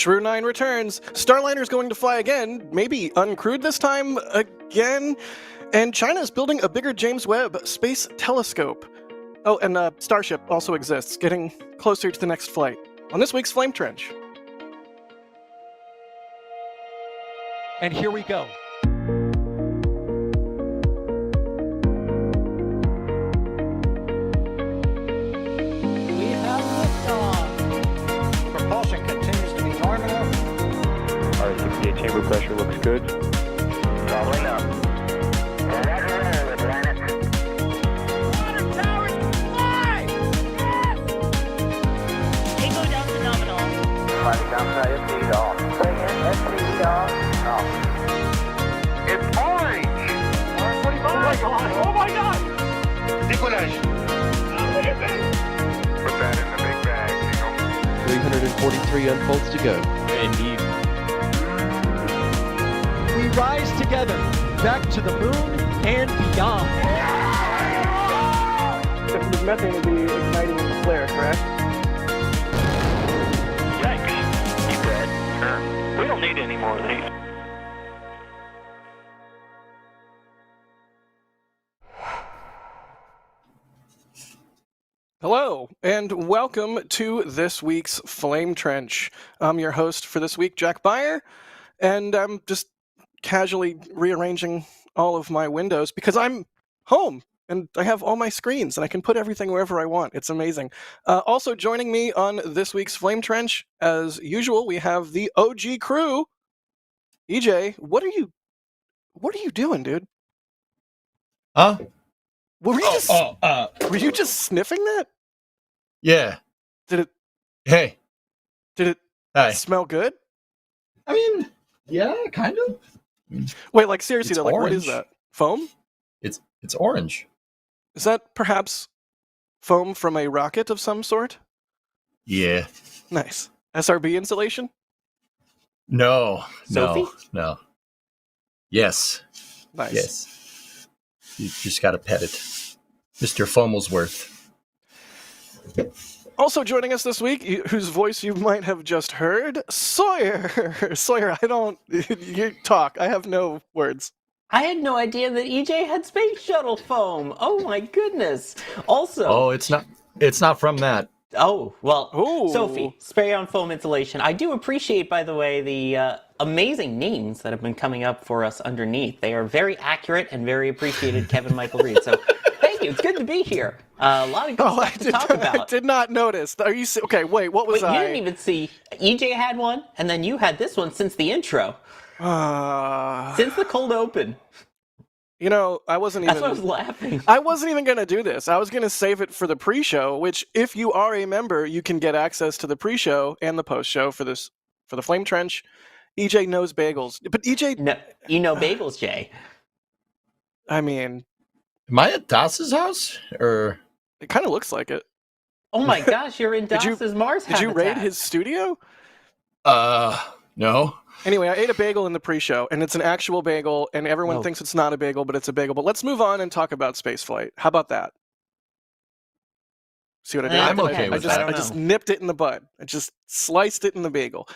Crew-9 returns. Starliner's going to fly again, maybe uncrewed this time again. And China's building a bigger James Webb Space Telescope. Oh, and Starship also exists, getting closer to the next flight. On this week's Flame Trench. And here we go. We have liftoff. Propulsion continues to be normal. RS-68 chamber pressure looks good. Doubling up. Roger, roll, planet. Water towers fly! Yes! Tango down to nominal. Flight downside, SC off. Bring in, SC off. It's orange! Oh my god! Oh my god! Decollage. Look at this! Put that in the big bag, 343 unfolds to go. Indeed. We rise together, back to the moon and beyond. This methane will be igniting the flare, correct? Yikes. You dead? Sure. We don't need any more of these. Hello, and welcome to this week's Flame Trench. I'm your host for this week, Jack Beyer, and I'm just casually rearranging all of my windows because I'm home and I have all my screens and I can put everything wherever I want. It's amazing. Also joining me on this week's Flame Trench, as usual, we have the OG crew. EJ, what are you doing, dude? Huh? Were you just sniffing that? Yeah. Did it Hey. Hi. smell good? I mean, yeah, kind of. Wait, like seriously It's though, like what is orange. that? Foam? It's orange. Is that perhaps foam from a rocket of some sort? Yeah. Nice. SRB insulation? No. Sophie? No. Yes. Nice. Yes. You just gotta pet it. Mr. Fomelsworth. Also joining us this week, whose voice you might have just heard, Sawyer. Sawyer, you talk. I have no words. I had no idea that EJ had space shuttle foam. Oh my goodness. Also, Oh, it's not from that. well, Ooh. Sophie, spray on foam insulation. I do appreciate, by the way, the amazing names that have been coming up for us underneath. They are very accurate and very appreciated, Kevin Michael Reed. So thank you. It's good to be here. A lot of good stuff to talk about. I did not notice. Are you okay? Wait, what was Wait, you didn't even see. EJ had one, and then you had this one since the intro. Since the cold open. You know, I wasn't That's even. why I was laughing. I wasn't even going to do this. I was going to save it for the pre-show, which, if you are a member, you can get access to the pre-show and the post-show for the Flame Trench. EJ knows bagels, but EJ, No, you know bagels, Jay. I mean, Am I at Das's house? Or it kind of looks like it. Oh my gosh, you're in Das's Mars Did you raid habitat. his studio? no. Anyway, I ate a bagel in the pre-show, and it's an actual bagel, and everyone Oh. thinks it's not a bagel, but it's a bagel. But let's move on and talk about Spaceflight. How about that? See what I did? I'm okay I with just, that. I just nipped it in the bud. I just sliced it in the bagel.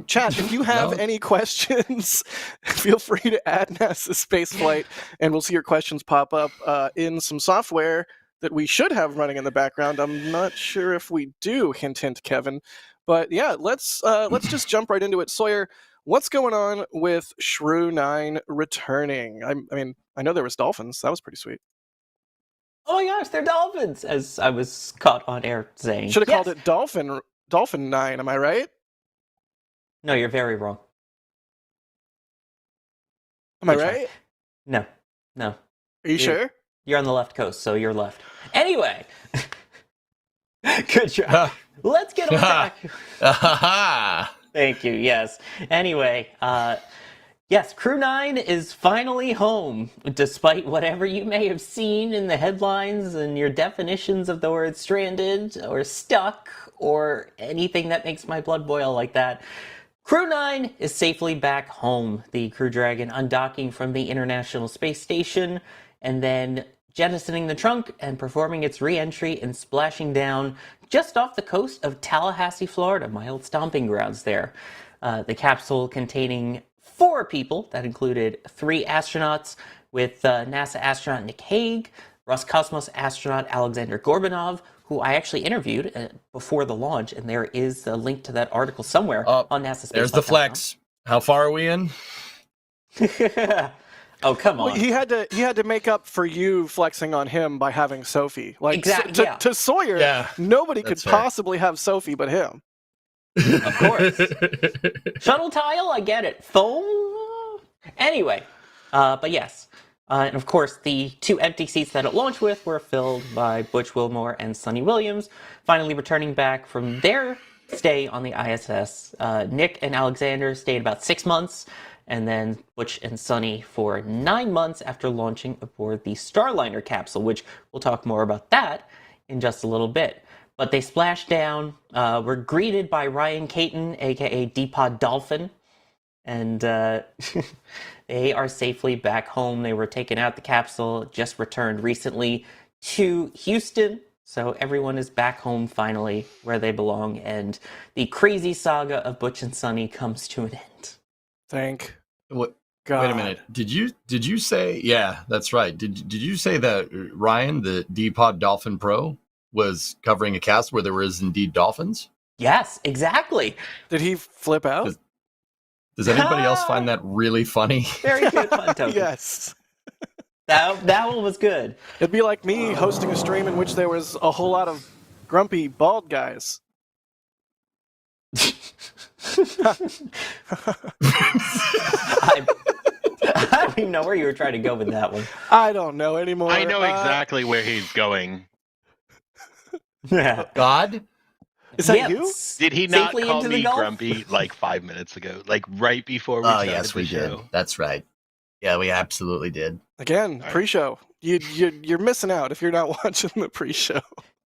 Chat, if you have No. any questions, feel free to add NASASpaceflight, and we'll see your questions pop up in some software that we should have running in the background. I'm not sure if we do. Hint, hint, Kevin. But yeah, let's just jump right into it. Sawyer, what's going on with Crew-9 returning? I mean, I know there was dolphins. That was pretty sweet. Oh my gosh, they're dolphins, as I was caught on air saying. Should have Yes. called it Dolphin 9. Am I right? No, you're very wrong. Am I Good try. right? No. Are you You're- sure? You're on the left coast, so you're left. Anyway. Good job. Let's get on back. Thank you, yes. Anyway, yes, Crew-9 is finally home, despite whatever you may have seen in the headlines and your definitions of the word stranded or stuck or anything that makes my blood boil like that. Crew-9 is safely back home, the Crew Dragon undocking from the International Space Station and then jettisoning the trunk and performing its re-entry and splashing down just off the coast of Tallahassee, Florida, my old stomping grounds there. The capsule containing 4 people, that included 3 astronauts, with NASA astronaut Nick Hague, Roscosmos astronaut Alexander Gorbanov, who I actually interviewed before the launch, and there is a link to that article somewhere on NASASpaceflight. There's the flex. How far are we in? Oh, come on. Well, he had to make up for you flexing on him by having Sophie. Like Exactly, yeah. to Sawyer, nobody could fair. possibly have Sophie but him. Of course. Shuttle tile, I get it. Foam? Anyway, but yes. And of course, the 2 empty seats that it launched with were filled by Butch Wilmore and Sonny Williams, finally returning back from their stay on the ISS. Nick and Alexander stayed about 6 months, and then Butch and Sonny for 9 months after launching aboard the Starliner capsule, which we'll talk more about that in just a little bit. But they splashed down, were greeted by Ryan Caton, aka D-Pod Dolphin, and they are safely back home. They were taken out the capsule, just returned recently to Houston, so everyone is back home finally, where they belong, and the crazy saga of Butch and Sonny comes to an end. Thank What? God. Wait a minute. Did you say? Yeah, that's right. Did you say that Ryan, the D-Pod Dolphin Pro, was covering a cast where there was indeed dolphins? Yes, exactly. Did he flip out? Does anybody else find that really funny? Very good fun token. Yes. That one was good. It'd be like me hosting a stream in which there was a whole lot of grumpy bald guys. I don't even know where you were trying to go with that one. I don't know anymore. I know exactly where he's going. Yeah. God? Is that you? Did he not Safely call into the me Gulf? grumpy like 5 minutes ago? Like right before we Oh, started yes, the we show? did. That's right. Yeah, we absolutely did. Again, right. pre-show. You're missing out if you're not watching the pre-show.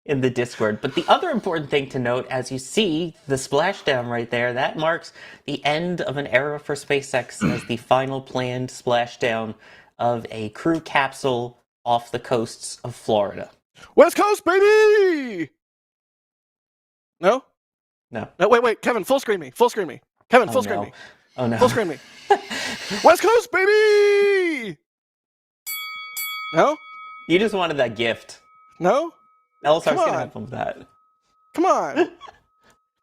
In the Discord. But the other important thing to note, as you see the splashdown right there, that marks the end of an era for SpaceX as the final planned splashdown of a crew capsule off the coasts of Florida. West Coast, baby! No? No. No, wait, Kevin, full screen me. Full screen me. Kevin, full screen no. me. Oh no. Full screen me. West Coast, baby! No? You just wanted that gift. No? LSR's Come gonna on. have fun with that. Come on.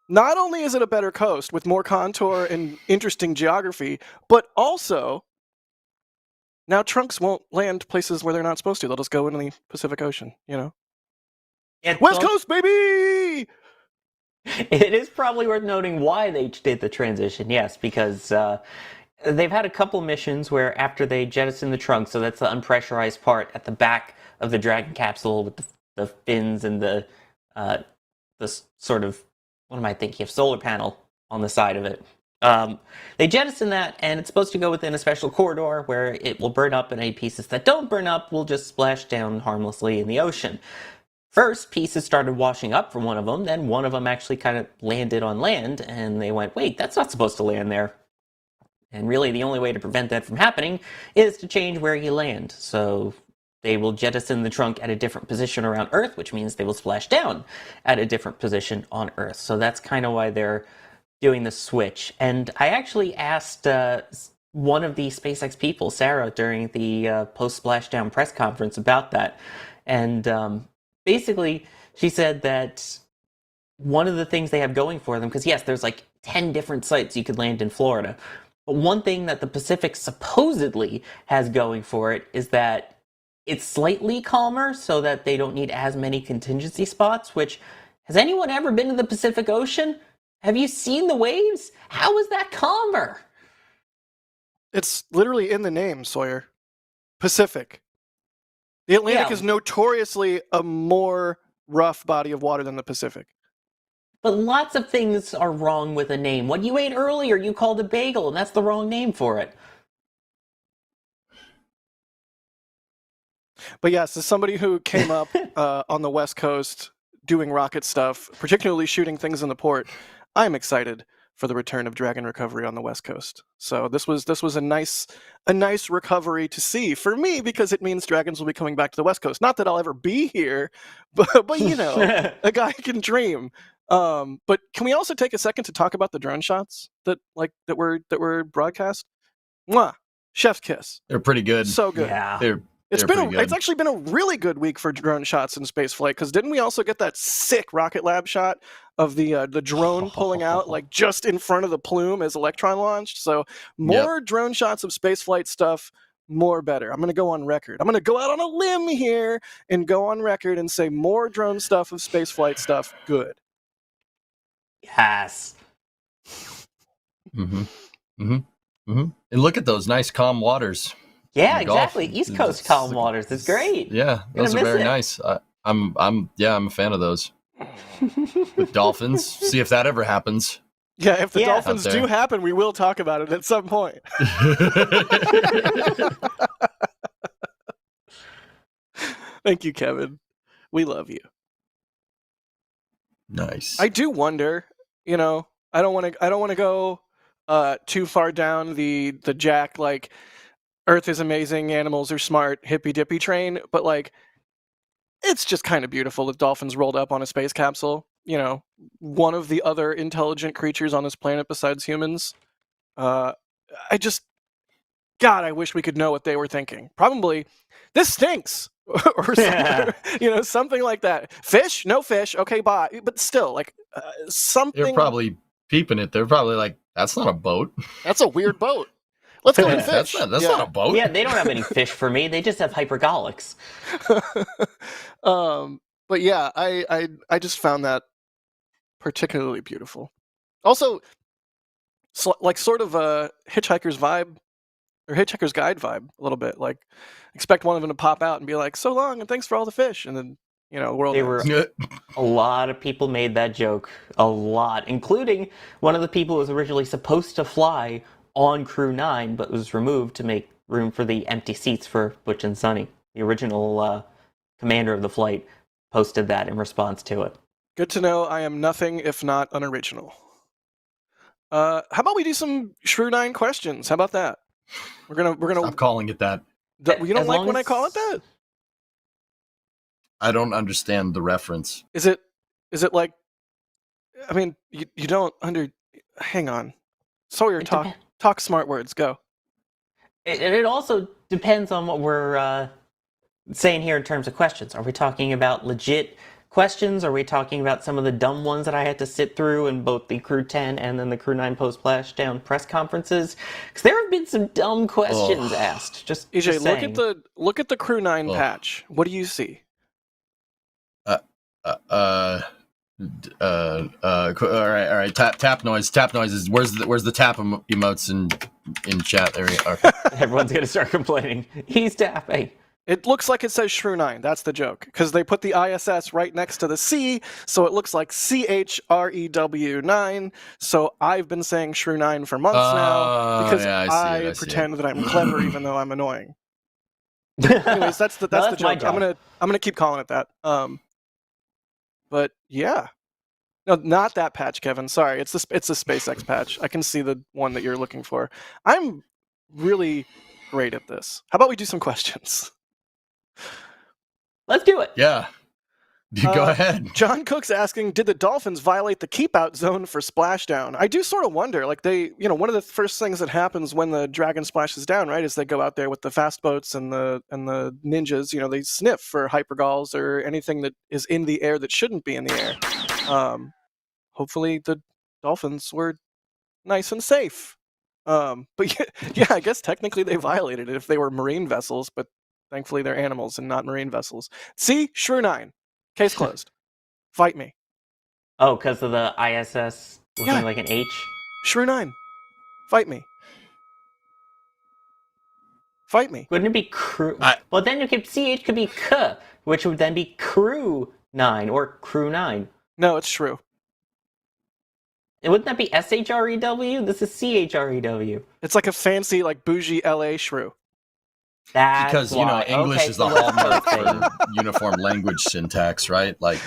Not only is it a better coast with more contour and interesting geography, but also now trunks won't land places where they're not supposed to. They'll just go into the Pacific Ocean, you know? West Coast, baby! It is probably worth noting why they did the transition, yes, because they've had a couple missions where after they jettison the trunk, so that's the unpressurized part at the back of the Dragon capsule with the fins and the sort of, what am I thinking of, solar panel on the side of it. They jettison that, and it's supposed to go within a special corridor where it will burn up, and any pieces that don't burn up will just splash down harmlessly in the ocean. First, pieces started washing up from one of them, then one of them actually kind of landed on land, and they went, wait, that's not supposed to land there. And really, the only way to prevent that from happening is to change where you land. So they will jettison the trunk at a different position around Earth, which means they will splash down at a different position on Earth. So that's kind of why they're doing the switch. And I actually asked one of the SpaceX people, Sarah, during the post-splashdown press conference about that. And basically, she said that one of the things they have going for them, because yes, there's like 10 different sites you could land in Florida, but one thing that the Pacific supposedly has going for it is that it's slightly calmer so that they don't need as many contingency spots, which, has anyone ever been to the Pacific Ocean? Have you seen the waves? How is that calmer? It's literally in the name, Sawyer. Pacific. The Atlantic is notoriously a more rough body of water than the Pacific. But lots of things are wrong with a name. What you ate earlier, you called a bagel, and that's the wrong name for it. But yes, as somebody who came up on the West Coast doing rocket stuff, particularly shooting things in the port, I'm excited for the return of Dragon recovery on the West Coast. So this was a nice recovery to see for me, because it means Dragons will be coming back to the West Coast. Not that I'll ever be here, but you know, a guy can dream. But can we also take a second to talk about the drone shots that were broadcast? Mwah! Chef's kiss. They're pretty good. So good. Yeah. It's They're actually been a really good week for drone shots in spaceflight, because didn't we also get that sick Rocket Lab shot of the drone pulling out like just in front of the plume as Electron launched? So more drone shots of spaceflight stuff, more better. I'm going to go on record. I'm going to go out on a limb here and go on record and say more drone stuff of spaceflight stuff, good. Yes. And look at those nice calm waters. Yeah, exactly. East Coast calm waters. It's great. Yeah, those are very nice. I'm a fan of those. With dolphins, see if that ever happens. Yeah, if the dolphins do happen, we will talk about it at some point. Thank you, Kevin. We love you. Nice. I do wonder, you know, I don't want to go too far down the Jack like Earth is amazing, animals are smart, hippy dippy train, but like it's just kind of beautiful if dolphins rolled up on a space capsule. You know, one of the other intelligent creatures on this planet besides humans. I wish we could know what they were thinking. Probably, this stinks, or something like that. Fish? No fish. Okay, bye. But still, like something. They're probably peeping it. They're probably like, "That's not a boat. That's a weird boat. Let's go and fish." That's not a boat. Yeah, they don't have any fish for me. They just have hypergolics. But yeah, I just found that particularly beautiful. Also, like sort of a Hitchhiker's vibe, or Hitchhiker's Guide vibe, a little bit. Like, expect one of them to pop out and be like, "So long, and thanks for all the fish," and then the world. A lot of people made that joke. A lot, including one of the people who was originally supposed to fly on Crew-9, but was removed to make room for the empty seats for Butch and Sunny. The original commander of the flight posted that in response to it. Good to know I am nothing if not unoriginal. How about we do some Shrew-9 questions? How about that? We're gonna Stop calling it that. You don't like when I call it that? I don't understand the reference. Is it like? I mean, you don't Hang on. Sawyer, talk smart words. Go. It also depends on what we're saying here in terms of questions. Are we talking about legit questions? Are we talking about some of the dumb ones that I had to sit through in both the Crew-10 and then the Crew-9 post-splashdown press conferences? Because there have been some dumb questions asked. Just EJ, just saying. look at the Crew-9 patch. What do you see? All right. Tap noise. Tap noises. Where's the tap emotes in chat? There we are. Everyone's gonna start complaining. He's tapping. It looks like it says Shrew-9. That's the joke, because they put the ISS right next to the C, so it looks like CHREW9. So I've been saying Shrew-9 for months now, because I pretend that I'm clever, even though I'm annoying. Anyways, that's the joke. I'm gonna keep calling it that. But yeah, no, not that patch, Kevin. Sorry, it's a SpaceX patch. I can see the one that you're looking for. I'm really great at this. How about we do some questions? Let's do it. Yeah. Go ahead. John Cook's asking, did the Dolphins violate the keep-out zone for splashdown? I do sort of wonder. Like, one of the first things that happens when the Dragon splashes down, right, is they go out there with the fast boats and the ninjas. They sniff for hypergalls or anything that is in the air that shouldn't be in the air. Hopefully the Dolphins were nice and safe. But yeah, I guess technically they violated it if they were marine vessels, but thankfully they're animals and not marine vessels. See? Shrew-9. Case closed. Fight me. Oh, because of the ISS looking like an H? Shrew-9. Fight me. Fight me. Wouldn't it be Crew? Well, then CH could be K, which would then be Crew-9 or Crew-9. No, it's Shrew. And wouldn't that be SHREW? This is CHREW. It's like a fancy, like bougie LA Shrew. That's because why. English is the hallmark for uniform language syntax, right? Like,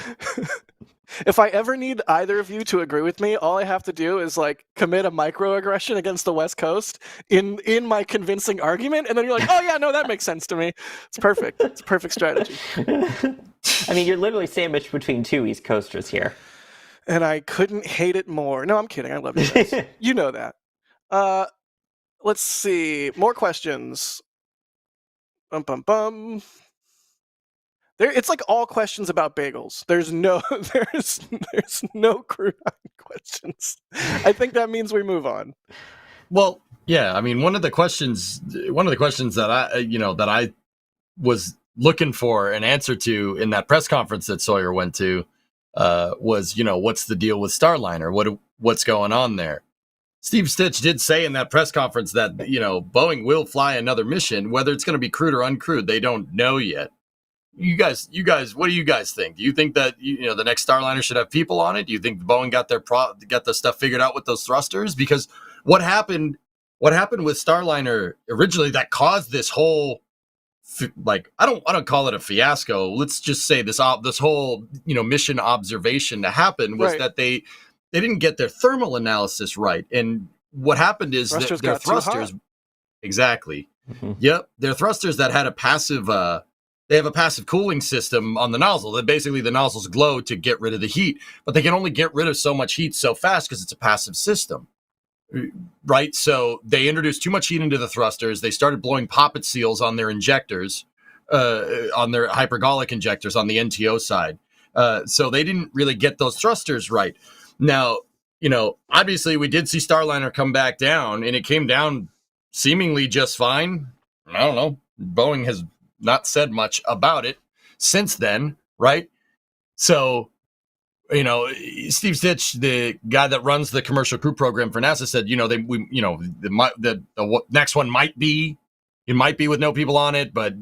If I ever need either of you to agree with me, all I have to do is like commit a microaggression against the West Coast in my convincing argument, and then you're like, oh yeah, no, that makes sense to me. It's perfect. It's a perfect strategy. I mean, you're literally sandwiched between two East Coasters here. And I couldn't hate it more. No, I'm kidding. I love you guys. You know that. Let's see. More questions. Bum bum bum. It's like all questions about bagels. There's no Crew-9 questions. I think that means we move on. Well, yeah. I mean, one of the questions that I was looking for an answer to in that press conference that Sawyer went to was, what's the deal with Starliner? What's going on there? Steve Stitch did say in that press conference that, Boeing will fly another mission, whether it's going to be crewed or uncrewed. They don't know yet. You guys, what do you guys think? Do you think that, the next Starliner should have people on it? Do you think Boeing got the stuff figured out with those thrusters? Because what happened with Starliner originally that caused this whole, like, I don't call it a fiasco. Let's just say this whole, mission observation to happen was that they didn't get their thermal analysis right. And what happened is that their thrusters, exactly. Mm-hmm. Yep. Their thrusters that had a passive, they have a passive cooling system on the nozzle that basically the nozzles glow to get rid of the heat, but they can only get rid of so much heat so fast because it's a passive system. Right. So they introduced too much heat into the thrusters. They started blowing poppet seals on their injectors, on their hypergolic injectors on the NTO side. So they didn't really get those thrusters right. Now, obviously we did see Starliner come back down and it came down seemingly just fine. I don't know. Boeing has not said much about it since then. Right. So, Steve Stitch, the guy that runs the commercial crew program for NASA, said, the next one might be with no people on it, but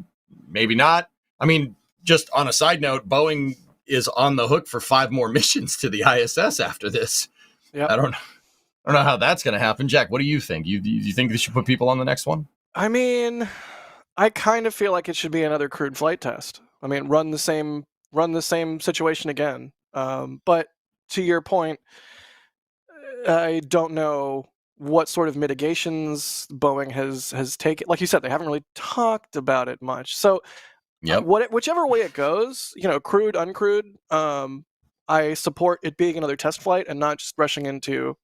maybe not. I mean, just on a side note, Boeing is on the hook for 5 more missions to the ISS after this. Yeah, I don't know how that's going to happen. Jack, what do you think? You think they should put people on the next one? I mean, I kind of feel like it should be another crewed flight test. I mean, run the same situation again. But to your point, I don't know what sort of mitigations Boeing has taken. Like you said, they haven't really talked about it much. So, whichever way it goes, crewed, uncrewed, I support it being another test flight and not just rushing into,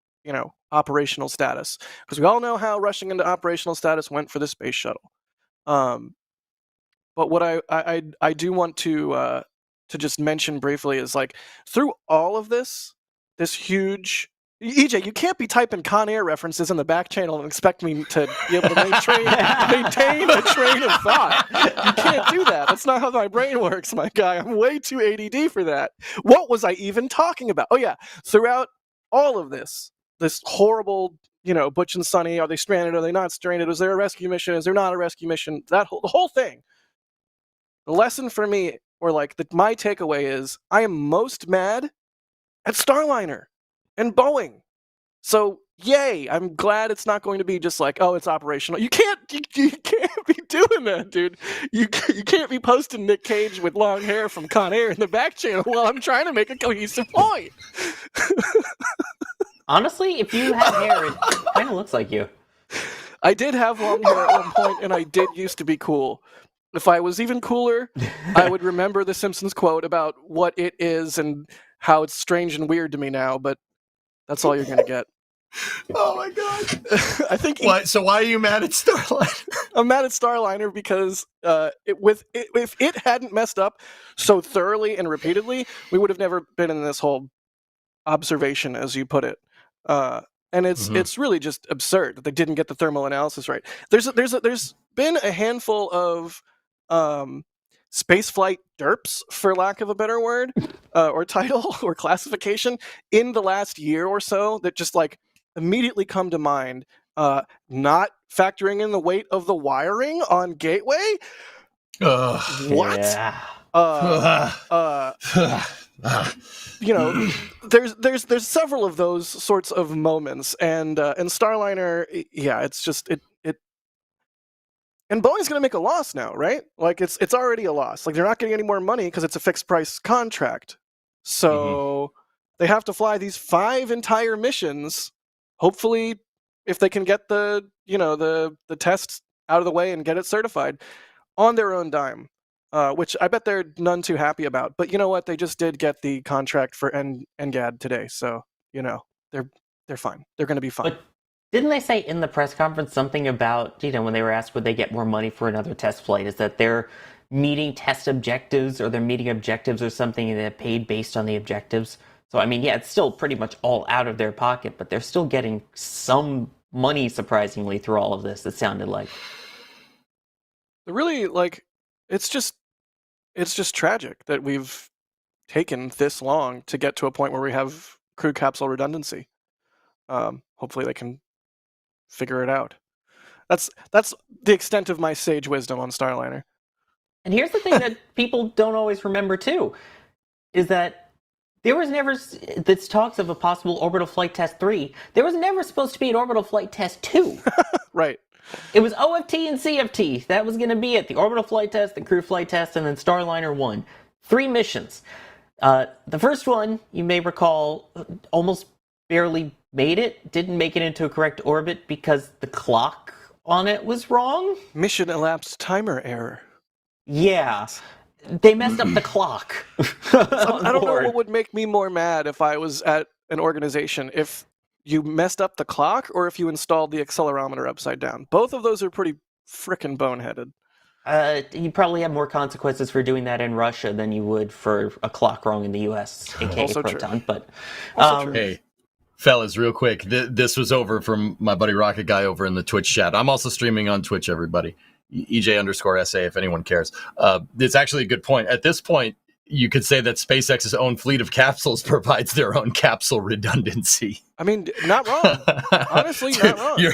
operational status. Because we all know how rushing into operational status went for the space shuttle. But what I do want to just mention briefly is, like, through all of this huge... EJ, you can't be typing Con Air references in the back channel and expect me to be able to maintain a train of thought. You can't do that. That's not how my brain works, my guy. I'm way too ADD for that. What was I even talking about? Oh, yeah. Throughout all of this horrible, Butch and Sunny, are they stranded? Are they not stranded? Is there a rescue mission? Is there not a rescue mission? The whole thing. The lesson for me, or my takeaway is, I am most mad at Starliner and Boeing. So, yay! I'm glad it's not going to be just like, oh, it's operational. You can't be doing that, dude. You can't be posting Nick Cage with long hair from Con Air in the back channel while I'm trying to make a cohesive point. Honestly, if you have hair, it kind of looks like you. I did have long hair at one point, and I did used to be cool. If I was even cooler, I would remember the Simpsons quote about what it is and how it's strange and weird to me now, but that's all you're going to get. Oh my God. I think. So why are you mad at Starliner? I'm mad at Starliner because if it hadn't messed up so thoroughly and repeatedly, we would have never been in this whole observation, as you put it. And it's really just absurd that they didn't get the thermal analysis right. There's been a handful of spaceflight derps, for lack of a better word, or title or classification, in the last year or so that just immediately come to mind. Not factoring in the weight of the wiring on Gateway. What? Yeah. There's several of those sorts of moments, and Starliner, yeah, it's just it. And Boeing's going to make a loss now, right? It's already a loss. They're not getting any more money because it's a fixed price contract. So they have to fly these 5 entire missions. Hopefully, if they can get the tests out of the way and get it certified on their own dime, which I bet they're none too happy about. But you know what? They just did get the contract for NGAD today, so they're fine. They're going to be fine. But didn't they say in the press conference something about, when they were asked would they get more money for another test flight, is that they're meeting test objectives or they're meeting objectives or something and they're paid based on the objectives? So, I mean, yeah, it's still pretty much all out of their pocket, but they're still getting some money, surprisingly, through all of this, it sounded like. Really, it's just tragic that we've taken this long to get to a point where we have crew capsule redundancy. Hopefully they can figure it out. That's the extent of my sage wisdom on Starliner. And here's the thing that people don't always remember too, is that there was never this talks of a possible orbital flight test 3. There was never supposed to be an orbital flight test 2. Right. It was OFT and CFT. That was going to be it. The orbital flight test, the crew flight test, and then Starliner 1. 3 missions. The first one, you may recall, almost barely made it. Didn't make it into a correct orbit because the clock on it was wrong. Mission elapsed timer error. Yeah. They messed up the clock. I don't know what would make me more mad if I was at an organization, if you messed up the clock or if you installed the accelerometer upside down. Both of those are pretty frickin' boneheaded. You probably have more consequences for doing that in Russia than you would for a clock wrong in the U.S., aka Also Proton. true. But Hey, fellas, real quick. This was over from my buddy Rocket Guy over in the Twitch chat. I'm also streaming on Twitch, everybody. EJ_SA, if anyone cares. It's actually a good point. At this point, you could say that SpaceX's own fleet of capsules provides their own capsule redundancy. I mean, not wrong. Honestly, not wrong.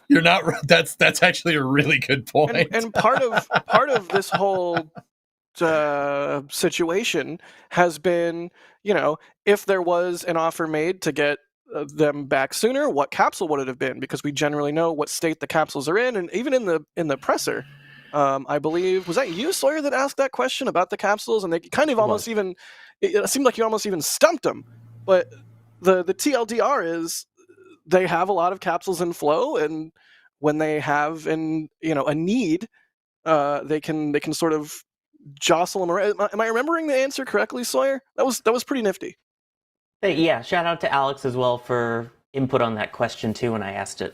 You're not wrong. That's actually a really good point. And part of this whole situation has been, if there was an offer made to get them back sooner, what capsule would it have been? Because we generally know what state the capsules are in, and even in the presser, I believe, was that you, Sawyer, that asked that question about the capsules? And they kind of almost even, it seemed like you almost even stumped them. But the TLDR is they have a lot of capsules in flow, and when they have a need, they can sort of jostle them around. Am I remembering the answer correctly, Sawyer? That was pretty nifty. yeah, shout out to Alex as well for input on that question too when I asked it.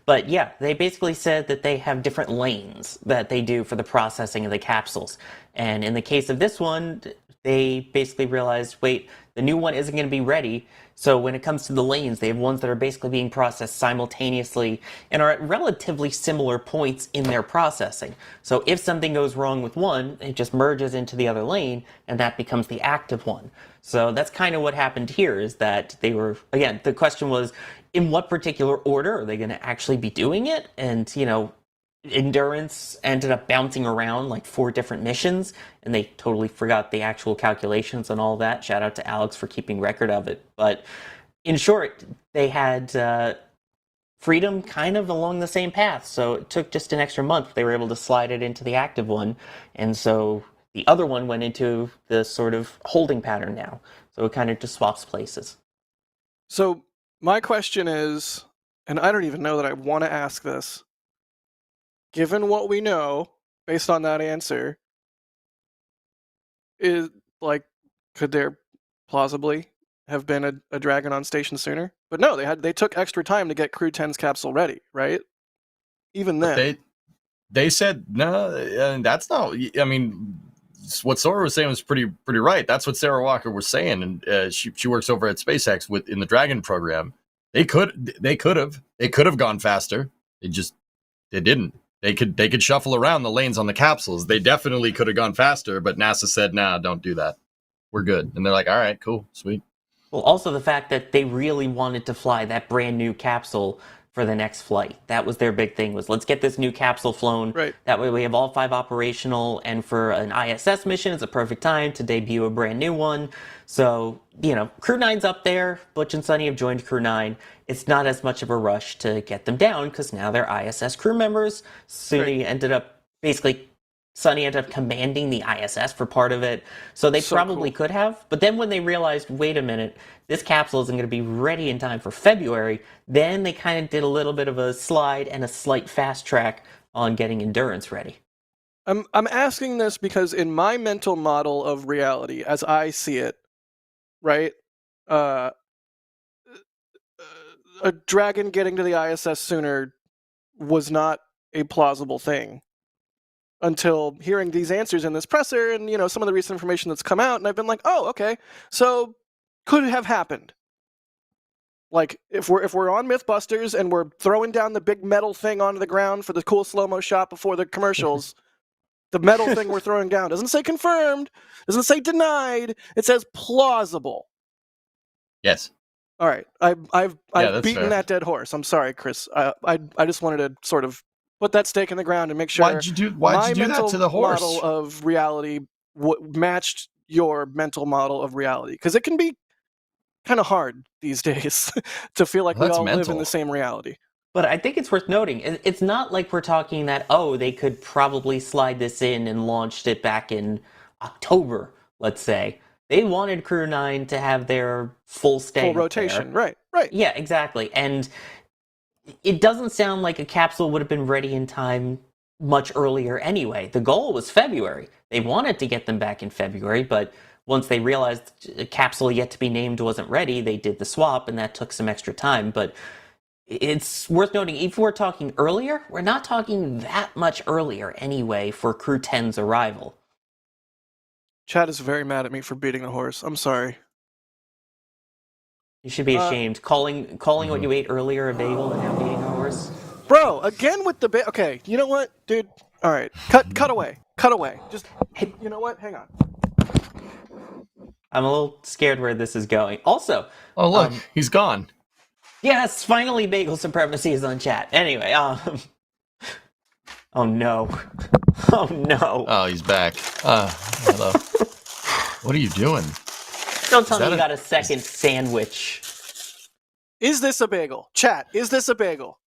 But yeah, they basically said that they have different lanes that they do for the processing of the capsules. And in the case of this one, they basically realized, wait, the new one isn't going to be ready. So when it comes to the lanes, they have ones that are basically being processed simultaneously and are at relatively similar points in their processing. So if something goes wrong with one, it just merges into the other lane, and that becomes the active one. So that's kind of what happened here, is that they were, again, the question was, in what particular order are they going to actually be doing it? And, Endurance ended up bouncing around like 4 different missions, and they totally forgot the actual calculations and all that. Shout out to Alex for keeping record of it. But in short, they had Freedom kind of along the same path. So it took just an extra month. They were able to slide it into the active one. And so the other one went into the sort of holding pattern now. So it kind of just swaps places. So my question is, and I don't even know that I want to ask this, given what we know, based on that answer, is could there plausibly have been a Dragon on station sooner? But no, they took extra time to get Crew 10's capsule ready, right? Even then. They said no, that's not. I mean, what Sora was saying was pretty right. That's what Sarah Walker was saying, and she works over at SpaceX in the Dragon program. They could have gone faster. They didn't. They could shuffle around the lanes on the capsules. They definitely could have gone faster, but NASA said, nah, don't do that. We're good. And they're like, all right, cool, sweet. Well, also the fact that they really wanted to fly that brand new capsule for the next flight. That was their big thing, was let's get this new capsule flown. Right. That way we have all 5 operational, and for an ISS mission, it's a perfect time to debut a brand new one. So, Crew-9's up there. Butch and Sunny have joined Crew-9. It's not as much of a rush to get them down, because now they're ISS crew members. Suni ended up basically Sonny ended up commanding the ISS for part of it, so they So probably cool. could have. But then when they realized, wait a minute, this capsule isn't going to be ready in time for February, then they kind of did a little bit of a slide and a slight fast track on getting Endurance ready. I'm asking this because in my mental model of reality, as I see it, right, uh, a Dragon getting to the ISS sooner was not a plausible thing until hearing these answers in this presser and some of the recent information that's come out, and I've been like, oh, okay, so could have happened. Like if we're on Mythbusters and we're throwing down the big metal thing onto the ground for the cool slow-mo shot before the commercials. The metal thing we're throwing down doesn't say confirmed, doesn't say denied. It says plausible. Yes. All right, I've that's beaten fair. that dead horse. I'm sorry, Chris. I just wanted to sort of put that stake in the ground and make sure Why'd you do my that mental to the horse? model of reality matched your mental model of reality, because it can be kind of hard these days to feel like we That's all live in mental. the same reality. But I think it's worth noting, it's not like we're talking that, they could probably slide this in and launched it back in October, let's say. They wanted Crew-9 to have their full stay Full rotation, there. right. Yeah, exactly. And it doesn't sound like a capsule would have been ready in time much earlier anyway. The goal was February. They wanted to get them back in February, but once they realized a capsule yet to be named wasn't ready, they did the swap, and that took some extra time. But it's worth noting, if we're talking earlier, we're not talking that much earlier anyway for Crew 10's arrival. Chad is very mad at me for beating the horse. I'm sorry. You should be ashamed. Calling what you ate earlier a bagel and now beating a horse. Bro, again with the okay, you know what, dude? All right, cut away. Just, you know what? Hang on. I'm a little scared where this is going. Also, Oh look, he's gone. yes, finally bagel supremacy is on chat. Anyway, oh no. Oh no. Oh, he's back. Hello. What are you doing? Don't tell me that you a- got a second sandwich. Is this a bagel? Chat, is this a bagel?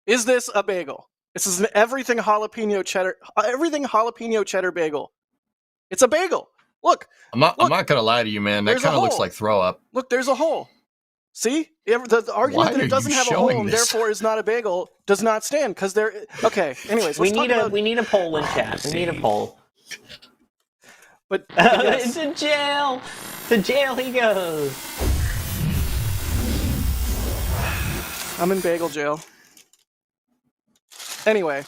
Is this a bagel? This is an everything jalapeno cheddar bagel. It's a bagel. Look, I'm not gonna lie to you, man. That There's a kind of looks hole. like throw up. look, there's a hole. See? The argument Why that are it doesn't you have a hole showing and this? therefore is not a bagel does not stand, because there... Okay, anyways, We let's need a poll in chat. We need a poll. But yes. To jail! To jail he goes! I'm in bagel jail. Anyway,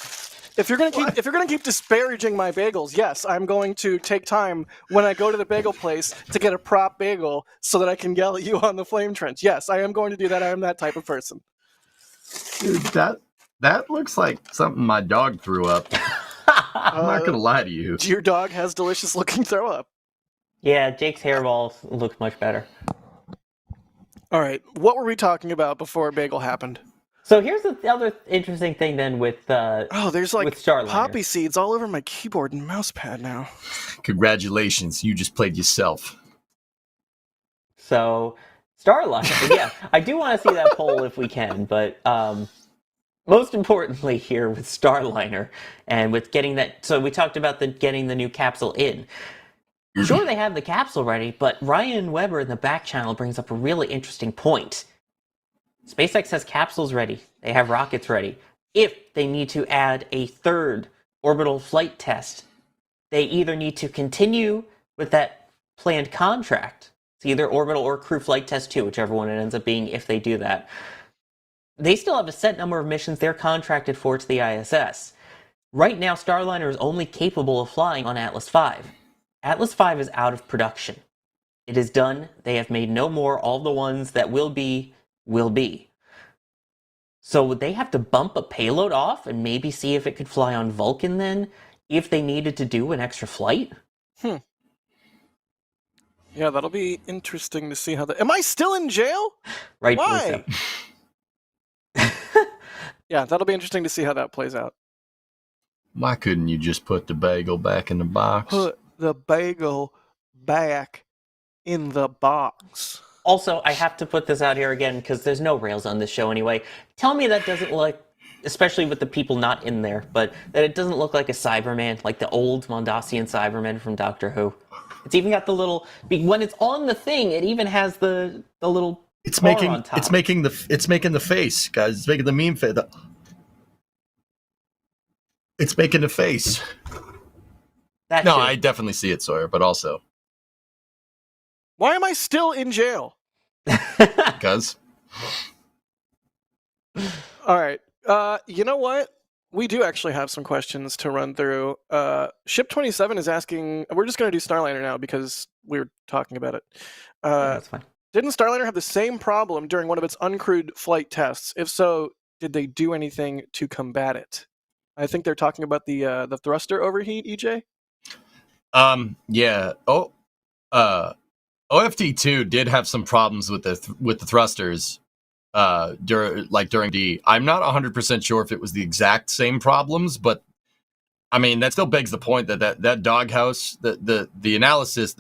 if you're gonna keep disparaging my bagels, yes, I'm going to take time when I go to the bagel place to get a prop bagel so that I can yell at you on the flame trench. Yes, I am going to do that. I am that type of person. Dude, that looks like something my dog threw up. I'm not gonna lie to you. Your dog has delicious looking throw up. Yeah, Jake's hairball looks much better. All right, what were we talking about before bagel happened? So here's the other interesting thing then with Oh, there's like with Starliner. poppy seeds all over my keyboard and mouse pad now. Congratulations, you just played yourself. So Starliner, yeah, I do want to see that poll if we can, but most importantly here with Starliner and with getting that, so we talked about getting the new capsule in. Sure, they have the capsule ready, but Ryan Weber in the back channel brings up a really interesting point. SpaceX has capsules ready. They have rockets ready. If they need to add a third orbital flight test, they either need to continue with that planned contract. It's either orbital or crew flight test 2, whichever one it ends up being if they do that. They still have a set number of missions they're contracted for to the ISS. Right now, Starliner is only capable of flying on Atlas V. Atlas V is out of production. It is done. They have made no more. All the ones that will be, will be. So would they have to bump a payload off and maybe see if it could fly on Vulcan then, if they needed to do an extra flight? Yeah, that'll be interesting to see how that... Am I still in jail? Rightfully Why? Yeah, that'll be interesting to see how that plays out. Why couldn't you just put the bagel back in the box? Put the bagel back in the box. Also, I have to put this out here again because there's no rails on this show anyway. Tell me that doesn't look especially with the people not in there, but that it doesn't look like a Cyberman, like the old Mondasian Cyberman from Doctor Who. It's even got the little, when it's on the thing, it even has the little It's bar making on top. it's making the face, guys. It's making the meme face. It's making the face. That No, too. I definitely see it, Sawyer, but also Why am I still in jail? because All right. You know what? We do actually have some questions to run through. Ship 27 is asking. We're just going to do Starliner now because we were talking about it. Yeah, that's fine. Didn't Starliner have the same problem during one of its uncrewed flight tests? If so, did they do anything to combat it? I think they're talking about the thruster overheat, EJ. yeah. OFT2 did have some problems with the thrusters during D. I'm not 100% sure if it was the exact same problems, but I mean that still begs the point that doghouse, the analysis,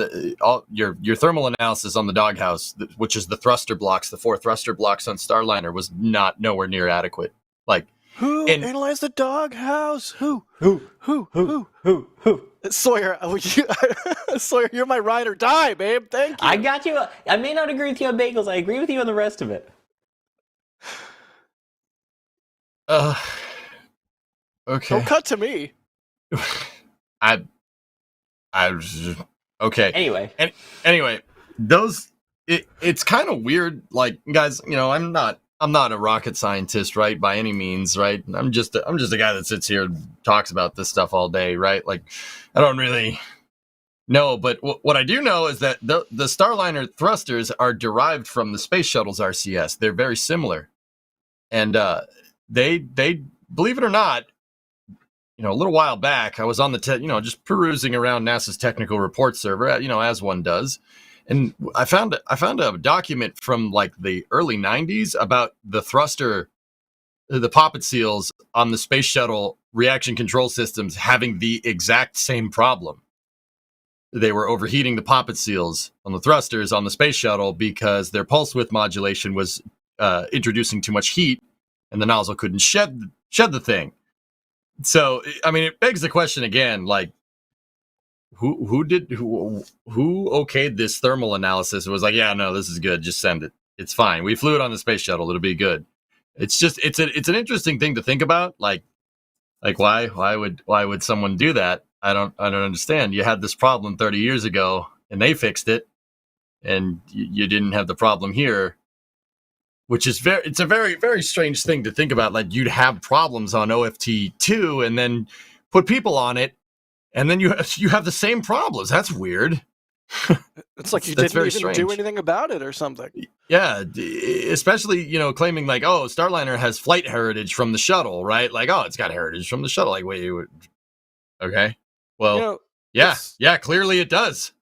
your thermal analysis on the doghouse, which is the thruster blocks, the 4 thruster blocks on Starliner, was nowhere near adequate. Like, Who and- analyzed the doghouse? Who? Who? Sawyer, Sawyer, you're my ride or die, babe. Thank you. I got you. I may not agree with you on bagels. I agree with you on the rest of it. Okay. Don't cut to me. I okay. Anyway, it's kind of weird. Like, guys, I'm not a rocket scientist, right? By any means, right? I'm just a guy that sits here and talks about this stuff all day, right? Like, I don't really know, but what I do know is that the Starliner thrusters are derived from the space shuttle's RCS. They're very similar, and they believe it or not, a little while back, I was on the just perusing around NASA's technical report server, as one does. And I found a document from like the early 90s about the thruster, the poppet seals on the space shuttle reaction control systems having the exact same problem. They were overheating the poppet seals on the thrusters on the space shuttle because their pulse width modulation was introducing too much heat, and the nozzle couldn't shed the thing. So, I mean, it begs the question again, like, who okayed this thermal analysis? It was like, yeah, no, this is good. Just send it. It's fine. We flew it on the space shuttle. It'll be good. It's just, it's an interesting thing to think about. Like why would someone do that? I don't understand. You had this problem 30 years ago and they fixed it, and you didn't have the problem here, which is it's a very, very strange thing to think about. Like, you'd have problems on OFT2 and then put people on it, and then you have the same problems. That's weird. It's like you That's didn't very even do anything about it or something. Yeah, especially, claiming like, oh, Starliner has flight heritage from the shuttle, right? Like, oh, it's got heritage from the shuttle. Like, wait, okay. Well, yeah, clearly it does.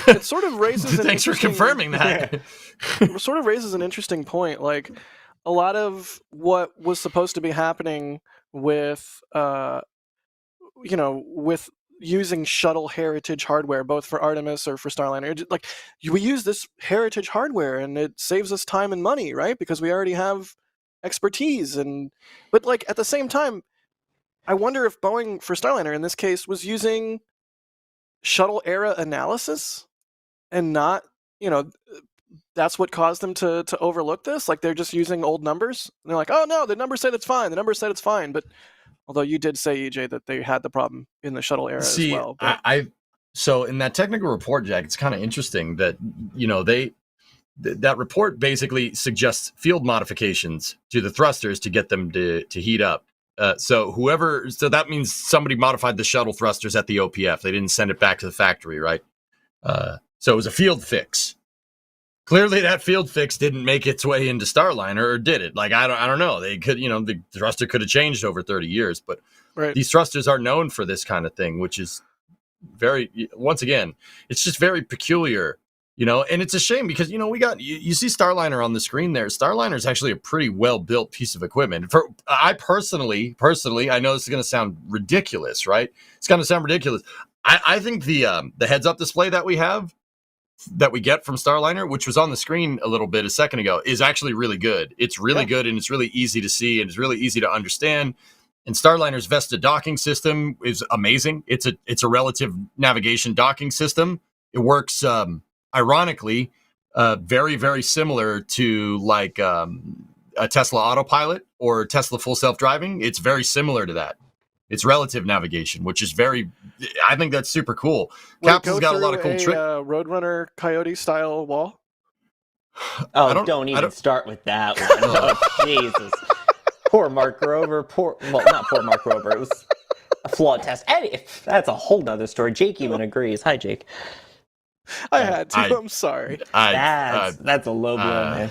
It sort of raises Thanks for confirming that. It sort of raises an interesting point. Like, a lot of what was supposed to be happening with with using shuttle heritage hardware, both for Artemis or for Starliner, like, we use this heritage hardware and it saves us time and money, right? Because we already have expertise. But like, at the same time, I wonder if Boeing for Starliner in this case was using shuttle era analysis and not, that's what caused them to overlook this. Like, they're just using old numbers. And they're like, oh no, the numbers said it's fine. The numbers said it's fine. But although you did say, EJ, that they had the problem in the shuttle era as well. But... So in that technical report, Jack, it's kind of interesting that, that report basically suggests field modifications to the thrusters to get them to heat up. So that means somebody modified the shuttle thrusters at the OPF. They didn't send it back to the factory, right? So it was a field fix. Clearly, that field fix didn't make its way into Starliner, or did it? Like, I don't know. They could, the thruster could have changed over 30 years, but These thrusters are known for this kind of thing, which is once again, it's just very peculiar, and it's a shame because, you see Starliner on the screen there. Starliner is actually a pretty well-built piece of equipment. I personally, I know this is going to sound ridiculous, right? It's going to sound ridiculous. I think the heads-up display that we have that we get from Starliner, which was on the screen a little bit a second ago, is actually really good. It's really good, and it's really easy to see, and it's really easy to understand. And Starliner's Vesta docking system is amazing. It's a relative navigation docking system. It works, ironically, very, very similar to like a Tesla autopilot or Tesla full self-driving. It's very similar to that. It's relative navigation, which is I think that's super cool. Capsule's got a lot of cool tricks. Roadrunner Coyote style wall. Oh, don't even start with that one. Oh, Jesus. Poor Mark Grover. Not poor Mark Grover. It was a flawed test. That's a whole nother story. Jake even agrees. Hi, Jake. I had to. I'm sorry. That's a low blow, man.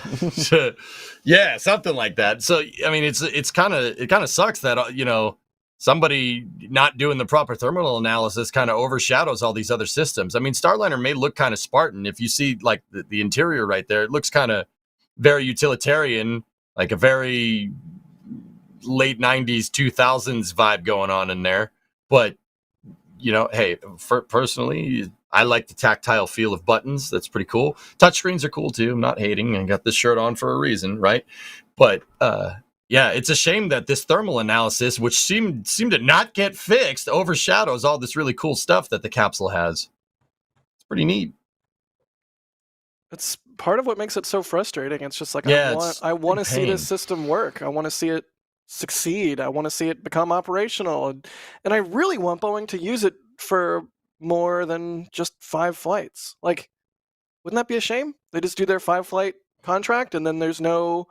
Yeah, something like that. So, I mean, it kind of sucks that somebody not doing the proper thermal analysis kind of overshadows all these other systems. I mean, Starliner may look kind of Spartan. If you see like the interior right there, it looks kind of very utilitarian, like a very late 90s, 2000s vibe going on in there. But, hey, personally, I like the tactile feel of buttons. That's pretty cool. Touchscreens are cool too. I'm not hating. I got this shirt on for a reason, right? But, yeah, it's a shame that this thermal analysis, which seemed to not get fixed, overshadows all this really cool stuff that the capsule has. It's pretty neat. It's part of what makes it so frustrating. It's just like I want to see this system work. I want to see it succeed. I want to see it become operational, and I really want Boeing to use it for more than just 5 flights. Like, wouldn't that be a shame? They just do their 5-flight contract, and then there's no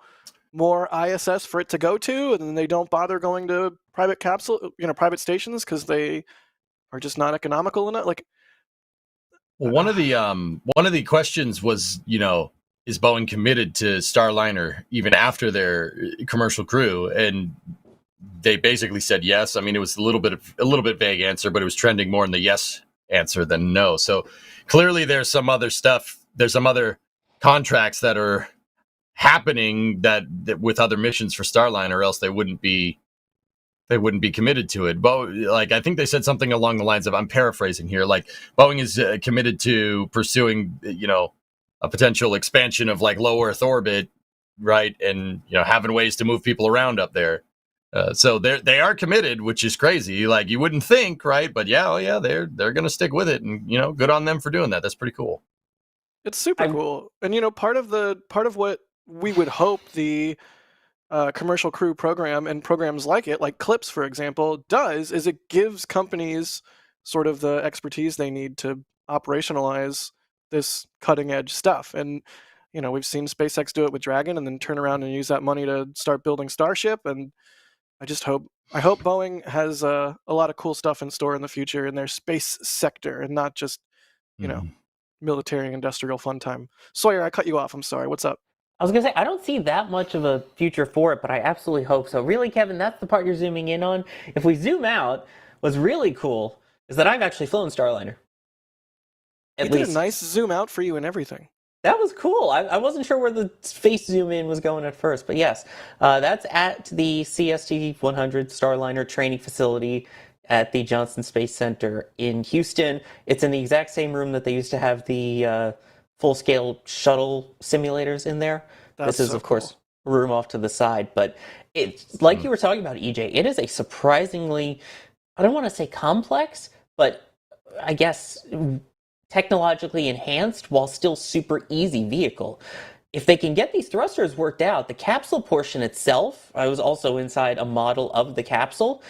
more ISS for it to go to, and then they don't bother going to private stations because they are just not economical enough. Like, well, one of the questions was, is Boeing committed to Starliner even after their commercial crew? And they basically said yes. I mean, it was a little bit vague answer, but it was trending more in the yes answer than no. So clearly, there's some other stuff. There's some other contracts that are happening that with other missions for Starliner, or else they wouldn't be committed to it. But like, I think they said something along the lines of, I'm paraphrasing here, like Boeing is committed to pursuing, a potential expansion of like low Earth orbit, right? And having ways to move people around up there. So they are committed, which is crazy. Like, you wouldn't think, right? But they're going to stick with it, and good on them for doing that. That's pretty cool. It's super cool. And part of what we would hope the commercial crew program and programs like it, like CLIPS, for example, does is it gives companies sort of the expertise they need to operationalize this cutting edge stuff. And we've seen SpaceX do it with Dragon, and then turn around and use that money to start building Starship. And I hope Boeing has a lot of cool stuff in store in the future in their space sector, and not just military industrial fun time. Sawyer, I cut you off. I'm sorry. What's up? I was going to say, I don't see that much of a future for it, but I absolutely hope so. Really, Kevin, that's the part you're zooming in on. If we zoom out, what's really cool is that I've actually flown Starliner. At least. Did a nice zoom out for you and everything. That was cool. I wasn't sure where the face zoom in was going at first, but yes, that's at the CST-100 Starliner training facility at the Johnson Space Center in Houston. It's in the exact same room that they used to have the full-scale shuttle simulators in there. This is, of course, a room off to the side, but it's like you were talking about, EJ, it is a surprisingly, I don't want to say complex, but I guess technologically enhanced while still super easy vehicle. If they can get these thrusters worked out, the capsule portion itself, I was also inside a model of the capsule,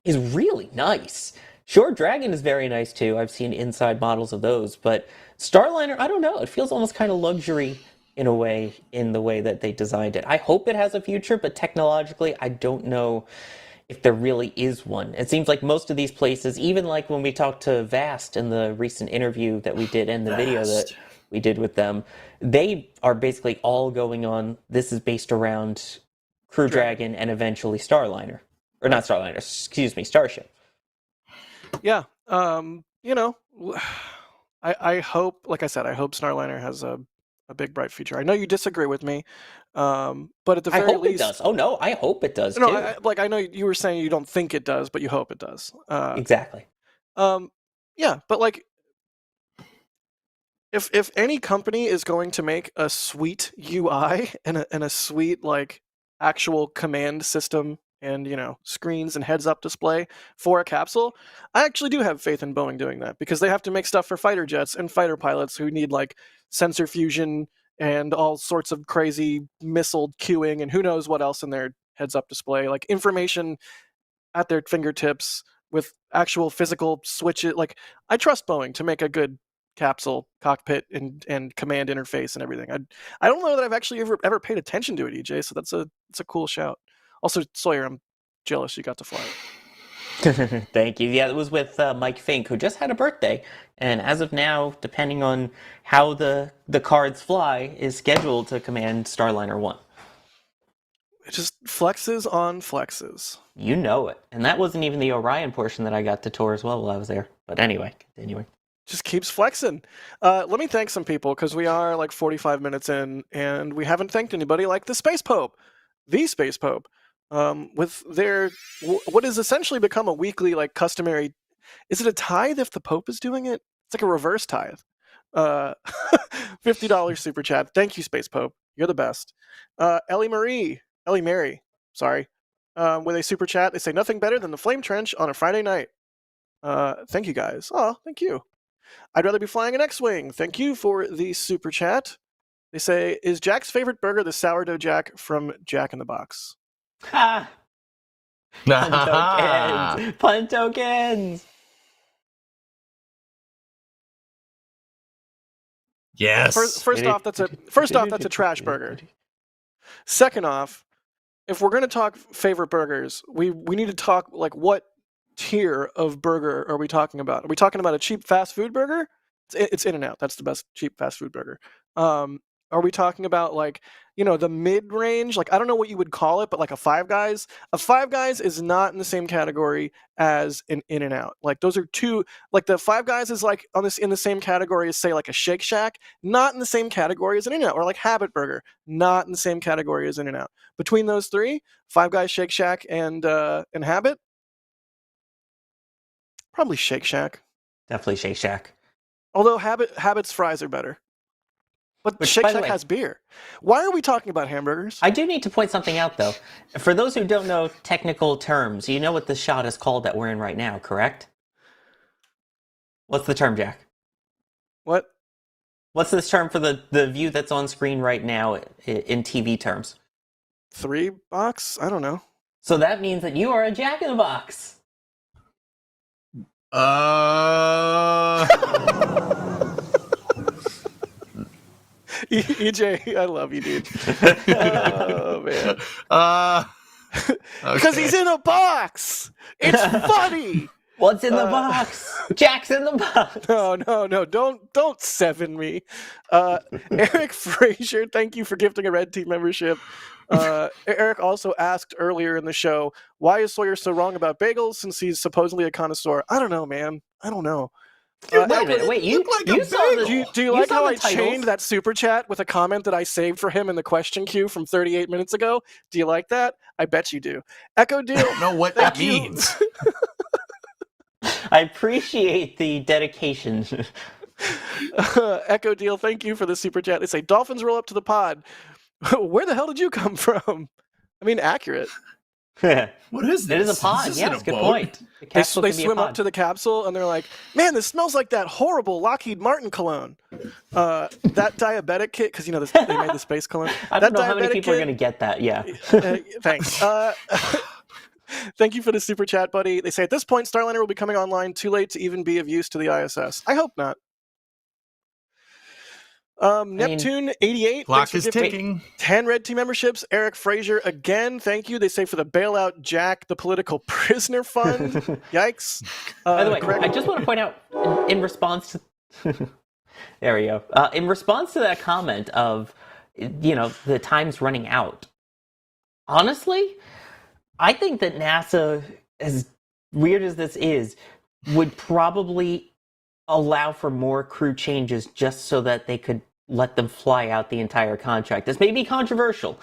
is really nice. Sure, Dragon is very nice too. I've seen inside models of those, but Starliner, I don't know. It feels almost kind of luxury in a way, in the way that they designed it. I hope it has a future, but technologically, I don't know if there really is one. It seems like most of these places, even like when we talked to Vast in the recent interview that we did and the video that we did with them, they are basically all going on, this is based around Crew Dragon and eventually Starliner. Or not Starliner, excuse me, Starship. Yeah, I hope, like I said, I hope Starliner has a big bright future. I know you disagree with me, but at the very least, it does. Oh no, I hope it does. No, too. I know you were saying you don't think it does, but you hope it does. Exactly. Yeah, but like, if any company is going to make a sweet UI and a sweet like actual command system and screens and heads up display for a capsule, I actually do have faith in Boeing doing that, because they have to make stuff for fighter jets and fighter pilots who need like sensor fusion and all sorts of crazy missile queuing and who knows what else in their heads up display, like information at their fingertips with actual physical switches. Like, I trust Boeing to make a good capsule cockpit and command interface and everything. I don't know that I've actually ever paid attention to it, EJ, so that's a cool shout. Also, Sawyer, I'm jealous you got to fly it. Thank you. Yeah, it was with Mike Fink, who just had a birthday, and as of now, depending on how the cards fly, is scheduled to command Starliner 1. It just flexes on flexes. You know it. And that wasn't even the Orion portion that I got to tour as well while I was there. But anyway, continuing. Just keeps flexing. Let me thank some people, because we are like 45 minutes in, and we haven't thanked anybody like the Space Pope. The Space Pope. With their what has essentially become a weekly, like, customary. Is it a tithe if the Pope is doing it? It's like a reverse tithe. $50 super chat. Thank you, Space Pope. You're the best. Ellie Mary, sorry. With a super chat, they say nothing better than the flame trench on a Friday night. Thank you guys. Oh, thank you. I'd rather be flying an X-Wing. Thank you for the super chat. They say, is Jack's favorite burger the sourdough Jack from Jack in the Box? Ha! Pun tokens! Pun tokens! Yes. First off, that's a trash burger. Second off, if we're gonna talk favorite burgers, we need to talk, like, what tier of burger are we talking about? Are we talking about a cheap fast food burger? It's In-N-Out. That's the best cheap fast food burger. Are we talking about, like, the mid-range? Like, I don't know what you would call it, but like a Five Guys. A Five Guys is not in the same category as an In-N-Out. Like, those are two. Like, the Five Guys is like in the same category as, say, like a Shake Shack. Not in the same category as an In-N-Out, or like Habit Burger. Not in the same category as In-N-Out. Between those three, Five Guys, Shake Shack, and Habit, probably Shake Shack. Definitely Shake Shack. Although Habit's fries are better. But Which, Shake by the Shack way, has beer. Why are we talking about hamburgers? I do need to point something out, though. For those who don't know technical terms, you know what the shot is called that we're in right now, correct? What's the term, Jack? What? What's this term for the view that's on screen right now in TV terms? 3 box? I don't know. So that means that you are a Jack in the Box. EJ, I love you, dude. Oh, man. Because Okay. he's in a box. It's funny. What's in the box? Jack's in the box. No. Don't seven me. Eric Frazier, thank you for gifting a Red Team membership. Eric also asked earlier in the show, why is Sawyer so wrong about bagels since he's supposedly a connoisseur? I don't know, man. I don't know. Wait a minute. Wait, you saw the, Do you like saw how the I titles? chained that super chat with a comment that I saved for him in the question queue from 38 minutes ago? Do you like that? I bet you do. Echo Deal. I don't know what that means. I appreciate the dedication. Echo Deal, thank you for the super chat. They say, Dolphins roll up to the pod. Where the hell did you come from? I mean, accurate. What is this? It is a pod. Is this Yeah, in a that's a good boat? point. The They capsule can be a swim up pod. to the capsule and they're like, man, this smells like that horrible Lockheed Martin cologne. That diabetic kid, because they made the space cologne. I don't That know how many diabetic people are kid- going to get that. Yeah. Thanks. Thank you for the super chat, buddy. They say at this point, Starliner will be coming online too late to even be of use to the ISS. I hope not. Neptune 88. Clock thanks is for gifting ticking. 10 Red Team memberships. Eric Frazier again. Thank you. They say for the bailout Jack, the political prisoner fund. Yikes. By the way, Greg- I just want to point out in response to there we go. In response to that comment of the time's running out. Honestly, I think that NASA, as weird as this is, would probably allow for more crew changes just so that they could let them fly out the entire contract. This may be controversial,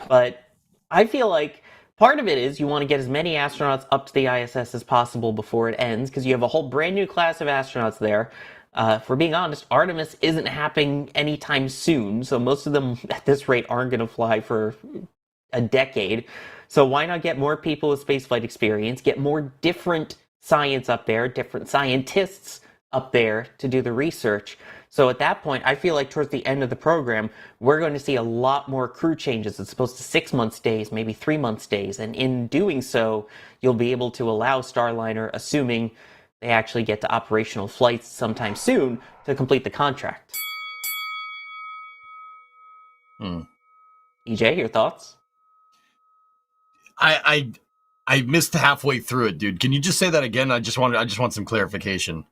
but I feel like part of it is you want to get as many astronauts up to the ISS as possible before it ends, because you have a whole brand new class of astronauts there. if we're being honest, Artemis isn't happening anytime soon, so most of them at this rate aren't going to fly for a decade. So why not get more people with spaceflight experience, get more different science up there, different scientists up there to do the research. So at that point, I feel like towards the end of the program, we're going to see a lot more crew changes as opposed to 6 months days, maybe 3 months days. And in doing so, you'll be able to allow Starliner, assuming they actually get to operational flights sometime soon, to complete the contract. EJ, your thoughts? I missed halfway through it, dude. Can you just say that again? I just want some clarification.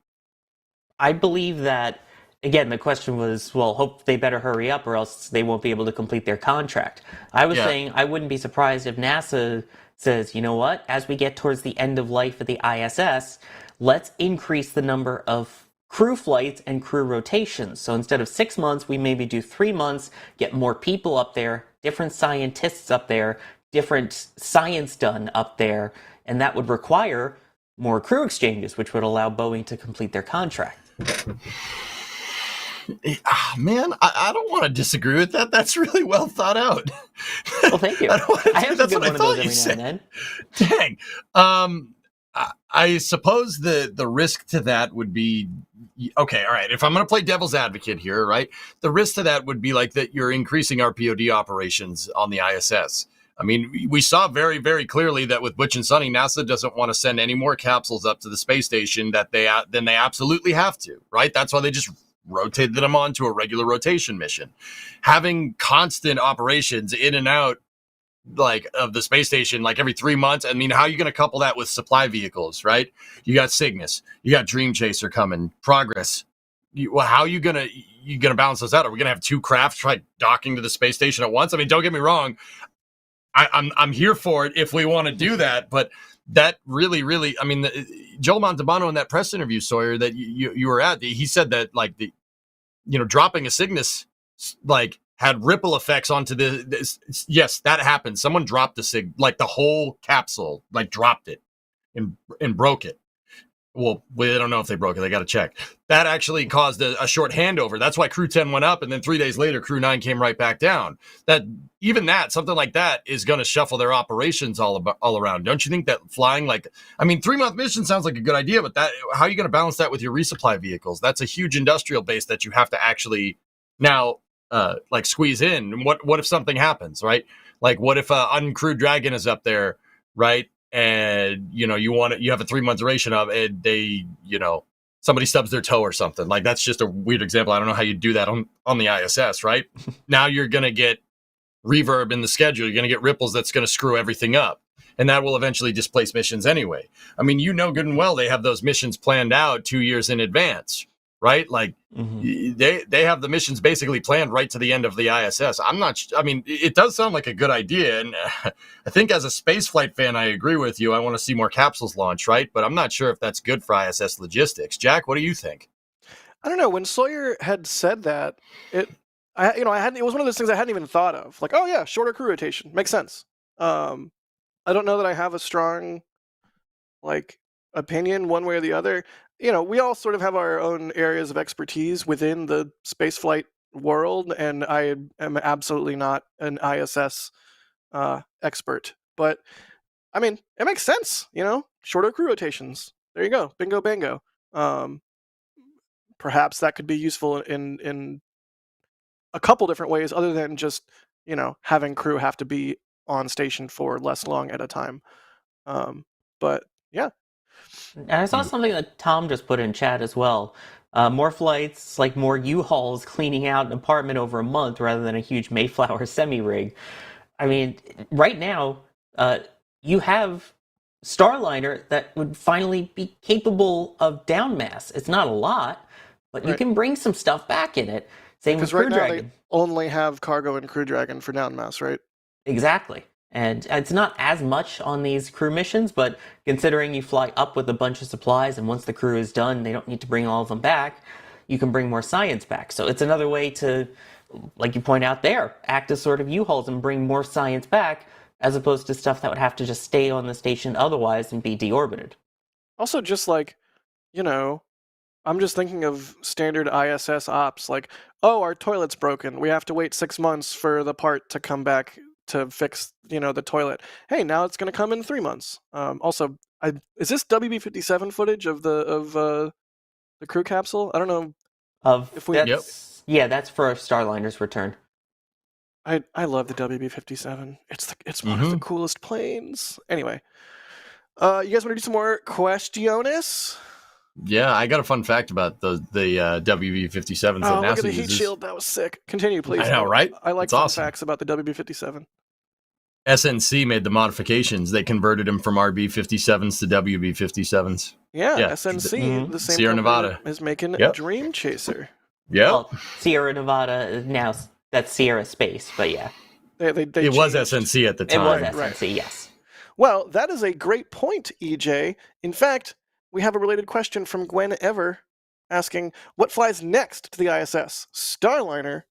I believe that, again, the question was, well, hope they better hurry up or else they won't be able to complete their contract. I was saying I wouldn't be surprised if NASA says, you know what, as we get towards the end of life of the ISS, let's increase the number of crew flights and crew rotations. So instead of 6 months, we maybe do 3 months, get more people up there, different scientists up there, different science done up there, and that would require more crew exchanges, which would allow Boeing to complete their contract. Man, I don't want to disagree with that. That's really well thought out. Well, thank you. I have that's a good what one I of thought those you every said. now and then. Dang. I suppose the risk to that would be, okay, all right, if I'm going to play devil's advocate here, right, the risk to that would be like that you're increasing RPOD operations on the ISS. I mean, we saw very, very clearly that with Butch and Sonny, NASA doesn't want to send any more capsules up to the space station than they absolutely have to, right? That's why they just rotated them onto a regular rotation mission. Having constant operations in and out like of the space station like every 3 months, I mean, how are you going to couple that with supply vehicles, right? You got Cygnus, you got Dream Chaser coming, Progress. How are you gonna balance those out? Are we gonna have 2 craft try docking to the space station at once? I mean, don't get me wrong, I'm here for it if we want to do that, but that really, I mean, Joel Montalbano in that press interview, Sawyer, that you were at, he said that like dropping a Cygnus like had ripple effects onto this. Yes, that happened. Someone dropped the like the whole capsule, like dropped it and broke it. Well, we don't know if they broke it. They got to check. That actually caused a short handover. That's why Crew 10 went up, and then 3 days later, Crew 9 came right back down. Something like that is going to shuffle their operations all around. Don't you think that flying 3-month mission sounds like a good idea, but how are you going to balance that with your resupply vehicles? That's a huge industrial base that you have to actually now squeeze in. And what if something happens, right? Like what if Uncrewed Dragon is up there, right? And you have a 3-month duration of it, they somebody stubs their toe or something. Like that's just a weird example. I don't know how you do that on the ISS, right? Now you're gonna get reverb in the schedule, you're gonna get ripples that's gonna screw everything up. And that will eventually displace missions anyway. I mean, good and well they have those missions planned out 2 years in advance, right? Like they have the missions basically planned right to the end of the ISS. It does sound like a good idea. And I think as a spaceflight fan, I agree with you. I want to see more capsules launch, right? But I'm not sure if that's good for ISS logistics. Jack, what do you think? I don't know. When Sawyer had said that, it was one of those things I hadn't even thought of. Like, oh yeah, shorter crew rotation makes sense. I don't know that I have a strong opinion one way or the other. We all sort of have our own areas of expertise within the spaceflight world, and I am absolutely not an ISS expert. But I mean, it makes sense. Shorter crew rotations. There you go, bingo bango. Perhaps that could be useful in a couple different ways, other than just having crew have to be on station for less long at a time. But yeah. And I saw something that Tom just put in chat as well. More flights, like more U-Hauls cleaning out an apartment over a month rather than a huge Mayflower semi-rig. I mean, right now, you have Starliner that would finally be capable of down mass. It's not a lot, but you can bring some stuff back in it. Same with Crew Dragon. They only have cargo and Crew Dragon for down mass, right? Exactly. And it's not as much on these crew missions, but considering you fly up with a bunch of supplies and once the crew is done, they don't need to bring all of them back, you can bring more science back. So it's another way to, like you point out there, act as sort of U-Hauls and bring more science back, as opposed to stuff that would have to just stay on the station otherwise and be deorbited. Also, just I'm just thinking of standard ISS ops, like, oh, our toilet's broken. We have to wait 6 months for the part to come back to fix, the toilet. Hey, now it's going to come in 3 months. Also, is this WB-57 footage of the crew capsule? I don't know if we. That's for Starliner's return. I love the WB-57. It's one of the coolest planes. Anyway, you guys want to do some more questiones? Yeah, I got a fun fact about the WB-57s that NASA look at the uses. heat shield. That was sick. Continue, please. I know, right? I like It's fun awesome. facts about the WB-57. SNC made the modifications. They converted them from RB-57s to WB-57s. Yeah, Yeah. SNC, the same Sierra company Nevada. that is making Yep. Dream Chaser. Yeah. Well, Sierra Nevada, now that's Sierra Space, but yeah. They It was changed. SNC at the It time. was Right. SNC, yes. Well, that is a great point, EJ. In fact, we have a related question from Gwen Ever asking, what flies next to the ISS, Starliner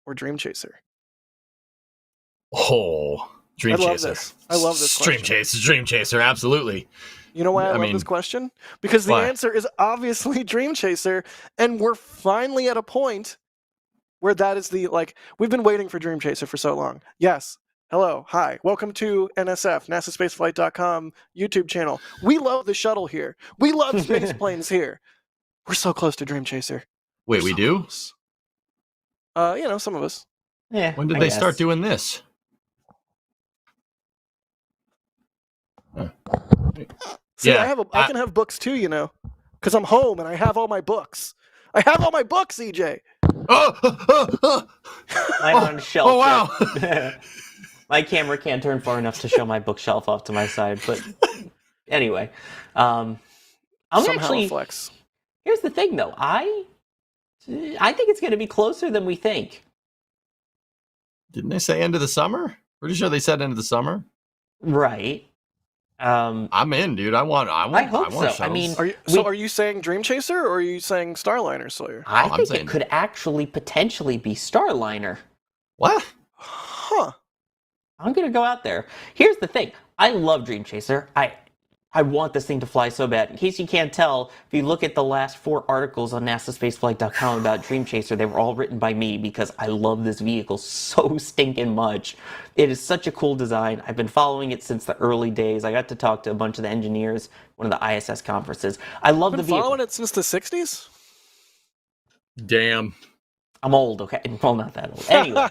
or Dream Chaser? Oh, Dream Chaser. I love this Dream question. Dream Chaser, absolutely. You know why I love this question? Because the answer is obviously Dream Chaser, and we're finally at a point where that is we've been waiting for Dream Chaser for so long. Yes. Hello. Hi. Welcome to NSF, NASASpaceflight.com YouTube channel. We love the shuttle here. We love space planes here. We're so close to Dream Chaser. Wait, we do? Close. Some of us. Yeah. When did they start doing this? See, I can have books too, because I'm home and I have all my books. I have all my books, EJ. Mine on a shelf. Oh, wow. My camera can't turn far enough to show my bookshelf off to my side, but anyway. I'm Somehow actually... a flex. Here's the thing, though. I think it's going to be closer than we think. Didn't they say end of the summer? Pretty sure they said end of the summer. Right. I'm in, dude. I want hope so. shuttles. I mean, are you saying Dream Chaser or are you saying Starliner, Sawyer? I think it could actually potentially be Starliner. What? Huh. I'm going to go out there. Here's the thing. I love Dream Chaser. I want this thing to fly so bad. In case you can't tell, if you look at the last 4 articles on NASASpaceflight.com about Dream Chaser, they were all written by me because I love this vehicle so stinking much. It is such a cool design. I've been following it since the early days. I got to talk to a bunch of the engineers, one of the ISS conferences. I love the vehicle. Following it since the 60s? Damn. I'm old, okay? Well, not that old. Anyway.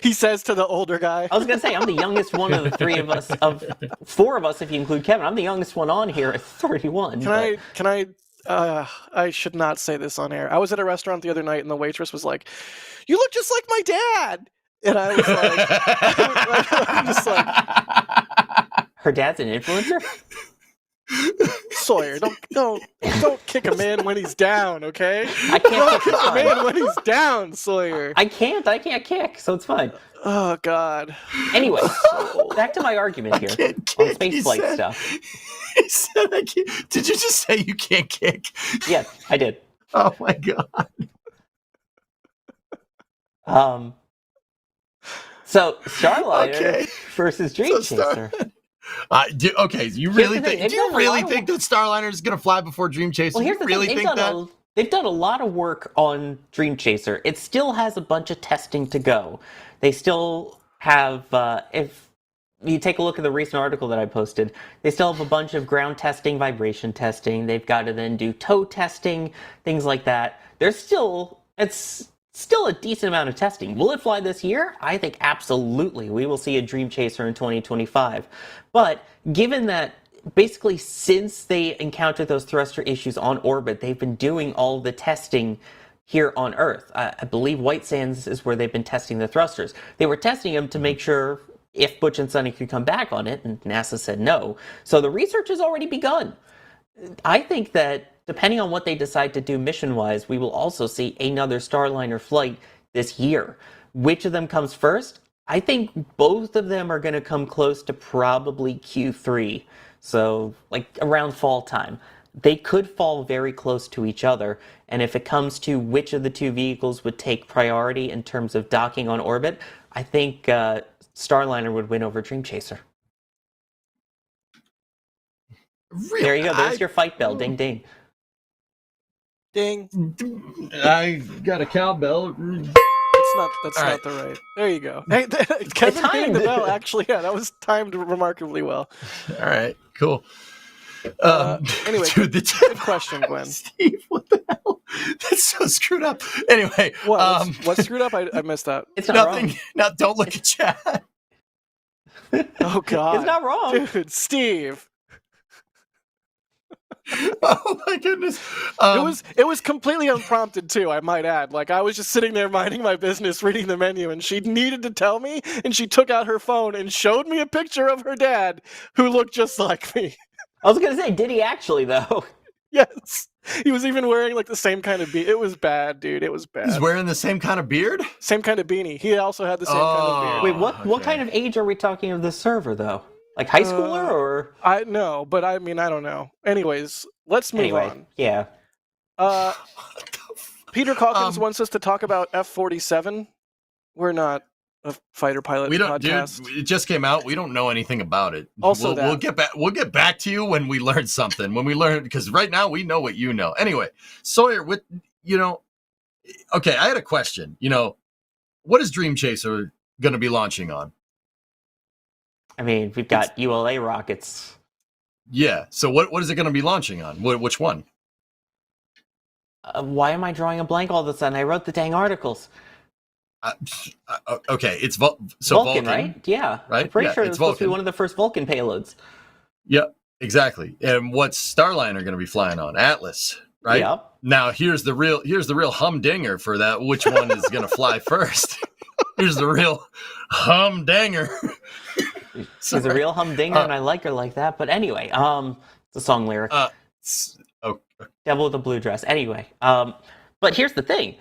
He says to the older guy. I was going to say, I'm the youngest one of the 3 of us, of 4 of us if you include Kevin. I'm the youngest one on here at 31. I should not say this on air. I was at a restaurant the other night and the waitress was like, "You look just like my dad." And I was like, I'm just like, her dad's an influencer? Sawyer, don't kick a man when he's down, okay? I can't kick a man when he's down, Sawyer. I can't kick, so it's fine. Oh God. Anyway, back to my argument here on spaceflight stuff. He said I can't. Did you just say you can't kick? Yeah, I did. Oh my God. So Starliner versus Dream Chaser. Okay, you really think? Do you really think that Starliner is going to fly before Dream Chaser? Well, here's the really thing. think that? They've done a lot of work on Dream Chaser. It still has a bunch of testing to go. They still have, if you take a look at the recent article that I posted, they still have a bunch of ground testing, vibration testing. They've got to then do tow testing, things like that. It's still a decent amount of testing. Will it fly this year? I think absolutely. We will see a Dream Chaser in 2025. But given that basically since they encountered those thruster issues on orbit, they've been doing all the testing here on Earth. I believe White Sands is where they've been testing the thrusters. They were testing them to make sure if Butch and Sonny could come back on it, and NASA said no. So the research has already begun. I think that depending on what they decide to do mission-wise, we will also see another Starliner flight this year. Which of them comes first? I think both of them are going to come close to probably Q3, so like around fall time. They could fall very close to each other, and if it comes to which of the 2 vehicles would take priority in terms of docking on orbit, I think Starliner would win over Dream Chaser. Really? There you go. There's your fight bell. Ding, ding. Ding. I got a cowbell. That's All not the right. There you go. Hey, Kevin hitting the timed. bell. Actually, yeah, that was timed remarkably well. All right, cool. Anyway, dude, good question, Gwen. Steve, what the hell? That's so screwed up. Anyway, What's screwed up? I missed that. It's not nothing. wrong. Not. Don't look at chat. Oh God, It's not wrong. dude. Steve. Oh my goodness. It was completely unprompted too, I might add. Like I was just sitting there minding my business, reading the menu, and she needed to tell me, and she took out her phone and showed me a picture of her dad who looked just like me. I was gonna say, did he actually though? Yes. He was even wearing like the same kind of It was bad, dude. It was bad. He's wearing the same kind of beard. Same kind of beanie. He also had the same kind of beard. Wait, what kind of age are we talking of the server though? Like high schooler or? I know, but I mean I don't know. Anyways, let's move on. Yeah. Peter Calkins wants us to talk about F-47. We're not a fighter pilot We don't, podcast. dude. It just came out. We don't know anything about it. Also we'll get back. We'll get back to you when we learn something. When we learn, because right now we know what you know. Anyway, Sawyer, okay, I had a question. What is Dream Chaser going to be launching on? I mean, we've got ULA rockets. Yeah. So what is it going to be launching on? Which one? Why am I drawing a blank all of a sudden? I wrote the dang articles. Okay, it's Vulcan, right? Yeah. Right? I'm pretty Yeah, sure it's it's supposed to be Vulcan. one of the first Vulcan payloads. Yep, exactly. And what's Starliner going to be flying on? Atlas, right? Yep. Now here's the real humdinger for that. Which one is going to fly first? Here's the real humdinger. She's a real humdinger, and I like her like that. But anyway, it's a song lyric. Devil with a blue dress. Anyway, but here's the thing.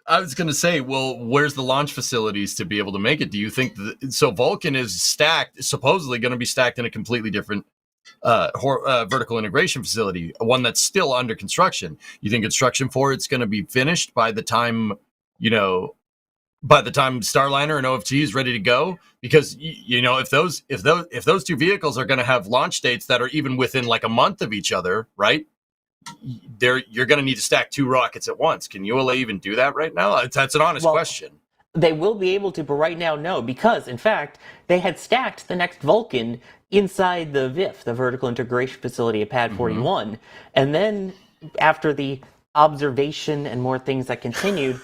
I was going to say, well, where's the launch facilities to be able to make it? Do you think so? Vulcan is supposedly going to be stacked in a completely different vertical integration facility, one that's still under construction. You think construction for it's going to be finished by the time Starliner and OFT is ready to go? Because if those two vehicles are going to have launch dates that are even within like a month of each other, right? You're going to need to stack two rockets at once. Can ULA even do that right now? That's an honest question. They will be able to, but right now, no, because in fact, they had stacked the next Vulcan inside the VIF, the Vertical Integration Facility at Pad 41. And then after the observation and more things that continued,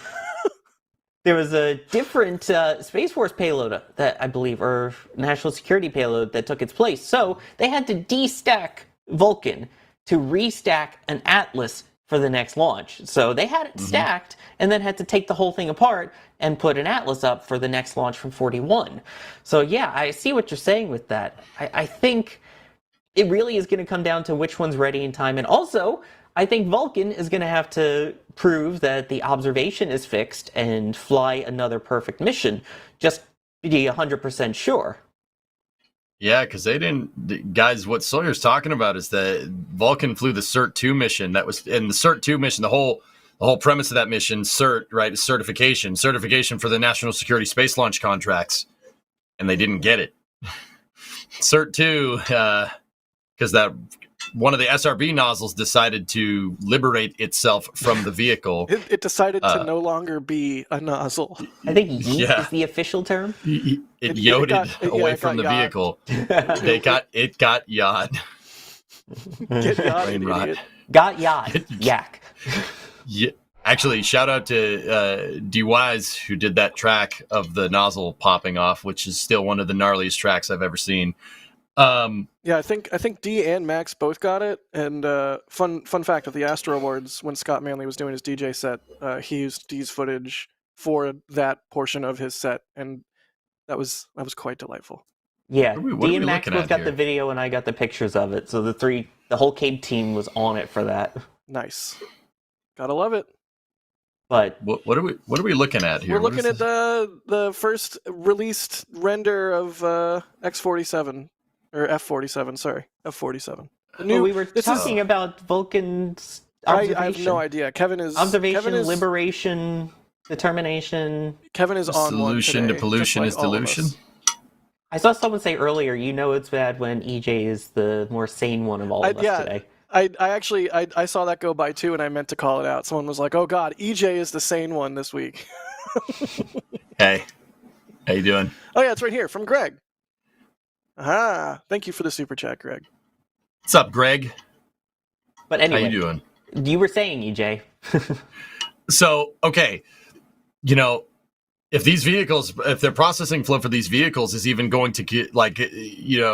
there was a different Space Force payload that I believe, or national security payload that took its place. So they had to destack Vulcan to restack an Atlas for the next launch. So they had it stacked and then had to take the whole thing apart and put an Atlas up for the next launch from 41. So yeah, I see what you're saying with that. I think it really is going to come down to which one's ready in time. And also, I think Vulcan is going to have to prove that the observation is fixed and fly another perfect mission, just to be 100% sure. Yeah, because they didn't, guys. What Sawyer's talking about is that Vulcan flew the CERT 2 mission. That was in the CERT 2 mission. The whole premise of that mission, CERT, right, is certification for the national security space launch contracts, and they didn't get it. CERT 2, because that one of the SRB nozzles decided to liberate itself from the vehicle. It decided to no longer be a nozzle. I think yeet is the official term. It yoded away from the vehicle. It got yod. Get yod, Brain rot. idiot. Got yod. Yak. Yeah. Actually, shout out to D-Wise who did that track of the nozzle popping off, which is still one of the gnarliest tracks I've ever seen. Yeah, I think D and Max both got it. And fun fact, at the Astro Awards, when Scott Manley was doing his DJ set, he used D's footage for that portion of his set, and that was quite delightful. Yeah, what D are and we Max looking both at got here? the video, and I got the pictures of it. So the whole Cape team was on it for that. Nice, gotta love it. But what are we looking at here? We're looking at the first released render of X-47 or F-47. Sorry, F-47. we were talking about Vulcan's observation. I have no idea. Kevin is Liberation, determination. Kevin is on one solution today, to pollution just like is all of us. dilution. I saw someone say earlier, it's bad when EJ is the more sane one of all of us today. I actually I saw that go by too, and I meant to call it out. Someone was like, "Oh God, EJ is the sane one this week." Hey, how you doing? Oh yeah, it's right here from Greg. Ah, thank you for the super chat, Greg. What's up, Greg? But anyway, How you doing? You were saying, EJ. So, okay, you know, if their processing flow for these vehicles is even going to get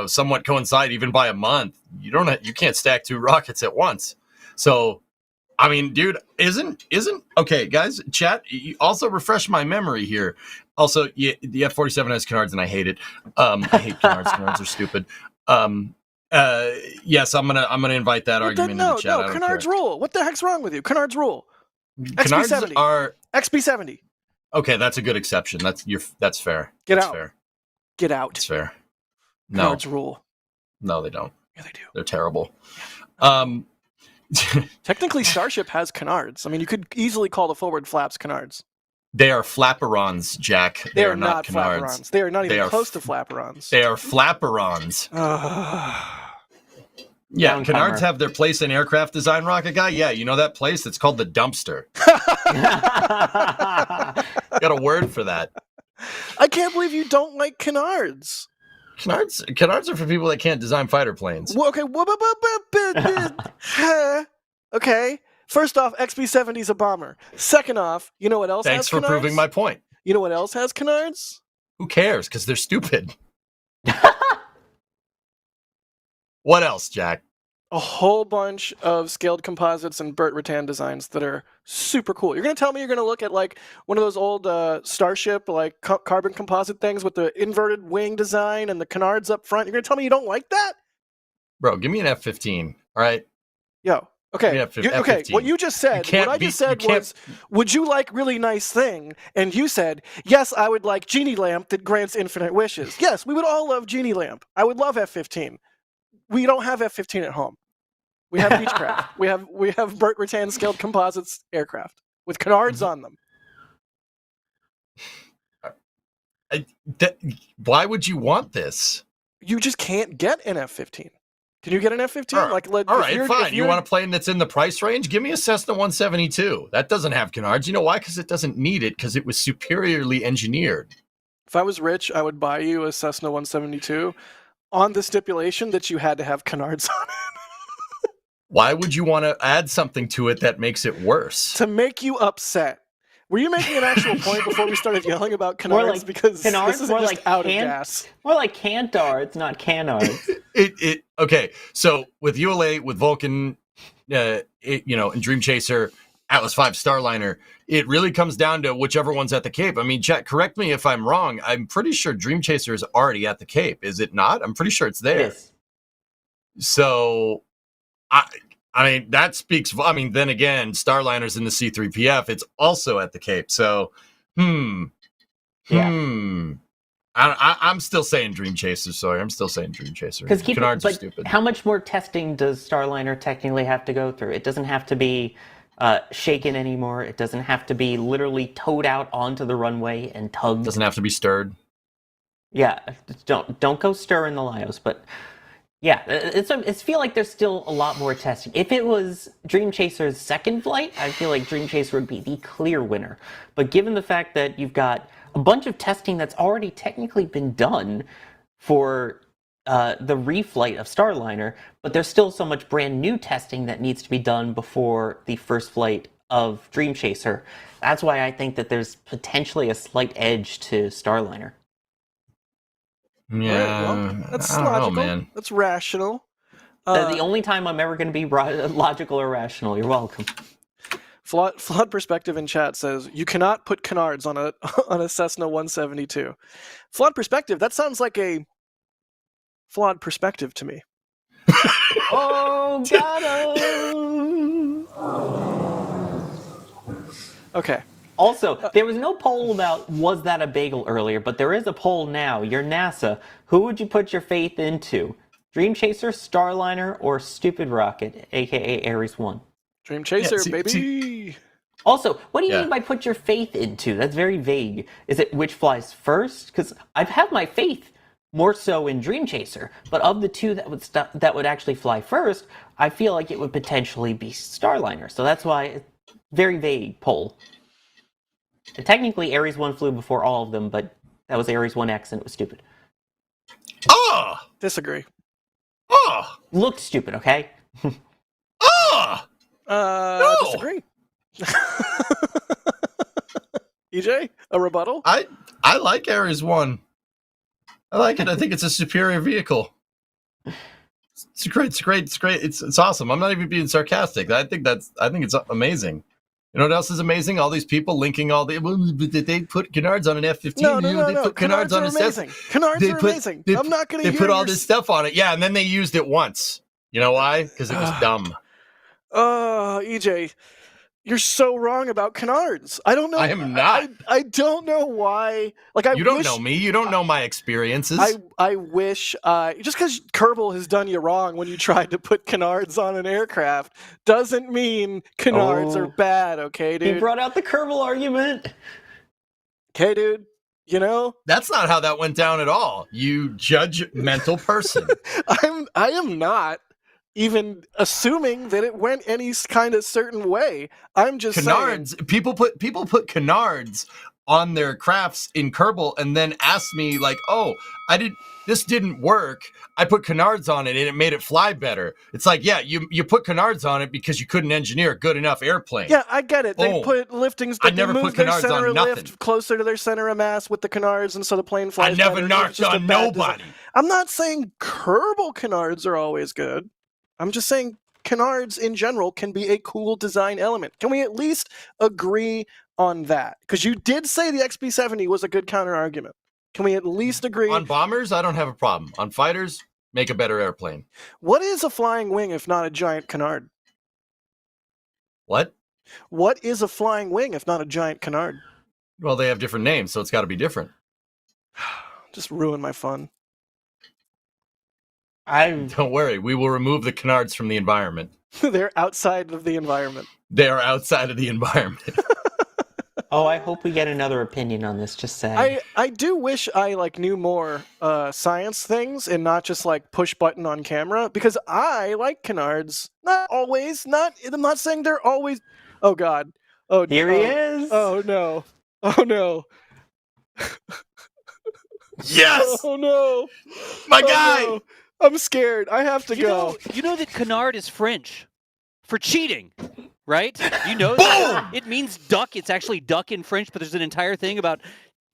somewhat coincide even by a month, you can't stack 2 rockets at once. So, I mean, dude, isn't okay, guys? Chat. Also, refresh my memory here. Also, the F-47 has canards, and I hate it. I hate canards. Canards are stupid. Yes, I'm gonna invite that argument into chat. No, canards rule. What the heck's wrong with you? Canards rule. Canards XP70. are XP70. okay. That's a good exception. That's fair. Get that's out. Fair. Get out. That's fair. No, Canards rule. no, they don't. Yeah, they do. They're terrible. Technically, Starship has canards. I mean, you could easily call the forward flaps canards. They are flaperons, Jack. They are not canards. flaperons. They are not even close to flaperons. They are flaperons. Yeah, Down canards timer. have their place in aircraft design, Rocket Guy. Yeah, you know that place? It's called the dumpster. Got a word for that. I can't believe you don't like canards. Canards are for people that can't design fighter planes. Well, okay. Okay. First off, XB-70 is a bomber. Second off, you know what else Thanks has for canards? proving my point. You know what else has canards? Who cares? Because they're stupid. What else, Jack? A whole bunch of scaled composites and Burt Rutan designs that are super cool. You're going to tell me you're going to look at like one of those old Starship like carbon composite things with the inverted wing design and the canards up front. You're going to tell me you don't like that? Bro, give me an F-15, all right? Yo, okay. Yeah, Okay, F-15. what you just said, You can't what I be- just said you can't- was, would you like really nice thing? And you said, yes, I would like Genie Lamp that grants infinite wishes. Yes, we would all love Genie Lamp. I would love F-15. We don't have F-15 at home. We have Beechcraft. we have Burt Rutan scaled composites aircraft with canards on them. Why would you want this? You just can't get an F-15. Can you get an F-15? All right, Like, all right, fine. You want a plane that's in the price range? Give me a Cessna 172. That doesn't have canards. You know why? Because it doesn't need it, because it was superiorly engineered. If I was rich, I would buy you a Cessna 172 on the stipulation that you had to have canards on it. Why would you want to add something to it that makes it worse? To make you upset. Were you making an actual point before we started yelling about canards? More like because canards, this is more just like out of can- gas. More like cantards, not canards. Okay. So with ULA, with Vulcan, and Dream Chaser, Atlas V Starliner, it really comes down to whichever one's at the Cape. I mean, Jack, correct me if I'm wrong. I'm pretty sure Dream Chaser is already at the Cape. Is it not? I'm pretty sure it's there. It is. So, I mean, that speaks. I mean, then again, Starliner's in the C-3PF. It's also at the Cape. So, I'm still saying Dream Chaser. Sorry, I'm still saying Dream Chaser. Because canards are stupid. how much more testing does Starliner technically have to go through? It doesn't have to be shaken anymore. It doesn't have to be literally towed out onto the runway and tugged. Doesn't have to be stirred. Yeah, don't go stirring the Lios, but yeah, it's feel like there's still a lot more testing. If it was Dream Chaser's second flight, I feel like Dream Chaser would be the clear winner. But given the fact that you've got a bunch of testing that's already technically been done for the reflight of Starliner, but there's still so much brand new testing that needs to be done before the first flight of Dream Chaser. That's why I think that there's potentially a slight edge to Starliner. Yeah, Right, well, that's I don't logical. know, man. That's rational. The only time I'm ever going to be logical or rational. You're welcome. Flawed perspective in chat says you cannot put canards on a Cessna 172. Flawed perspective. That sounds like a flawed perspective to me. Oh, got him! Okay. Also, there was no poll about was that a bagel earlier, but there is a poll now. You're NASA. Who would you put your faith into? Dream Chaser, Starliner, or Stupid Rocket, aka Ares 1? Dream Chaser, see- baby. Also, what do you Yeah. mean by put your faith into? That's very vague. Is it which flies first? Because I've had my faith more so in Dream Chaser. But of the two that would actually fly first, I feel like it would potentially be Starliner. So that's why it's very vague poll. And technically, Ares 1 flew before all of them, but that was Ares 1X and it was stupid. Oh! Disagree. Oh! Looked stupid, okay? Oh! No! Disagree. EJ, a rebuttal? I like Ares 1. I like it. I think it's a superior vehicle. It's great. It's awesome. I'm not even being sarcastic. I think it's amazing. You know what else is amazing? All these people linking did they put canards on an F-15? No. They put canards on are a amazing. Canards are amazing. I'm not going to They put all this stuff on it. Yeah, and then they used it once. You know why? Because it was dumb. EJ, you're so wrong about canards. I don't know. I am not. I don't know why. You don't know me. You don't know my experiences. I wish, just because Kerbal has done you wrong when you tried to put canards on an aircraft doesn't mean canards are bad, okay, dude? He brought out the Kerbal argument. Okay, dude. You know? That's not how that went down at all. You judgmental person. I am not even assuming that it went any kind of certain way. I'm just canards. saying. People put canards on their crafts in Kerbal and then asked me like, "Oh, this didn't work. I put canards on it and it made it fly better." It's like, yeah, you put canards on it because you couldn't engineer a good enough airplane. Yeah, I get it. Boom. They put liftings. I never moved put their canards center on of nothing. lift closer to their center of mass with the canards, and so the plane flies. I never better. narked on nobody. I'm not saying Kerbal canards are always good. I'm just saying canards in general can be a cool design element. Can we at least agree on that? Because you did say the XB-70 was a good counter argument. Can we at least agree? On bombers, I don't have a problem. On fighters, make a better airplane. What is a flying wing if not a giant canard? What? What is a flying wing if not a giant canard? Well, they have different names, so it's got to be different. Just ruin my fun. Don't worry, we will remove the canards from the environment. They're outside of the environment. They are outside of the environment. Oh, I hope we get another opinion on this, just saying. I do wish I knew more science things and not just push button on camera, because I like canards. Not always. I'm not saying they're always. Oh God. Oh, Here he is. Oh no. Oh no. Yes. Oh no. My guy. No. I'm scared. I have to go. You know that canard is French for cheating, right? You know that? It means duck. It's actually duck in French, but there's an entire thing about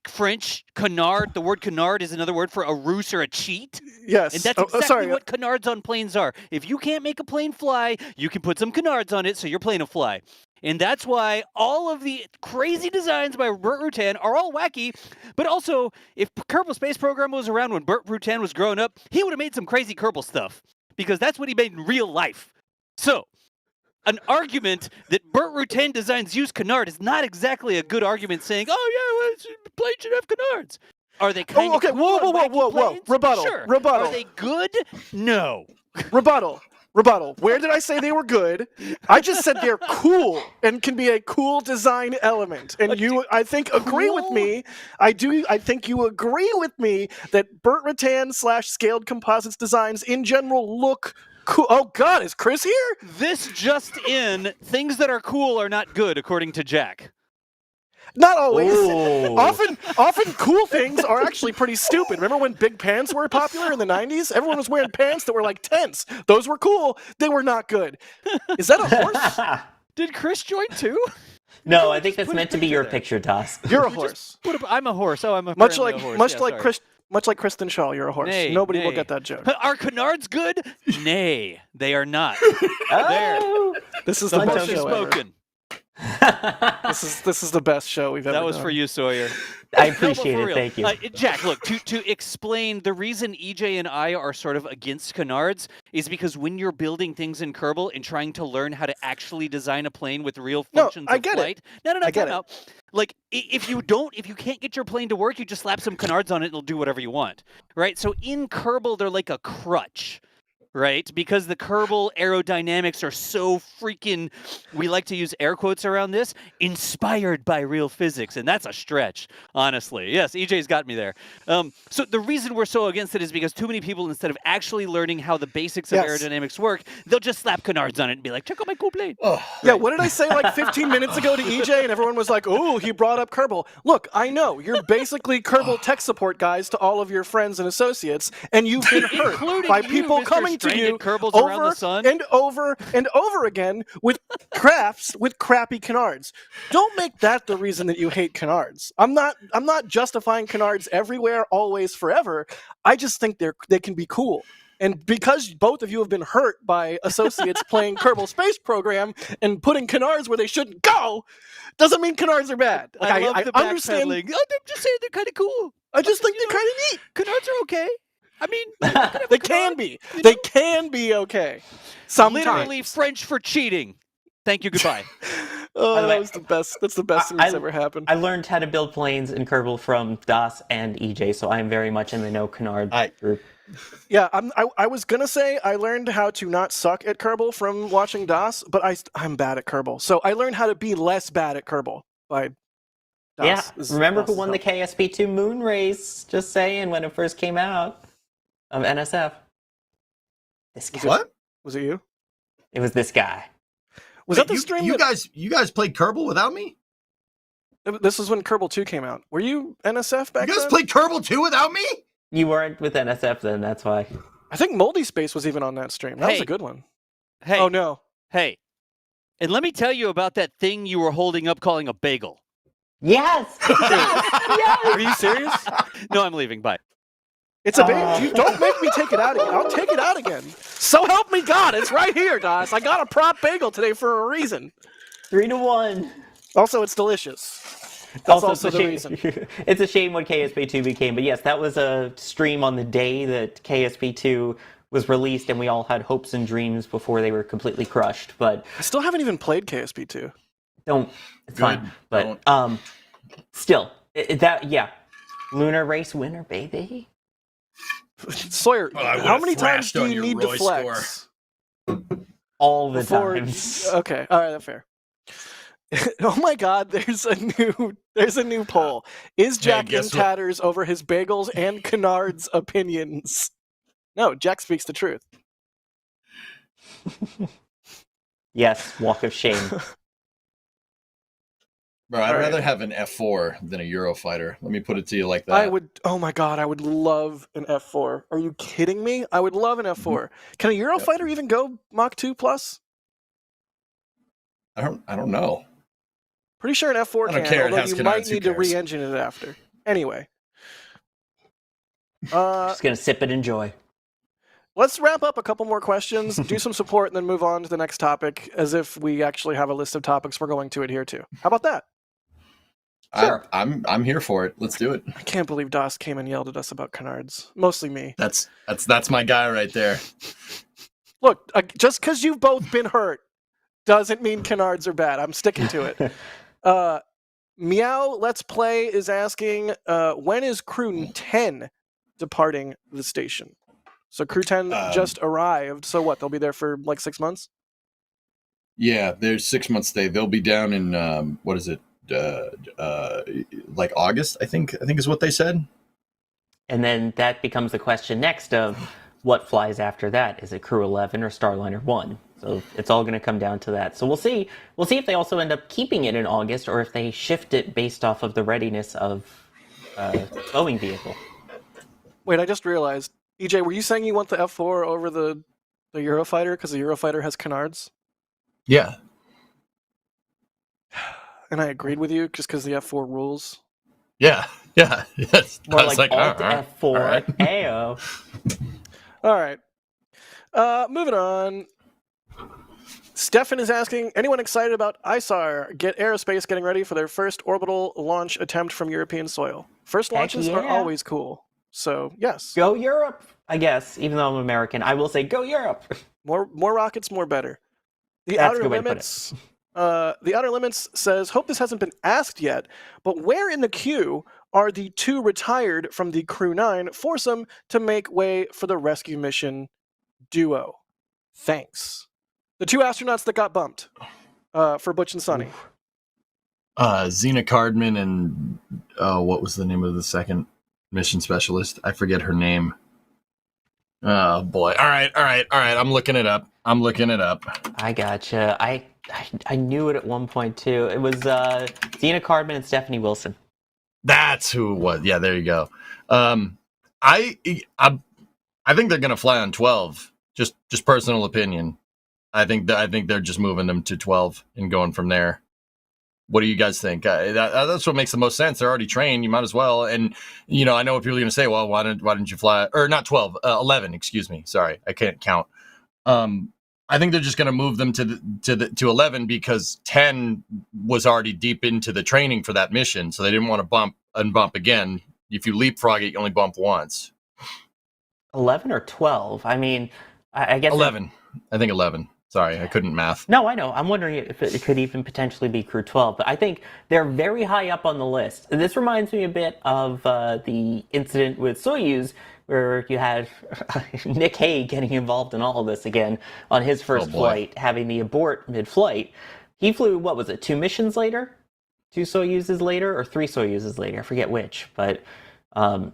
French canard. The word canard is another word for a ruse or a cheat. Yes. And that's exactly what canards on planes are. If you can't make a plane fly, you can put some canards on it so your plane will fly. And that's why all of the crazy designs by Burt Rutan are all wacky. But also, if Kerbal Space Program was around when Burt Rutan was growing up, he would have made some crazy Kerbal stuff. Because that's what he made in real life. So, an argument that Burt Rutan designs use canard is not exactly a good argument saying, oh yeah, well, plane should have canards. Are they kind of cool? Whoa. Rebuttal. Sure. Rebuttal. Are they good? No. Rebuttal. Where did I say they were good? I just said they're cool and can be a cool design element. And you, I think, agree with me. I think you agree with me that Burt Rutan / Scaled Composites designs in general look cool. Oh God, is Chris here? This just in, things that are cool are not good, according to Jack. Not always. Ooh. Often cool things are actually pretty stupid. Remember when big pants were popular in the 90s? Everyone was wearing pants that were like tents. Those were cool. They were not good. Is that a horse? Did Chris join too? No, I think that's meant to be your picture, Toss. You're a horse. I'm a horse. Oh, I'm a Much horse. like Kristen Shaw, you're a horse. Nay, Nobody will get that joke. Are canards good? Nay, they are not. Oh. This is the Bunch best of show ever. spoken. This is the best show we've ever done. That was for you, Sawyer. I appreciate it. Thank you. Jack, look, to explain, the reason EJ and I are sort of against canards is because when you're building things in Kerbal and trying to learn how to actually design a plane with real functions of flight. No, I get no. Like, if you can't get your plane to work, you just slap some canards on it and it'll do whatever you want. Right? So in Kerbal, they're like a crutch. right? Because the Kerbal aerodynamics are so freaking, we like to use air quotes around this, inspired by real physics. And that's a stretch, honestly. Yes, EJ's got me there. So the reason we're so against it is because too many people, instead of actually learning how the basics of aerodynamics work, they'll just slap canards on it and be like, check out my cool plane. Oh, Yeah, what did I say like 15 minutes ago to EJ? And everyone was like, oh, he brought up Kerbal. Look, I know. You're basically Kerbal tech support guys to all of your friends and associates, and you've been hurt Including by you, people Mr. coming to you Stranded Kerbals around the over sun. and over and over again with crafts with crappy canards. Don't make that the reason that you hate canards. I'm not justifying canards everywhere, always, forever. I just think they can be cool. And because both of you have been hurt by associates playing Kerbal Space Program and putting canards where they shouldn't go, doesn't mean canards are bad. Like, I love the understand. backpedaling. I'm just saying they're kind of cool. I just think they're kind of neat. Canards are okay. I mean, They can be. They can be okay. Sometimes. Literally French for cheating. Thank you. Goodbye. Oh, By the way, that was the best. That's the best thing that's ever happened. I learned how to build planes in Kerbal from Das and EJ, so I am very much in the no canard group. Yeah, I was gonna say I learned how to not suck at Kerbal from watching DOS, but I'm bad at Kerbal. So I learned how to be less bad at Kerbal by DOS. Yeah, remember who won the KSP2 moon race? Just saying, when it first came out of NSF. This guy. What? Was it you? It was this guy. Was that the stream? You guys played Kerbal without me? This was when Kerbal 2 came out. Were you NSF back then? You guys played Kerbal 2 without me? You weren't with NSF then, that's why. I think Moldy Space was even on that stream. That was a good one. Hey. Oh, no. Hey. And let me tell you about that thing you were holding up calling a bagel. Yes! Yes! Are you serious? No, I'm leaving. Bye. It's a bagel. You don't make me take it out again. I'll take it out again. So help me God. It's right here, guys. I got a prop bagel today for a reason. 3-1. Also, it's delicious. That's also the reason. It's a shame what KSP2 became, but yes, that was a stream on the day that KSP2 was released, and we all had hopes and dreams before they were completely crushed. But I still haven't even played KSP2. It's fine. But still, lunar race winner, baby. Sawyer, how many times do you need to flex? All the times. Okay, all right, that's fair. Oh my God! There's a new poll. Is Jack in tatters over his bagels and canards opinions? No, Jack speaks the truth. Yes, walk of shame. Bro, I'd rather have an F4 than a Eurofighter. Let me put it to you like that. Oh my God, I would love an F4. Are you kidding me? I would love an F4. Can a Eurofighter even go Mach 2 plus? I don't know. Pretty sure an F4 can, although you might need to re-engine it after. Anyway. Just gonna sip and enjoy. Let's wrap up a couple more questions, do some support, and then move on to the next topic as if we actually have a list of topics we're going to adhere to. How about that? Sure. I'm here for it. Let's do it. I can't believe DOS came and yelled at us about canards. Mostly me. That's my guy right there. Look, just because you've both been hurt doesn't mean canards are bad. I'm sticking to it. Meow Let's Play is asking, when is Crew-10 departing the station? So Crew-10 just arrived. So what? They'll be there for like 6 months? Yeah, there's 6 months stay. They'll be down in what is it? Like August, I think is what they said. And then that becomes the question next of what flies after that. Is it Crew 11 or Starliner 1? So it's all going to come down to that. So we'll see. We'll see if they also end up keeping it in August or if they shift it based off of the readiness of Boeing vehicle. Wait, I just realized. EJ, were you saying you want the F4 over the Eurofighter because the Eurofighter has canards? Yeah. And I agreed with you just because the F4 rules? Yeah. Yes. More like Alt F4. All right. Ayo. All right. Moving on. Stefan is asking, anyone excited about ISAR? Get Aerospace getting ready for their first orbital launch attempt from European soil. First launches are always cool. So, yes. Go Europe, I guess. Even though I'm American, I will say go Europe. More rockets, more better. The That's a Outer good way to put Limits. The Outer Limits says, hope this hasn't been asked yet, but where in the queue are the 2 retired from the Crew-9 foursome to make way for the rescue mission duo. Thanks. The 2 astronauts that got bumped for Butch and Sonny. Xena Cardman and what was the name of the second mission specialist? I forget her name. Oh boy! All right. I'm looking it up. I gotcha. I knew it at one point too. It was Xena Cardman and Stephanie Wilson. That's who it was. Yeah, there you go. I think they're gonna fly on 12. Just personal opinion. I think they're just moving them to 12 and going from there. What do you guys think? That's what makes the most sense. They're already trained. You might as well. And I know what people are going to say. Well, why didn't you fly? Or not 12, 11. Excuse me. Sorry, I can't count. I think they're just going to move them to 11 because 10 was already deep into the training for that mission, so they didn't want to bump again. If you leapfrog it, you only bump once. 11 or 12? I mean, I guess 11. I think 11. Sorry, I couldn't math. No, I know. I'm wondering if it could even potentially be Crew 12, but I think they're very high up on the list. This reminds me a bit of the incident with Soyuz, where you had Nick Hague getting involved in all of this again on his first flight, having the abort mid-flight. He flew, what was it, 2 missions later? 2 Soyuzes later, or 3 Soyuzes later? I forget which, but I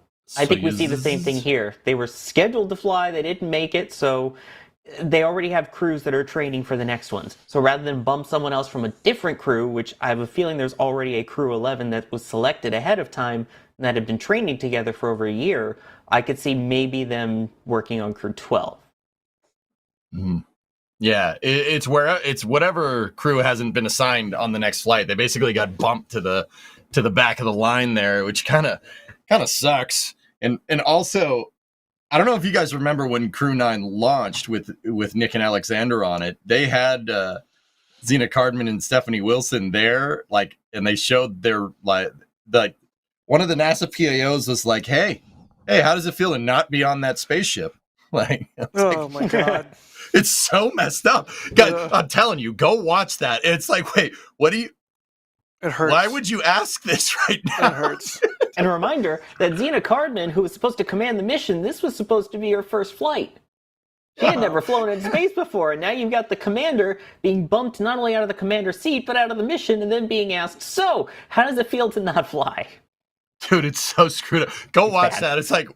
think we see the same thing here. They were scheduled to fly, they didn't make it, so they already have crews that are training for the next ones. So rather than bump someone else from a different crew, which I have a feeling there's already a Crew 11 that was selected ahead of time and that had been training together for over a year, I could see maybe them working on Crew 12. Mm-hmm. Yeah, it's whatever crew hasn't been assigned on the next flight. They basically got bumped to the back of the line there, which kind of sucks. And also, I don't know if you guys remember when Crew-9 launched with Nick and Alexander on it. They had Xena Cardman and Stephanie Wilson there, and they showed their one of the NASA PAOs was like, "Hey, how does it feel to not be on that spaceship?" My God, it's so messed up, guys. I'm telling you, go watch that. It's like, wait, what do you? It hurts. Why would you ask this right now? It hurts. And a reminder that Xena Cardman, who was supposed to command the mission, this was supposed to be her first flight. She had never flown into space before, and now you've got the commander being bumped not only out of the commander's seat, but out of the mission, and then being asked, so, how does it feel to not fly? Dude, it's so screwed up. Go watch that. It's like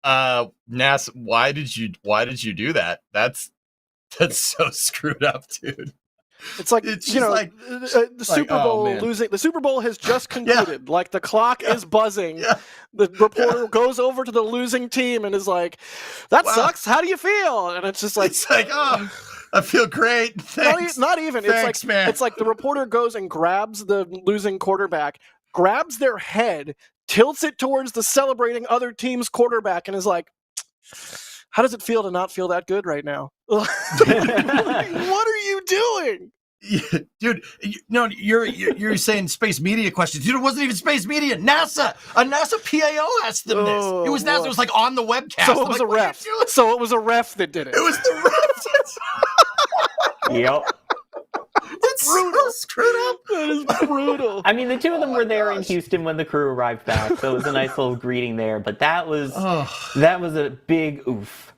NASA, why did you do that? That's so screwed up, dude. It's like, the Super Bowl losing. The Super Bowl has just concluded. Yeah. Like, the clock is buzzing. Yeah. The reporter goes over to the losing team and is like, that sucks. How do you feel? And it's just like, oh, I feel great. Thanks. Not even. Thanks, man. It's like the reporter goes and grabs the losing quarterback, grabs their head, tilts it towards the celebrating other team's quarterback, and is like, how does it feel to not feel that good right now? What are you doing? Yeah, dude, you're saying space media questions. Dude, it wasn't even space media. NASA, a NASA PAO asked them this. It was NASA. It was like on the webcast. So it was a ref. So it was a ref that did it. It was the ref. Yep. It's brutal. So screwed up. That is brutal. I mean, the two of them were there in Houston when the crew arrived back, so it was a nice little greeting there. But that was a big oof.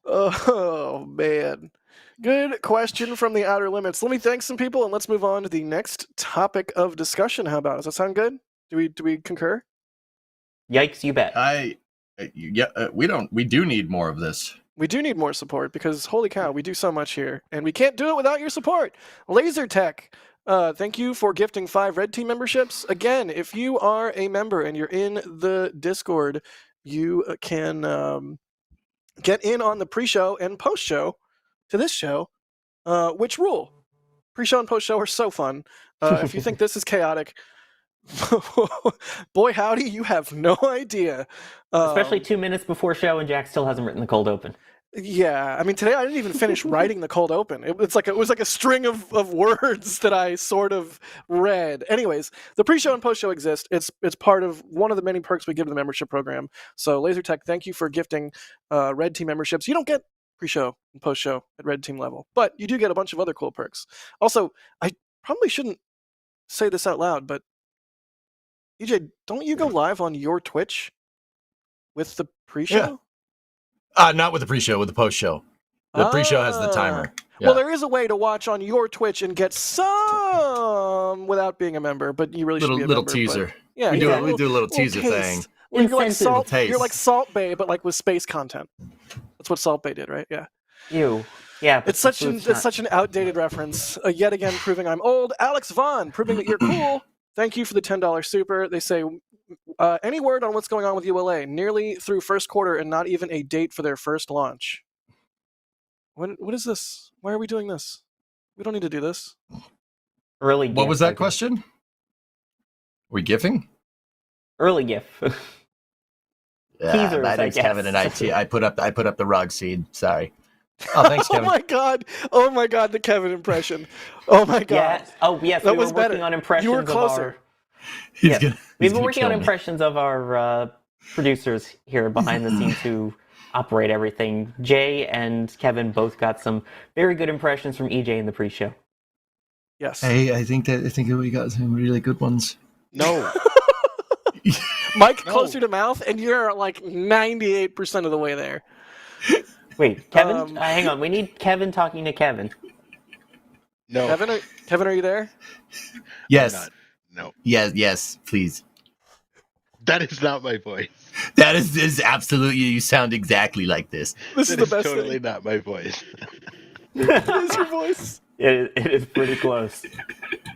Oh man. Good question from the Outer Limits. Let me thank some people and let's move on to the next topic of discussion. How about it? Does that sound good? Do we concur? Yikes, you bet. We do need more of this. We do need more support because holy cow, we do so much here and we can't do it without your support. Laser Tech, thank you for gifting 5 Red Team memberships. Again, if you are a member and you're in the Discord, you can get in on the pre-show and post-show to this show, which rule. Pre-show and post-show are so fun. If you think this is chaotic, boy howdy, you have no idea. Especially 2 minutes before show and Jack still hasn't written the cold open. Yeah, I mean, today I didn't even finish writing the cold open. It was like a string of words that I sort of read. Anyways, the pre-show and post-show exist. It's part of one of the many perks we give to the membership program. So LaserTech, thank you for gifting Red Team memberships. You don't get pre-show and post-show at Red Team level, but you do get a bunch of other cool perks. Also, I probably shouldn't say this out loud, but EJ, don't you go live on your Twitch with the pre-show? Not with the pre-show, with the post-show. The pre-show has the timer. Yeah. Well, there is a way to watch on your Twitch and get some without being a member, but you really should be a little member. teaser. But, yeah, we yeah, do a little teaser thing. taste. Well, you're like Incentive. Salt. You're like Salt Bay, but like with space content. That's what Salt Bay did, right? Yeah. Ew. Yeah. but It's such the an food's it's not- such an outdated reference. Yet again, proving I'm old. Alex Vaughn, proving that you're cool. Thank you for the $10 super. They say, any word on what's going on with ULA? Nearly through first quarter and not even a date for their first launch. What is this? Why are we doing this? We don't need to do this. Early. What GIF, was I that think. question? We gifting? Early GIF. Teasers, my I name's guess. Kevin, and I put up the rug seed. Sorry. Oh, thanks, Kevin. Oh my god, the Kevin impression. Oh my god. Yeah. Oh yes, That we were was working better. on impressions. You were Of closer. our, He's yeah. gonna, We've he's been gonna working kill on me. impressions of our producers here behind the scenes who operate everything. Jay and Kevin both got some very good impressions from EJ in the pre-show. Yes. Hey, I think we got some really good ones. No. Mike, No. closer to mouth, and you're like 98% of the way there. Wait, Kevin? Hang on. We need Kevin talking to Kevin. No. Kevin, are you there? Yes. Not. No. Yes, please. That is not my voice. That is absolutely. You sound exactly like this. This is That the best totally thing. not my voice. It is your voice. It is pretty close.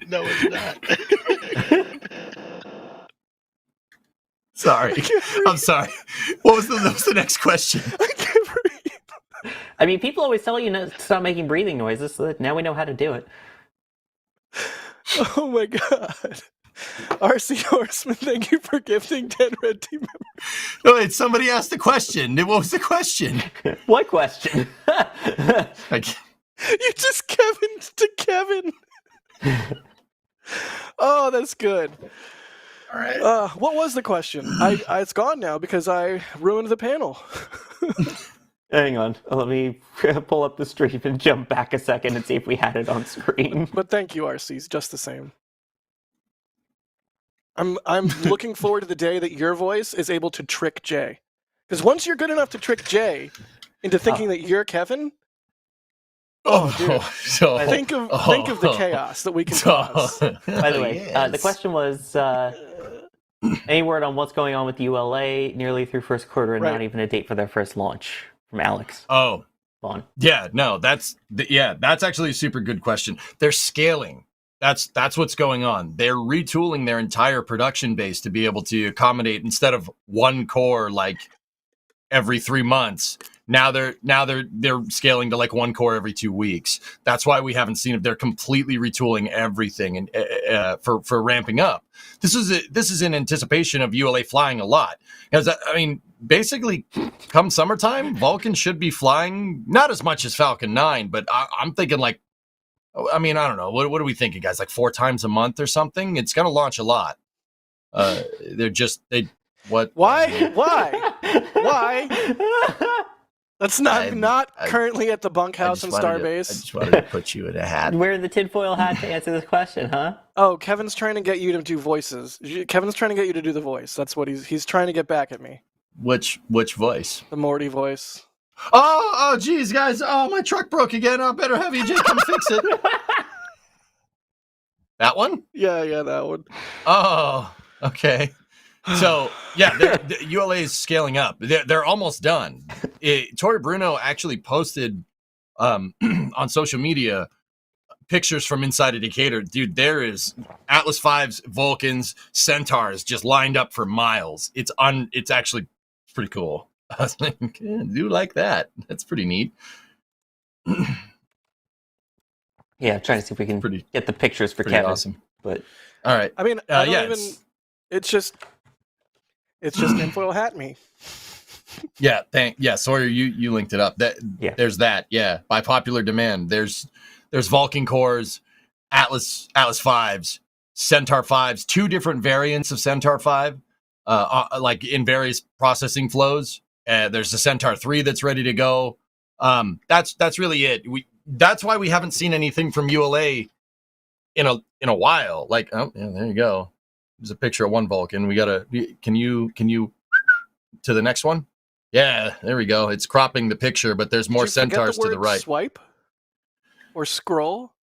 No, it's not. Sorry. I'm sorry. What was the next question? I can't breathe. I mean, people always tell you to stop making breathing noises, so that now we know how to do it. Oh my god. RC Horseman, thank you for gifting 10 red team members. No, wait, somebody asked the question. What was the question? What question? You just Kevin to Kevin. Oh, that's good. All right. What was the question? It's gone now because I ruined the panel. Hang on. Let me pull up the stream and jump back a second and see if we had it on screen. But thank you, RCs, just the same. I'm looking forward to the day that your voice is able to trick Jay. Because once you're good enough to trick Jay into thinking that you're Kevin, dude, think of the chaos that we can cause. By the way, the question was, any word on what's going on with ULA nearly through first quarter and Right. not even a date for their first launch? From Alex. Oh, Vaughn. yeah, no, that's actually a super good question. They're scaling. That's what's going on. They're retooling their entire production base to be able to accommodate, instead of one core like every 3 months. Now they're scaling to like one core every 2 weeks. That's why we haven't seen it. They're completely retooling everything and for ramping up. This is in anticipation of ULA flying a lot. Because I mean, basically, come summertime, Vulcan should be flying not as much as Falcon 9, but I'm thinking like, I mean, I don't know. What are we thinking, guys? Like 4 times a month or something? It's going to launch a lot. What? Why? That's not currently at the bunkhouse in I Starbase. just wanted to put you in a hat. Wearing the tinfoil hat to answer this question, huh? Oh, Kevin's trying to get you to do voices. Kevin's trying to get you to do the voice. That's what he's trying to get back at me. Which voice? The Morty voice. Oh, geez, guys. Oh, my truck broke again. I better have EJ come fix it. That one? Yeah, that one. Oh, okay. So, yeah, the ULA is scaling up. They're almost done. Tori Bruno actually posted on social media pictures from inside a Decatur. Dude, there is Atlas V's, Vulcans, Centaurs just lined up for miles. It's actually pretty cool. I was like, I do like that. That's pretty neat. Yeah, trying to see if we can get the pictures for pretty Kevin. awesome. But all right. I mean, I don't yeah, even. It's just tinfoil hat me. Yeah, Sawyer, you linked it up. There's that. Yeah, by popular demand. There's Vulcan cores, Atlas 5s, Centaur 5s, 2 different variants of Centaur 5, like in various processing flows. There's the Centaur 3 that's ready to go. That's really it. That's why we haven't seen anything from ULA in a while. Like, oh yeah, there you go. There's a picture of one Vulcan. Can you to the next one? Yeah, there we go. It's cropping the picture, but there's more Did you forget centaurs the to the word right. Swipe or scroll.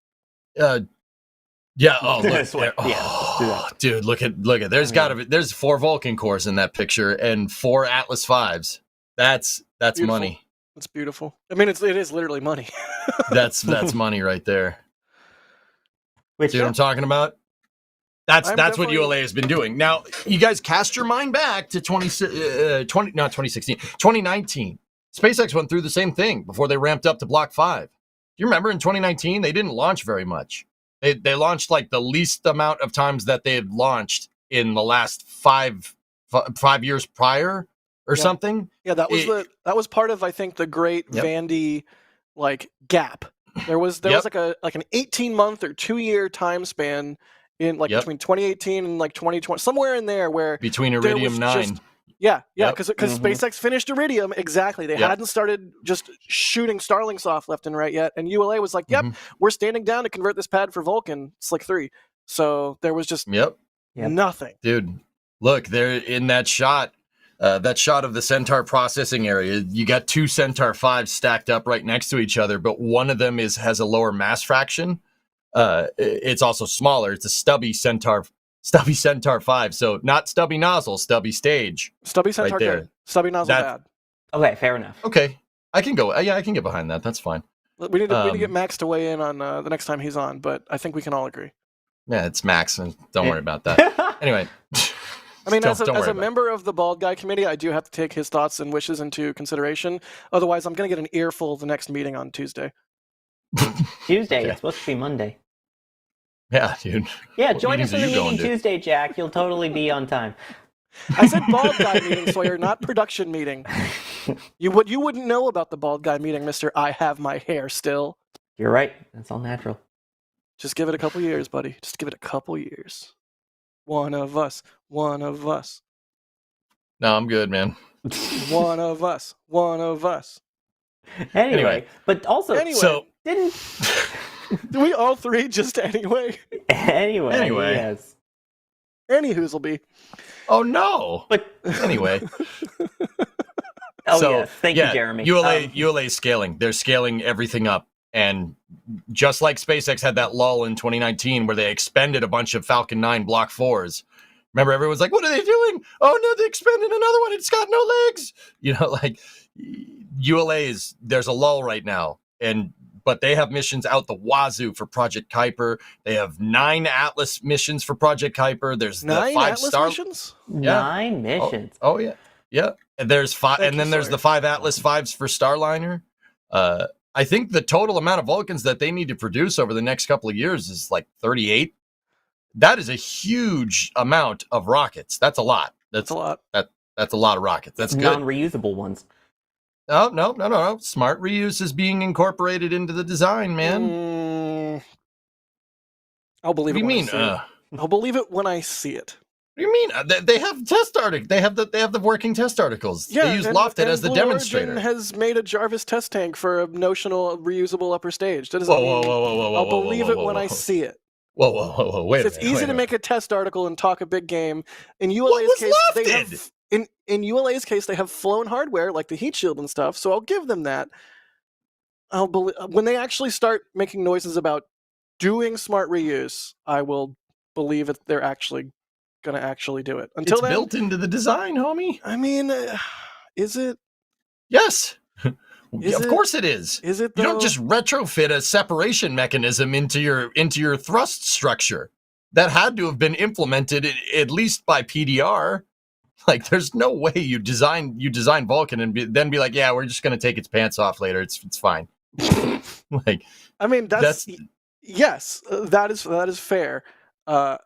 Yeah. Oh, look. Swipe. There. Yeah, let's do that. Dude, look at. There's 4 Vulcan cores in that picture and 4 Atlas Vs. That's Beautiful. money. It's beautiful. I mean, it is literally money. That's money right there. Which, See what I'm talking about? That's what definitely- ULA has been doing. Now, you guys cast your mind back to 2019. SpaceX went through the same thing before they ramped up to Block 5. Do you remember in 2019 they didn't launch very much? They launched like the least amount of times that they had launched in the last 5 years prior or something. Yeah, that was part of, I think, the great Vandy like gap. There was like an 18-month or 2-year time span in between 2018 and like 2020, somewhere in there where between Iridium 9. Because SpaceX finished Iridium, exactly. They hadn't started just shooting Starlinks off left and right yet, and ULA was like, "Yep, we're standing down to convert this pad for Vulcan Slick 3." So there was just nothing. Dude, look, there in that shot of the Centaur processing area, you got 2 Centaur 5s stacked up right next to each other, but one of them has a lower mass fraction. It's also smaller. It's a stubby Centaur 5. So not stubby nozzle, stubby stage. Stubby Centaur right there. good. Stubby nozzle bad. Okay, fair enough. Okay, I can go. I can get behind that. That's fine. We need to get Max to weigh in on the next time he's on, but I think we can all agree. Yeah, it's Max, and don't worry about that. Anyway. I mean, as a member of the Bald Guy Committee, I do have to take his thoughts and wishes into consideration. Otherwise, I'm going to get an earful the next meeting on Tuesday. Tuesday? It's supposed to be Monday. Yeah, dude. Yeah, What join us meetings for the are you meeting going to? Tuesday, Jack. You'll totally be on time. I said Bald Guy meeting, Sawyer, not production meeting. You wouldn't know about the Bald Guy meeting, Mr. I have my hair still. You're right. That's all natural. Just give it a couple years, buddy. Just give it a couple years. One of us. One of us. No, I'm good, man. One of us. One of us. Anyway, but also, So didn't do we all three just anyway? Anyway, yes. Any whoozleby. Oh no! But anyway. Oh So, yes, thank you, Jeremy. ULA is scaling. They're scaling everything up, and just like SpaceX had that lull in 2019 where they expended a bunch of Falcon 9 Block 4s. Remember, everyone's like, "What are they doing? Oh no, they expended another one. It's got no legs." Like there's a lull right now, but they have missions out the wazoo for Project Kuiper. They have 9 Atlas missions for Project Kuiper. There's 9 the 5 Atlas Star missions? 9 missions. Oh yeah. And there's 5, and then there's the 5 Atlas 5s for Starliner. I think the total amount of Vulcans that they need to produce over the next couple of years is like 38. That is a huge amount of rockets. That's a lot. That's a lot. That's a lot of rockets. That's good. Non-reusable ones. No. Smart reuse is being incorporated into the design, man. I'll believe What it do you when mean? I see it. I'll believe it when I see it. What do you mean? They have test articles. They have the working test articles. Yeah, they use Lofted as the Blue demonstrator. Origin has made a Jarvis test tank for a notional reusable upper stage. That doesn't Whoa, mean whoa, I'll believe it when I see it. Whoa! Wait a minute. It's easy to make a test article and talk a big game. In ULA's What was case, they Lofted? have in ULA's case they have flown hardware like the heat shield and stuff. So I'll give them that. I'll believe when they actually start making noises about doing smart reuse. I will believe that they're actually going to actually do it. Until it's then, built into the design, homie. I mean, is it? Yes. Is of it? course it is. Is it? You Though? don't just retrofit a separation mechanism into your thrust structure. That had to have been implemented at least by PDR. Like, there's no way you design Vulcan and then be like, yeah, we're just gonna take its pants off later. It's fine. Like, I mean, that's yes, that is fair. I'll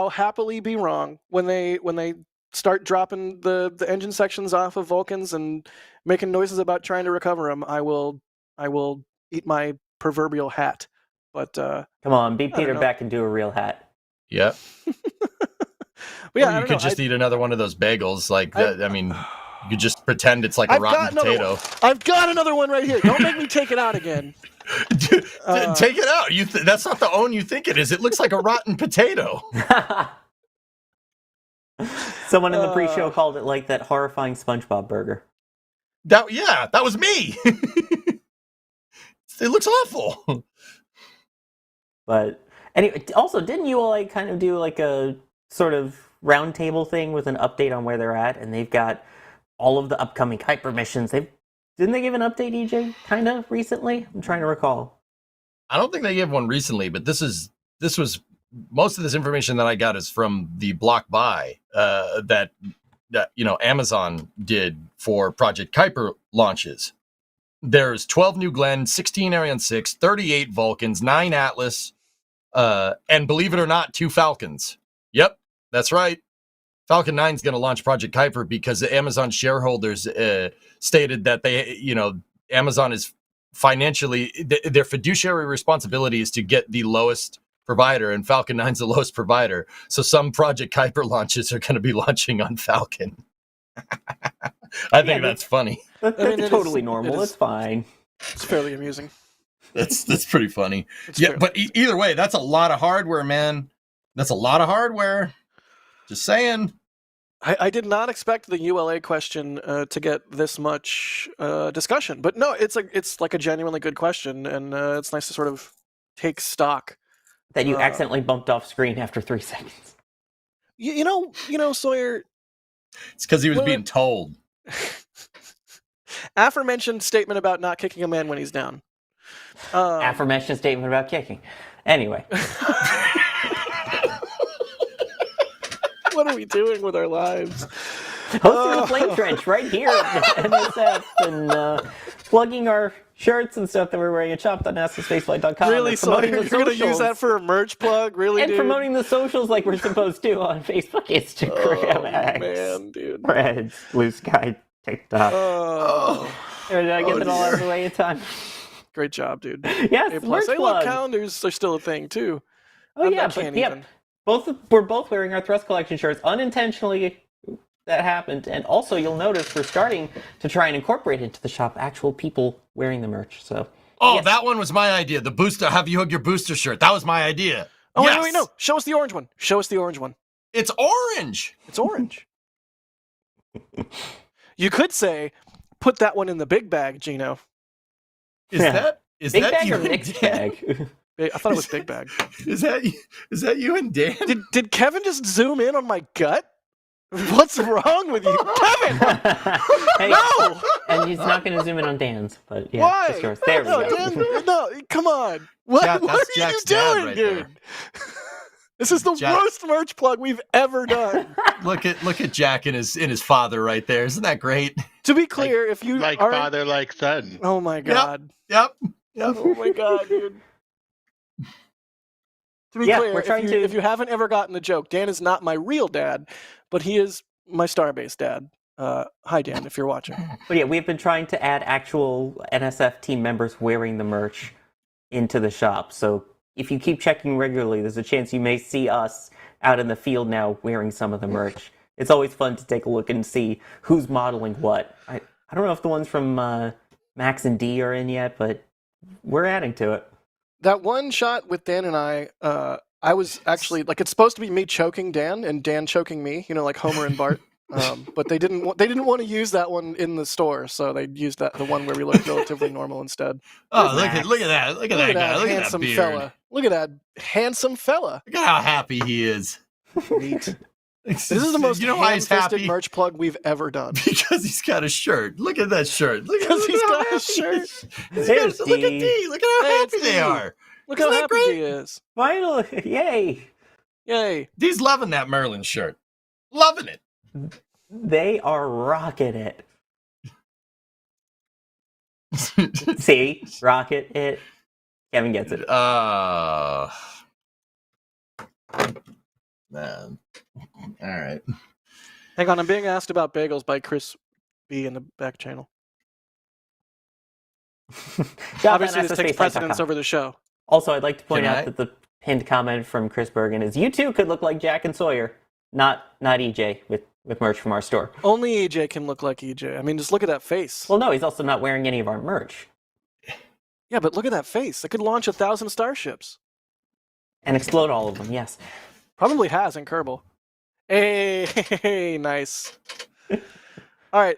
happily be wrong when they start dropping the engine sections off of Vulcans and making noises about trying to recover them. I will eat my proverbial hat. But come on, beat Peter back and do a real hat. yeah. But yeah, Or you could just eat another one of those bagels. Like, I mean, you could just pretend it's like a rotten potato. I've got another one right here. Don't make me take it out again. Take it out. That's not the own you think it is. It looks like a rotten potato. Someone in the pre-show called it like that horrifying SpongeBob burger. That was me. It looks awful. But anyway, also, didn't you all like kind of do like a sort of roundtable thing with an update on where they're at? And they've got all of the upcoming Kuiper missions. Didn't they give an update, EJ, kind of recently? I'm trying to recall. I don't think they gave one recently, but this was most of this information that I got is from the block buy that Amazon did for Project Kuiper launches. There's 12 New Glenn, 16 Ariane 6, 38 Vulcans, 9 Atlas, and believe it or not, 2 Falcons. Yep, that's right. Falcon 9 is going to launch Project Kuiper because the Amazon shareholders stated that Amazon is financially, their fiduciary responsibility is to get the lowest provider, and Falcon 9 is the lowest provider. So some Project Kuiper launches are going to be launching on Falcon. I think that's funny. That's totally normal. It's fine. It's fairly amusing. That's pretty funny. But either way, that's a lot of hardware, man. That's a lot of hardware. Just saying. I did not expect the ULA question to get this much discussion, but no, it's like a genuinely good question, and it's nice to sort of take stock. That you accidentally bumped off screen after 3 seconds. You know, Sawyer. It's because he was being told. Aforementioned statement about not kicking a man when he's down. Aforementioned statement about kicking. Anyway. What are we doing with our lives? Hosting the Flame Trench right here at NSF and plugging our shirts and stuff that we're wearing at shop.nasaspaceflight.com. Really, so you're going to use that for a merch plug? Really, and dude? Promoting the socials like we're supposed to on Facebook, Instagram, X, man, dude. Threads, Blue Sky, TikTok. Did I get it all out of the way in time? Great job, dude. Yes, A+. merch Hey, look, plug. calendars are still a thing, too. Oh, yeah, but yeah. We're both wearing our Thrust Collection shirts. Unintentionally, that happened. And also, you'll notice we're starting to try and incorporate into the shop actual people wearing the merch. So. Oh, yes. That one was my idea. The booster, have you hug your booster shirt. That was my idea. Oh, yes. wait, no. Show us the orange one. Show us the orange one. It's orange. It's orange. You could say, put that one in the big bag, Gino. Is that big bag you or mixed bag? I thought it was big bag. Is that you and Dan? Did Kevin just zoom in on my gut? What's wrong with you, Kevin? Hey, no. And he's not going to zoom in on Dan's, but yeah, Why? it's yours. There we go. Dan, no, come on. What are Jack's you dad doing, right dude? there. This is the worst merch plug we've ever done. Look at Jack and his father right there. Isn't that great? To be clear, if you like aren't... father, like son. Oh my god. Yep. Oh my god, dude. To be clear, if you haven't ever gotten the joke, Dan is not my real dad, but he is my Starbase dad. Hi, Dan, if you're watching. But yeah, we've been trying to add actual NSF team members wearing the merch into the shop. So if you keep checking regularly, there's a chance you may see us out in the field now wearing some of the merch. It's always fun to take a look and see who's modeling what. I don't know if the ones from Max and D are in yet, but we're adding to it. That one shot with Dan and I was actually like, it's supposed to be me choking Dan and Dan choking me, like Homer and Bart. But they didn't want to use that one in the store, so they used the one where we looked relatively normal insteed. Oh, look at that! Look at that guy! Look at that handsome beard! fella! Look at that handsome fella! Look at how happy he is. Neat. This is the most ham-fisted merch plug we've ever done. Because he's got a shirt. Look at that shirt. Because he's got a shirt. Look at D. Look at how happy they are. Look how happy he is. Finally, yay! Yay! D's loving that Merlin shirt. Loving it. They are rocking it. See? Rocket it. Kevin gets it. Man. All right. Hang on, I'm being asked about bagels by Chris B in the back channel. Obviously, this takes precedence over the show. Also, I'd like to point out that the pinned comment from Chris Bergen is, you two could look like Jack and Sawyer, not EJ with merch from our store. Only EJ can look like EJ. I mean, just look at that face. Well, no, he's also not wearing any of our merch. Yeah, but look at that face. It could launch 1,000 starships. And explode all of them, yes. Probably has in Kerbal. Hey, nice. All right.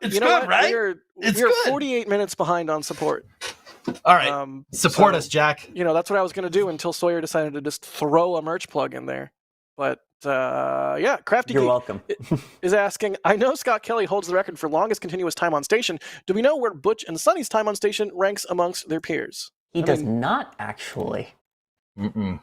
It's you know good, what? right? We're It's 48 minutes behind on support. All right. Support so, us, Jack. That's what I was going to do until Sawyer decided to just throw a merch plug in there. But yeah, Crafty You're Geek welcome. is asking, I know Scott Kelly holds the record for longest continuous time on station. Do we know where Butch and Sonny's time on station ranks amongst their peers? He does not actually. Mm-mm.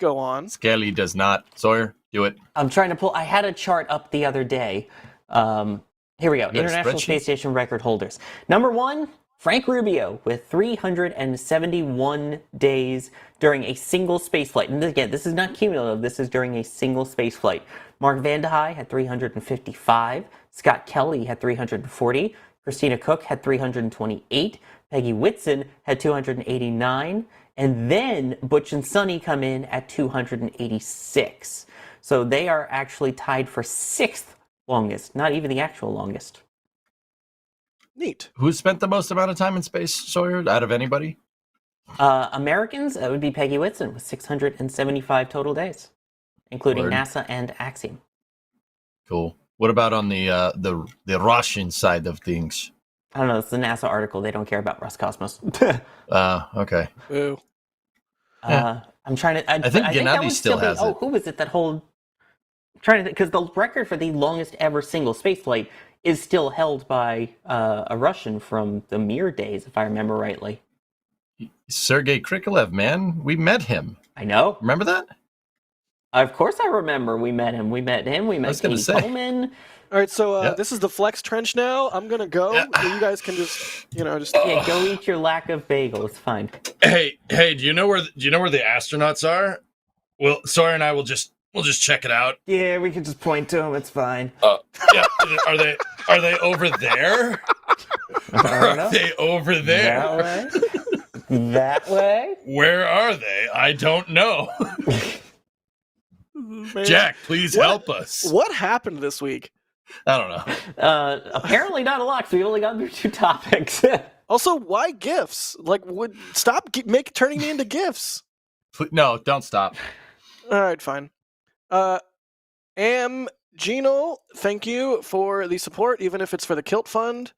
Go on. Skelly does not. Sawyer, do it. I'm trying to pull. I had a chart up the other day. Here we go. International spreadsheet? Space Station record holders. Number 1, Frank Rubio with 371 days during a single spaceflight. And again, this is not cumulative. This is during a single spaceflight. Mark Vande Hei had 355. Scott Kelly had 340. Christina Cook had 328. Peggy Whitson had 289. And then Butch and Sonny come in at 286. So they are actually tied for 6th longest, not even the actual longest. Neat. Who spent the most amount of time in space, Sawyer, out of anybody? Americans, that would be Peggy Whitson with 675 total days, including Word. NASA and Axiom. Cool. What about on the Russian side of things? I don't know. It's the NASA article. They don't care about Roscosmos. Okay. Boo. I'm trying to. I think that Gennady would still be- has Oh, it. who was it that hold? I'm trying to, because the record for the longest ever single spaceflight is still held by a Russian from the Mir days, if I remember rightly. Sergei Krikalev, man. We met him. I know. Remember that? Of course, I remember. We met him. We met him. We met was gonna Katie say. Coleman. All right, so Yeah. this is the flex trench now. I'm going to go. Yeah. So you guys can just, Yeah, go eat your lack of bagel. It's fine. Hey, do you know where the astronauts are? Well, Sawyer and I we'll just check it out. Yeah, we can just point to them. It's fine. Yeah, are they over there? Are they over there? That way? That way? Where are they? I don't know. Man. Jack, please What- help us. What happened this week? I don't know. Apparently not a lot, because we only got through 2 topics. Also, why gifts? Stop turning me into gifts. No, don't stop. All right, fine. Gino, thank you for the support, even if it's for the Kilt Fund.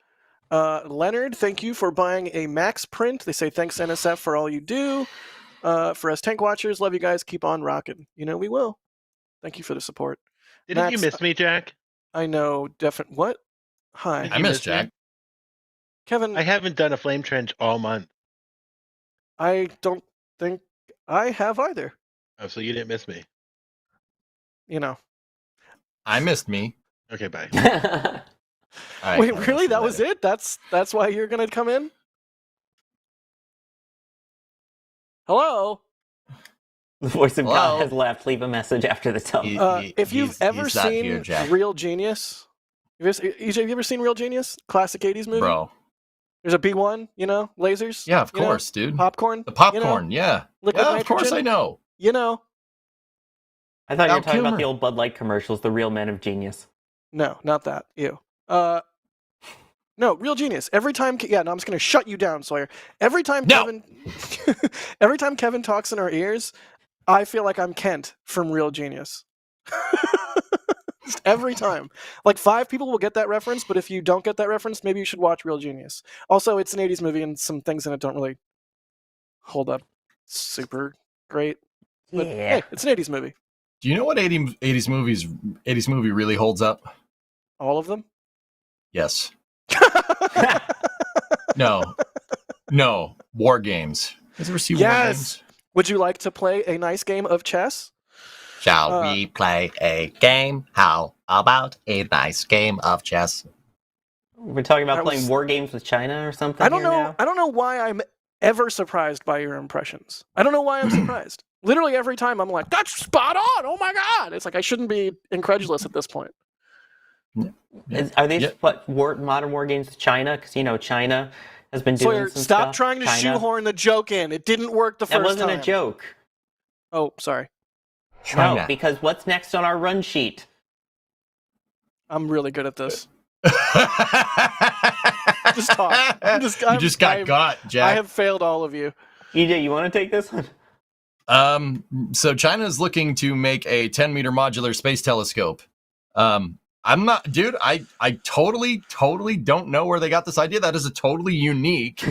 Leonard, thank you for buying a Max print. They say thanks NSF for all you do. For us tank watchers, love you guys. Keep on rocking. We will. Thank you for the support. Didn't Max, you miss me, Jack? I know, definitely. What? Hi, Did I you miss miss me? Jack. Kevin. I haven't done a flame trench all month. I don't think I have either. Oh, so you didn't miss me. I missed me. Okay, bye. All right, Wait, I'll really? see That you was later. it? That's why you're gonna come in? Hello? The voice of Hello? God has left. Leave a message after the tone. If you've ever he's not seen here, Jack. Real Genius, have you ever seen Real Genius? Classic 80s movie? Bro. There's a B1, lasers. Yeah, of you know, course, dude. Popcorn. The popcorn, yeah. Liquid Yeah, of course nitrogen. I know. I thought you were Val talking about Kilmer. the old Bud Light commercials, the real men of genius. No, not that. Ew. No, Real Genius. Every time, I'm just gonna shut you down, Sawyer. Every time No. every time Kevin talks in our ears, I feel like I'm Kent from Real Genius. Just every time. Like 5 people will get that reference, but if you don't get that reference, maybe you should watch Real Genius. Also, it's an 80s movie, and some things in it don't really hold up super great. But Yeah. hey, it's an 80s movie. Do you know what 80s movie really holds up? All of them. Yes. No. War games. You guys ever see War Yes. Games? Would you like to play a nice game of chess? Shall we play a game? How about a nice game of chess? We're talking about That playing was- war games with China or something. I don't here know. now? I don't know why I'm ever surprised by your impressions. I don't know why I'm surprised. Literally every time I'm like, "That's spot on! Oh my god!" It's like I shouldn't be incredulous at this point. Are these Yeah. modern war games with China? Because China has been doing Sawyer, some stop stuff. trying to China- shoehorn the joke in. It didn't work the That first wasn't time. a joke. Oh, sorry. No, because what's next on our run sheet? I'm really good at this. Just talk. You just got got, Jack. I have failed all of you. EJ, you want to take this one? So China is looking to make a 10-meter modular space telescope. I'm not, dude. I totally don't know where they got this idea. That is a totally unique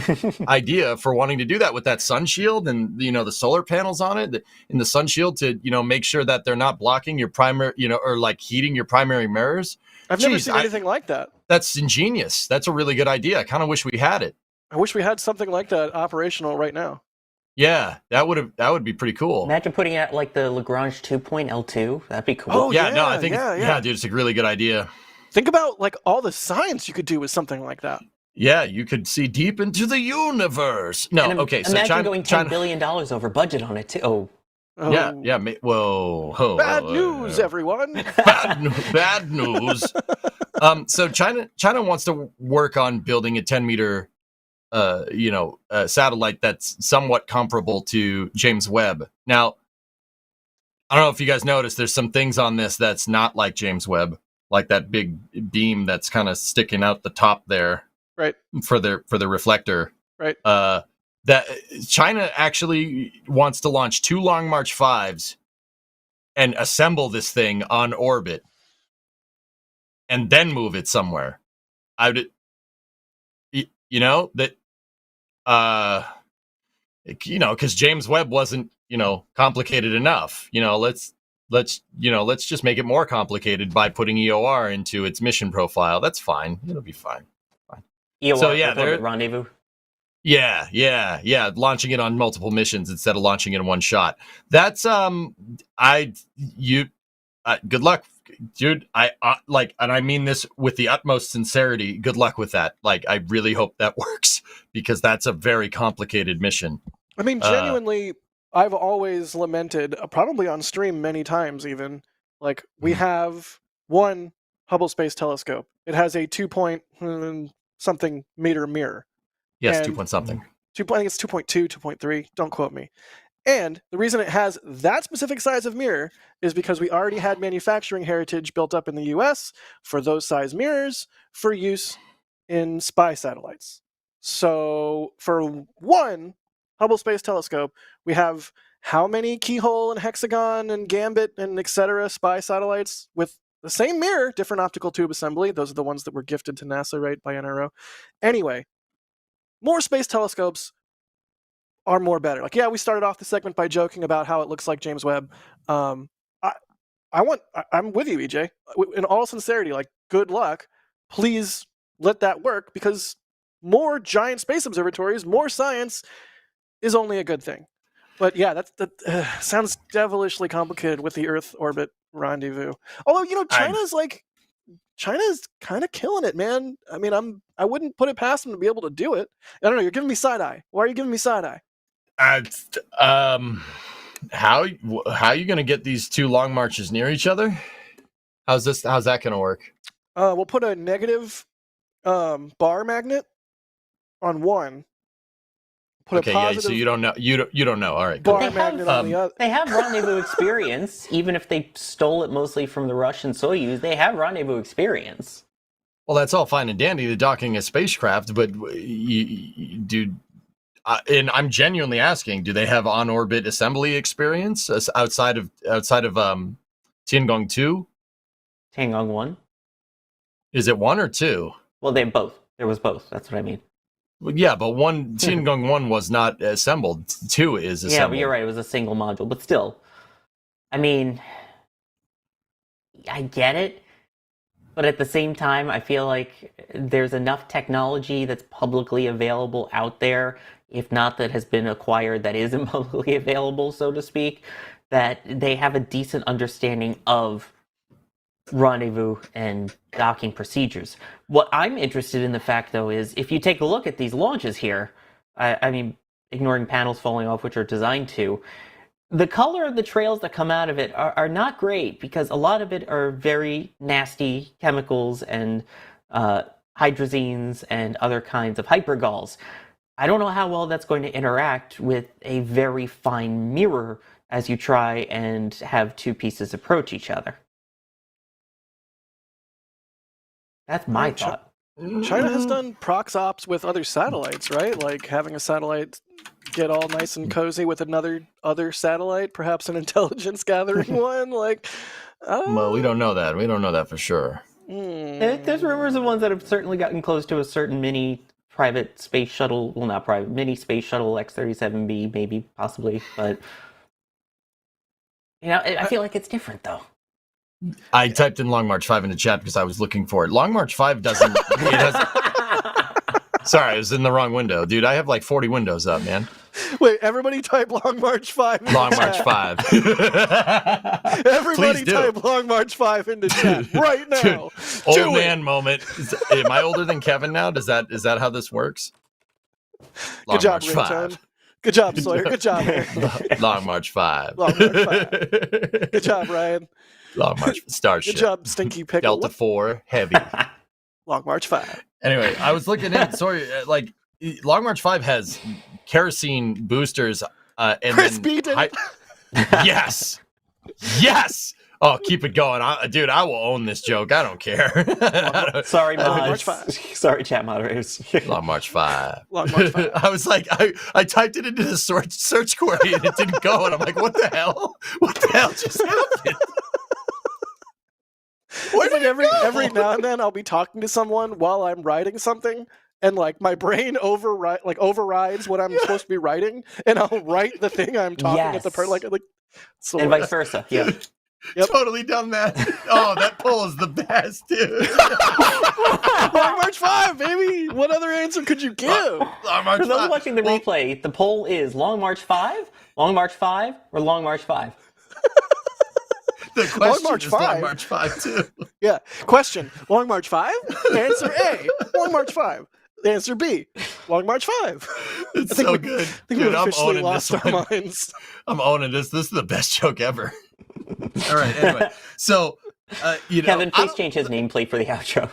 idea for wanting to do that with that sun shield and the solar panels on it in the sun shield to make sure that they're not blocking your primary or like heating your primary mirrors. I've never seen anything like that. That's ingenious. That's a really good idea. I kind of wish we had it. I wish we had something like that operational right now. Yeah, that would be pretty cool. Imagine putting out like the Lagrange 2.L2. That'd be cool. Oh, yeah, no, I think yeah, dude, it's a really good idea. Think about like all the science you could do with something like that. Yeah, you could see deep into the universe. No, okay, so imagine going $10 billion over budget on it too. Oh. Yeah. Whoa. Bad news, everyone. Bad news. So China wants to work on building a 10-meter satellite that's somewhat comparable to James Webb. Now, I don't know if you guys noticed, there's some things on this that's not like James Webb, like that big beam that's kind of sticking out the top there, right? For the reflector, right? That China actually wants to launch 2 Long March 5s and assemble this thing on orbit, and then move it somewhere. Because James Webb wasn't, complicated enough. Let's just make it more complicated by putting EOR into its mission profile. That's fine. It'll be fine. EOR, so yeah, rendezvous. Yeah. Launching it on multiple missions instead of launching it in one shot. That's good luck, dude. And I mean this with the utmost sincerity. Good luck with that. Like, I really hope that works because that's a very complicated mission. I mean, genuinely, I've always lamented, probably on stream many times even, like, we have one Hubble Space Telescope. It has a 2-point-something meter mirror. Yes, 2-point-something. I think it's 2.2, 2.3. Don't quote me. And the reason it has that specific size of mirror is because we already had manufacturing heritage built up in the US for those size mirrors for use in spy satellites. So for one Hubble Space Telescope, we have how many keyhole and hexagon and gambit and etc. spy satellites with the same mirror, different optical tube assembly. Those are the ones that were gifted to NASA, right, by NRO. Anyway, more space telescopes are more better. Like, yeah, we started off the segment by joking about how it looks like James Webb. I'm with you, EJ. In all sincerity, like, good luck. Please let that work, because more giant space observatories, more science is only a good thing. But yeah, that sounds devilishly complicated with the Earth orbit rendezvous. Although, China's kind of killing it, man. I mean, I wouldn't put it past them to be able to do it. I don't know. You're giving me side eye. Why are you giving me side eye? How are you going to get these 2 long marches near each other? How's that going to work? We'll put a negative bar magnet on one. Put a positive. So you don't know. You don't know. All right. Bar magnet on the other. They have rendezvous experience, even if they stole it mostly from the Russian Soyuz. They have rendezvous experience. Well, that's all fine and dandy, the docking a spacecraft, but dude. And I'm genuinely asking: do they have on-orbit assembly experience outside of Tiangong 2? Tiangong 1. Is it 1 or 2? Well, they both. There was both. That's what I mean. Well, yeah, but Tiangong 1 was not assembled. 2 is assembled. Yeah, but you're right. It was a single module, but still, I mean, I get it, but at the same time, I feel like there's enough technology that's publicly available out there, if not that has been acquired that isn't publicly available, so to speak, that they have a decent understanding of rendezvous and docking procedures. What I'm interested in the fact, though, is if you take a look at these launches here, I mean, ignoring panels falling off, which are designed to, the color of the trails that come out of it are not great, because a lot of it are very nasty chemicals and hydrazines and other kinds of hypergalls. I don't know how well that's going to interact with a very fine mirror as you try and have 2 pieces approach each other. That's my thought. China has done prox ops with other satellites, right? Like having a satellite get all nice and cozy with other satellite, perhaps an intelligence gathering one. Like, Well, we don't know that. We don't know that for sure. There's rumors of ones that have certainly gotten close to a certain mini private space shuttle. Well, not private, mini space shuttle X-37B, maybe, possibly. But I feel like it's different though. I typed in Long March 5 in the chat because I was looking for it. Long March 5 doesn't. It has, sorry, I was in the wrong window, dude. I have like 40 windows up, man. Wait, everybody type Long March 5. Long March 5. Everybody type Long March 5 into chat right now. Dude, old man moment. Am I older than Kevin now? Is that how this works? Good job, Ringtone. Good job, Sawyer. Good job, Aaron. Long March 5. Long March 5. Good job, Ryan. Long March Starship. Good job, Stinky Pickle. Delta 4 Heavy. Long March 5. Anyway, I was looking in. Sorry, like Long March 5 has kerosene boosters. And Chris then B did it. Yes. Yes. Oh, keep it going. Dude, I will own this joke. I don't care. Sorry, March mods. 5. Sorry, chat moderators. Long March 5. Long March 5. I was like, I typed it into the search query and it didn't go. And I'm like, what the hell? What the hell just happened? It's like every now and then I'll be talking to someone while I'm writing something, and like my brain overrides what I'm supposed to be writing, and I'll write the thing I'm talking at the part like and vice versa. Yeah. Yep. Totally done that. Oh, that poll is the best, dude. Long March 5, baby. What other answer could you give? Long March For those 5. watching the replay, the poll is Long March 5, Long March 5, or Long March 5. The question March is 5. Long March 5 too. Yeah. Question: Long March 5? Answer A. Long March 5. Answer B. Long March 5. It's so good. I think Dude, we've I'm officially owning lost this our one. minds. I'm owning this. This is the best joke ever. All right. Anyway, so Kevin, please change his nameplate for the outro.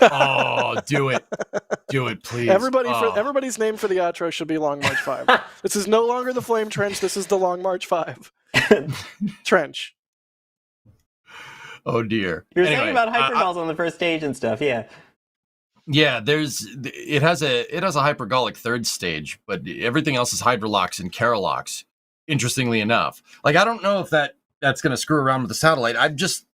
Oh, do it, please. Everybody's name for the outro should be Long March 5. This is no longer the Flame Trench. This is the Long March 5 trench. Oh dear. You were saying about hypergulls on the first stage and stuff, yeah. Yeah, it has a hypergolic third stage, but everything else is hydrolox and carolox. Interestingly enough, like I don't know if that's going to screw around with the satellite. I'm just,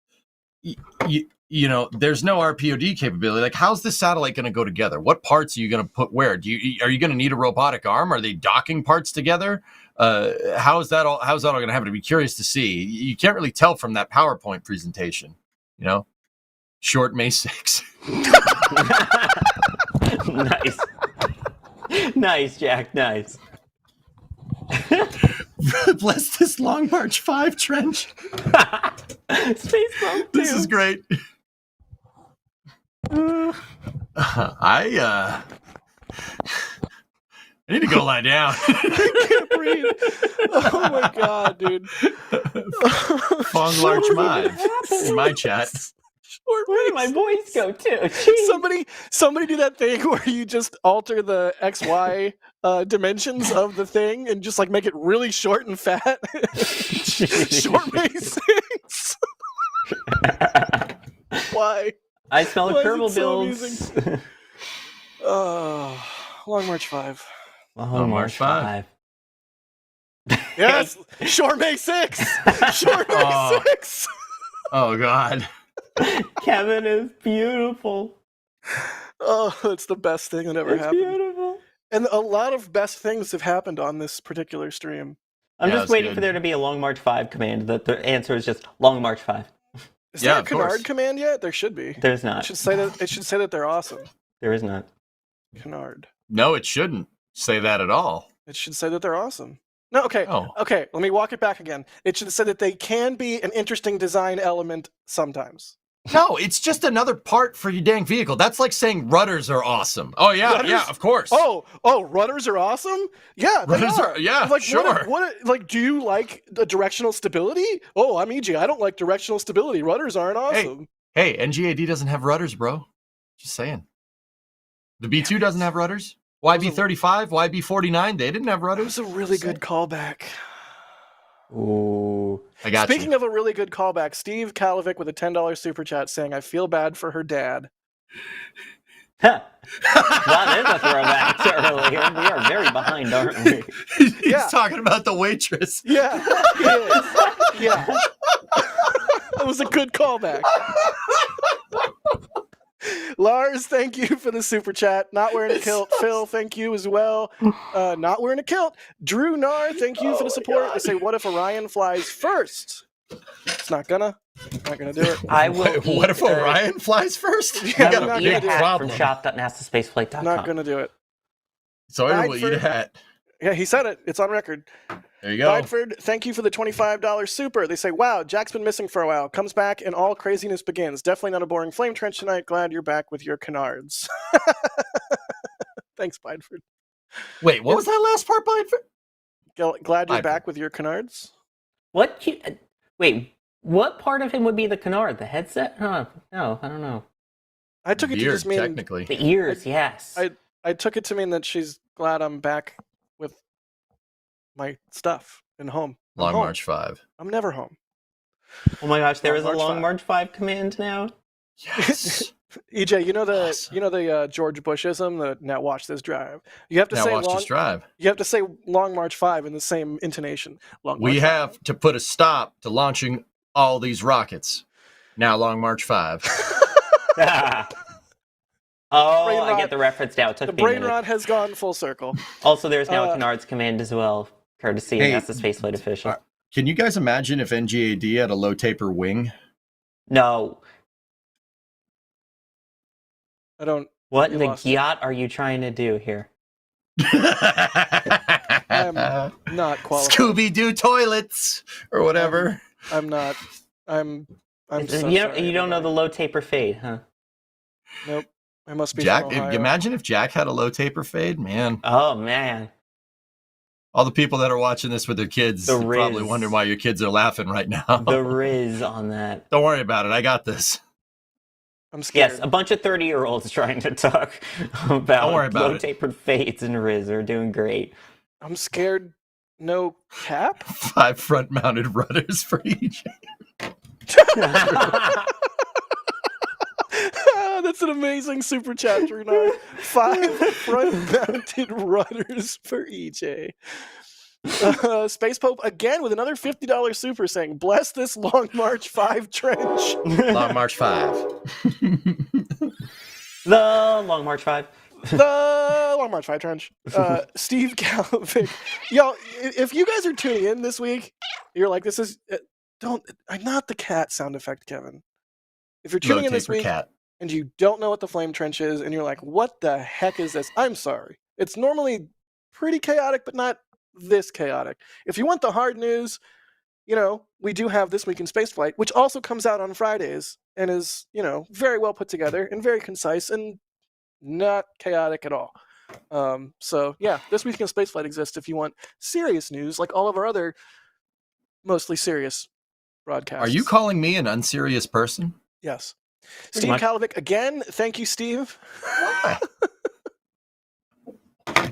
there's no RPOD capability. Like, how's this satellite going to go together? What parts are you going to put where? Are you going to need a robotic arm? Are they docking parts together? How's that all going to happen? I'd be curious to see. You can't really tell from that PowerPoint presentation. Short May 6. Nice, Jack. Nice. Bless this Long March 5 trench. Space Bump 2. This is great. I need to go lie down. I can't breathe. Oh my god, dude. Long March 5 in my chat. Where did my voice go to? Jeez. Somebody do that thing where you just alter the XY dimensions of the thing and just like make it really short and fat. Short May 6. Why? I smell Why a Kerbal is it so builds. Long March 5. Long March 5. Yes, Short May 6. Short May 6. Oh god. Kevin is beautiful. Oh, it's the best thing that ever happened. Beautiful. And a lot of best things have happened on this particular stream. I'm Yeah, just it's waiting good. for there to be a Long March 5 command. That the answer is just Long March 5. Is Yeah, there a of course. canard command yet? There should be. There's It not. should say that they're awesome. There is not. Canard. No, it shouldn't say that at all. It should say that they're awesome. No, okay. Oh. Okay, let me walk it back again. It should say that they can be an interesting design element sometimes. No, it's just another part for your dang vehicle. That's like saying rudders are awesome. Oh yeah, Rudders? yeah, of course. Oh, rudders are awesome? Yeah, they Rudders are. are- yeah, like, sure. Like, do you like the directional stability? Oh, I'm EG. I don't like directional stability. Rudders aren't awesome. Hey, NGAD doesn't have rudders, bro. Just saying. The B2 doesn't have rudders. YB35, YB49, they didn't have That rudders. was a really good callback. Ooh. I got Speaking you. of a really good callback, Steve Kalovic with a $10 super chat saying, I feel bad for her dad. Wow, there's a throwback to earlier. We are very behind, aren't we? He's Yeah. talking about the waitress. Yeah, he is. Yeah. That was a good callback. Lars, thank you for the super chat. Not wearing a kilt. Phil, thank you as well. Not wearing a kilt. Drew Nar, thank you for the support. They say, what if Orion flies first? It's not gonna do it. I will. What if Orion flies first? You Yeah, got I'm a not eat a big hat problem. from shop.nasaspaceflight.com. Not gonna do it. Sawyer will eat a hat. Yeah, he said it. It's on record. There you go. Bideford, thank you for the $25 super. They say, wow, Jack's been missing for a while. Comes back and all craziness begins. Definitely not a boring flame trench tonight. Glad you're back with your canards. Thanks, Bideford. Wait, what was that last part, Bideford? Glad you're Bideford. back with your canards. What? Wait, what part of him would be the canard? The headset? Huh? No, I don't know. I took it to Beard, just mean technically. The ears, yes. I took it to mean that she's glad I'm back with my stuff and home. I'm Long home. March 5. I'm never home. Oh my gosh, there Long is a March Long 5. March 5 command now? Yes. EJ, you know the Awesome. George Bushism, the now watch this drive. You have to Now say watch long. this drive. You have to say Long March 5 in the same intonation. Long We March have to put a stop to launching all these rockets. Now Long March 5. Oh, Brain I rot. get the reference now. It took The me a brain minute. rot has gone full circle. Also, there's now a Uh, canards command as well, courtesy Hey, of NASA Spaceflight official. Can you guys imagine if NGAD had a low taper wing? No. I don't. What You in the lost me. gyat are you trying to do here? I'm not qualified. Scooby Doo toilets or whatever. I'm not. I'm so you don't know the sorry, low taper fade, huh? Nope. I must be Jack, from Ohio. imagine if Jack had a low taper fade, man. Oh man. All the people that are watching this with their kids The probably Riz. wondering why your kids are laughing right now. The riz on that. Don't worry about it. I got this. I'm scared. Yes, a bunch of 30-year-olds trying to talk about, Don't worry about low it. tapered fades and riz are doing great. I'm scared. No cap. 5 front mounted rudders for each. That's an amazing super chat, Drew Nine. 5 front-mounted rudders for EJ. Space Pope again with another $50 super saying, bless this Long March 5 trench. Long March 5. The Long March 5. The Long March 5 trench. Steve Calvic. Yo, if you guys are tuning in this week, you're like, this is... not the cat sound effect, Kevin. If you're tuning in this week Cat. and you don't know what the flame trench is and you're like, what the heck is this? I'm sorry. It's normally pretty chaotic, but not this chaotic. If you want the hard news, we do have This Week in Spaceflight, which also comes out on Fridays and is, very well put together and very concise and not chaotic at all. So yeah, This Week in Spaceflight exists if you want serious news, like all of our other mostly serious broadcasts. Are you calling me an unserious person? Yes. Pretty Steve much. Kalovic, again, thank you, Steve.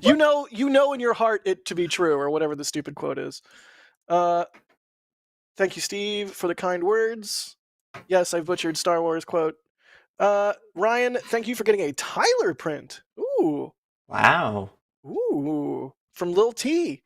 You know in your heart it to be true, or whatever the stupid quote is. Thank you, Steve, for the kind words. Yes, I've butchered Star Wars quote. Ryan, thank you for getting a Tyler print. Ooh. Wow. Ooh. From Lil T.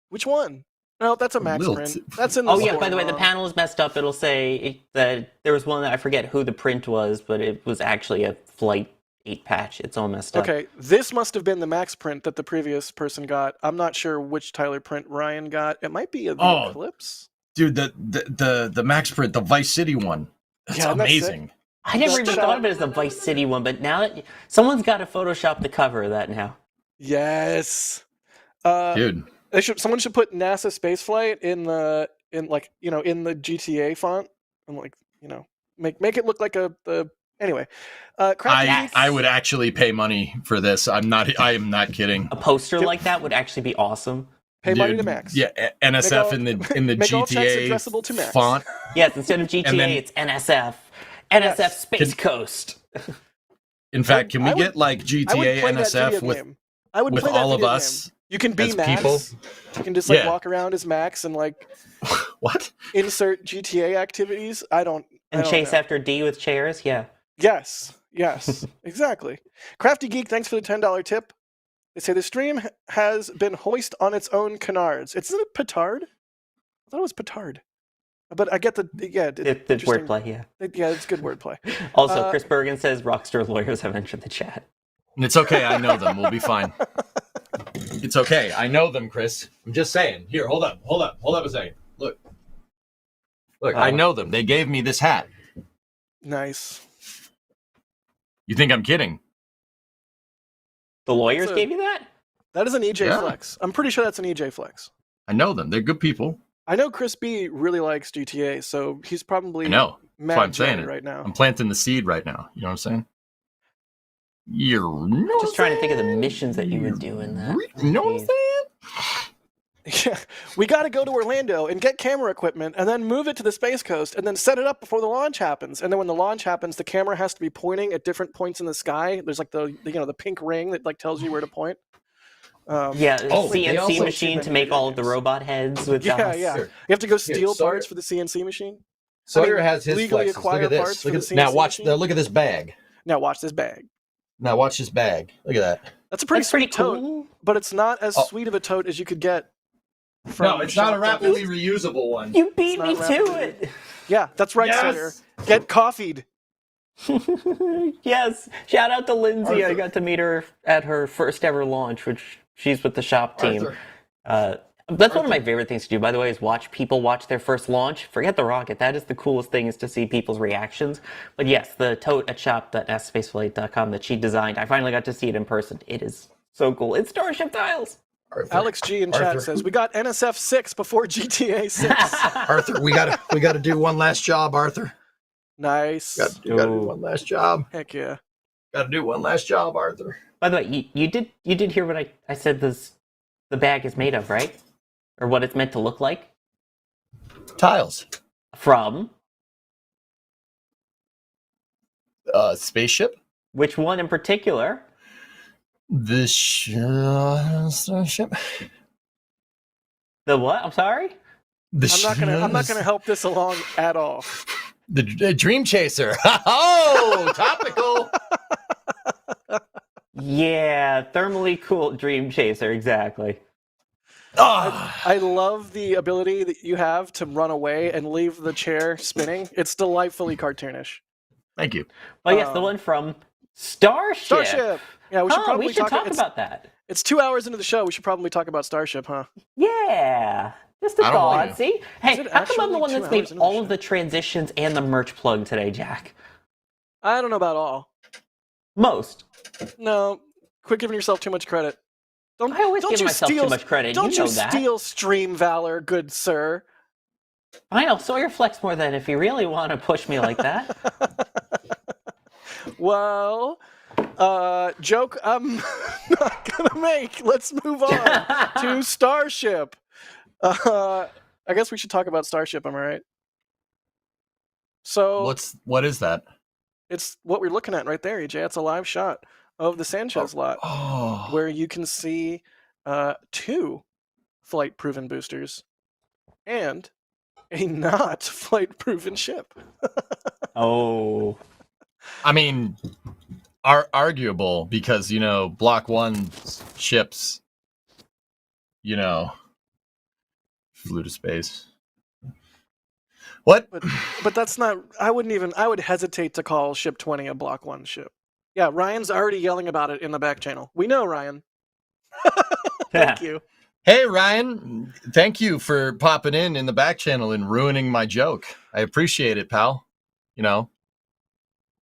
Which one? No, that's a Max Lil print. T. That's in the Oh yeah, store by the way, the wrong. panel is messed up. It'll say that there was one that I forget who the print was, but it was actually a Flight 8 patch. It's all messed up. Okay, this must have been the Max print that the previous person got. I'm not sure which Tyler print Ryan got. It might be the Eclipse. Dude, the Max print, the Vice City one. That's Yeah, that's amazing. I never That even shot- thought of it as the Vice City one, but now that someone's got to Photoshop the cover of that now. Yes. Dude. Someone should put NASA Spaceflight in the GTA font and make it look like anyway. I would actually pay money for this. I am not kidding. A poster Yep. like that would actually be awesome. Pay money to Dude, Max. Yeah, NSF all- in the make all checks GTA addressable to Max. font. Yes, instead of GTA, then- it's NSF. NSF Yes. Space Coast. In fact, can we I would- get like I would GTA play that NSF video with game. I would with play that all of video us game. You can be as Max. people? You can just Yeah. walk around as Max and what? insert GTA activities. I don't And know. chase after D with chairs, yeah. Yes. Yes, exactly. Crafty Geek, thanks for the $10 tip. They say the stream has been hoist on its own canards. Isn't it petard? I thought it was petard. But I get the It's interesting wordplay, yeah. Yeah, it's good wordplay. Also, Chris Bergen says Rockstar lawyers have entered the chat. It's okay. I know them. We'll be fine. It's okay. I know them, Chris. I'm just saying. Here, hold up a second. Look, I know them. They gave me this hat. Nice. You think I'm kidding? The lawyers gave you that? That is an EJ flex. I'm pretty sure that's an EJ flex. I know them. They're good people. I know Chris B really likes GTA, so he's probably I know. mad That's why I'm saying it right now. I'm planting the seed right now. You know what I'm saying? You're just trying to think of the missions that you would do in that. You know what I'm saying? Yeah, we got to go to Orlando and get camera equipment and then move it to the Space Coast and then set it up before the launch happens. And then when the launch happens, the camera has to be pointing at different points in the sky. There's like the pink ring that like tells you where to point. CNC machine to make all of the robot heads with yeah. You have to go steal parts for the CNC machine. Sawyer has his legally flexes. acquire Look at parts this. for the CNC Now watch. machine. Look at this bag. Now watch this bag. Now watch this bag. Look at that. That's a pretty sweet tote, cool. but it's not as sweet of a tote as you could get. No, it's not a rapidly reusable one. You beat me to it. Yeah, that's right, Sawyer. Get coffeeed. Yes. Shout out to Lindsay. Arthur. I got to meet her at her first ever launch, which she's with the shop team. That's one of my favorite things to do, by the way, is watch people watch their first launch. Forget the rocket. That is the coolest thing, is to see people's reactions. But yes, the tote at shop.nasaspaceflight.com that she designed, I finally got to see it in person. It is so cool. It's Starship tiles. Arthur. Alex G in chat says we got NSF 6 before GTA 6. Arthur, we gotta do one last job, Arthur. Nice. Gotta do one last job. Heck yeah. Gotta do one last job, Arthur. By the way, you did hear what I said the bag is made of, right? Or what it's meant to look like? Tiles. From? Spaceship? Which one in particular? The Starship. The what? I'm sorry? I'm not gonna help this along at all. The Dream Chaser. Oh, topical. Yeah, thermally cooled Dream Chaser, exactly. I love the ability that you have to run away and leave the chair spinning. It's delightfully cartoonish. Thank you. Well, yes, the one from Starship. Yeah, we should probably talk about that. It's 2 hours into the show. We should probably talk about Starship, huh? Yeah. Just a I don't want thought. to. See? Hey, it how come I'm the actually one 2 that's made hours into the all of show? the transitions and the merch plug today, Jack? I don't know about all. Most. No, quit giving yourself too much credit. I always give myself too much credit. Don't you know you that. steal stream valor, good sir. I know. Sawyer flex more than if you really want to push me like that. Well, joke I'm not gonna make. Let's move on to Starship. I guess we should talk about Starship. Am I right? So What is that? it's what we're looking at right there, EJ. It's a live shot of the Sanchez lot, where you can see 2 flight-proven boosters and a not flight-proven ship. Oh. I mean, arguable because, Block 1 ships, flew to space. What? But that's not. I would hesitate to call Ship 20 a Block 1 ship. Yeah, Ryan's already yelling about it in the back channel. We know, Ryan. Thank you. Hey, Ryan. Thank you for popping in the back channel and ruining my joke. I appreciate it, pal.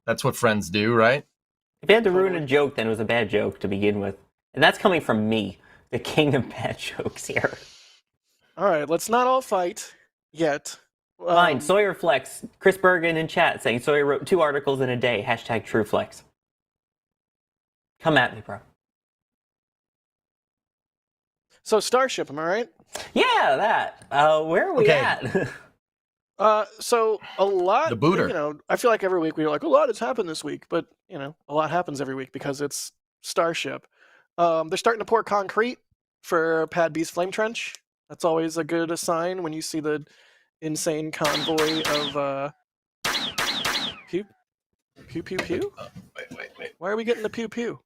That's what friends do, right? If you had to ruin a joke, then it was a bad joke to begin with. And that's coming from me, the king of bad jokes here. All right, let's not all fight yet. Fine, Sawyer Flex. Chris Bergen in chat saying Sawyer wrote 2 articles in a day. #TrueFlex. Come at me, bro. So Starship, am I right? Yeah, that. Where are we at? So a lot. The booter. I feel like every week we're like, a lot has happened this week, but a lot happens every week because it's Starship. They're starting to pour concrete for Pad B's flame trench. That's always a good sign when you see the insane convoy of Pew pew pew. Wait. Why are we getting the pew pew?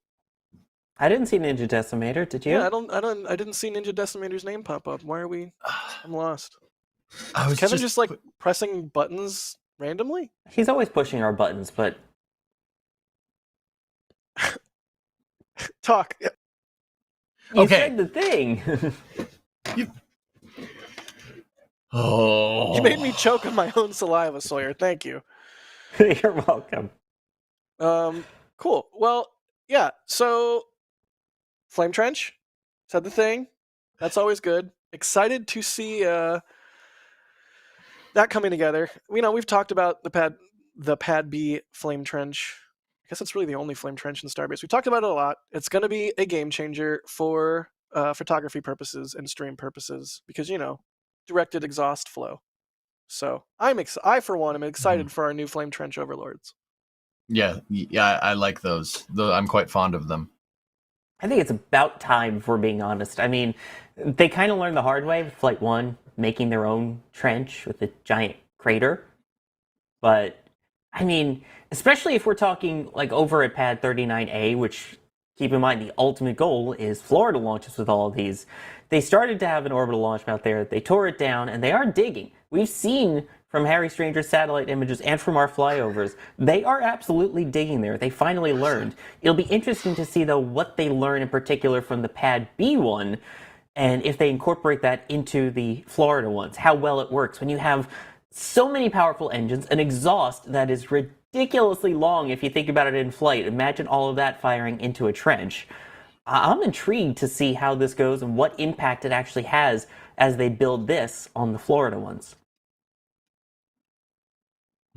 I didn't see Ninja Decimator. Did you? Yeah, I didn't see Ninja Decimator's name pop up. Why are we? I'm lost. I Is was Kevin just like pressing buttons randomly? He's always pushing our buttons, but Talk. you Okay. said the thing. Oh. You made me choke on my own saliva, Sawyer. Thank you. You're welcome. Cool. Well, yeah. So, Flame Trench said the thing. That's always good. Excited to see that coming together. You know, we've talked about the Pad B Flame Trench. I guess it's really the only Flame Trench in Starbase. We talked about it a lot. It's going to be a game changer for photography purposes and stream purposes because, you know, directed exhaust flow. So I for one am excited for our new Flame Trench Overlords. Yeah, I like those. I'm quite fond of them. I think it's about time, if we're being honest. I mean, they kind of learned the hard way with Flight 1, making their own trench with a giant crater. But, I mean, especially if we're talking like over at Pad 39A, which, keep in mind, the ultimate goal is Florida launches with all of these. They started to have an orbital launch out there. They tore it down, and they are digging. We've seen from Harry Stranger's satellite images and from our flyovers, they are absolutely digging there. They finally learned. It'll be interesting to see, though, what they learn in particular from the Pad B one, and if they incorporate that into the Florida ones, how well it works. When you have so many powerful engines, an exhaust that is ridiculously long if you think about it in flight. Imagine all of that firing into a trench. I'm intrigued to see how this goes and what impact it actually has as they build this on the Florida ones.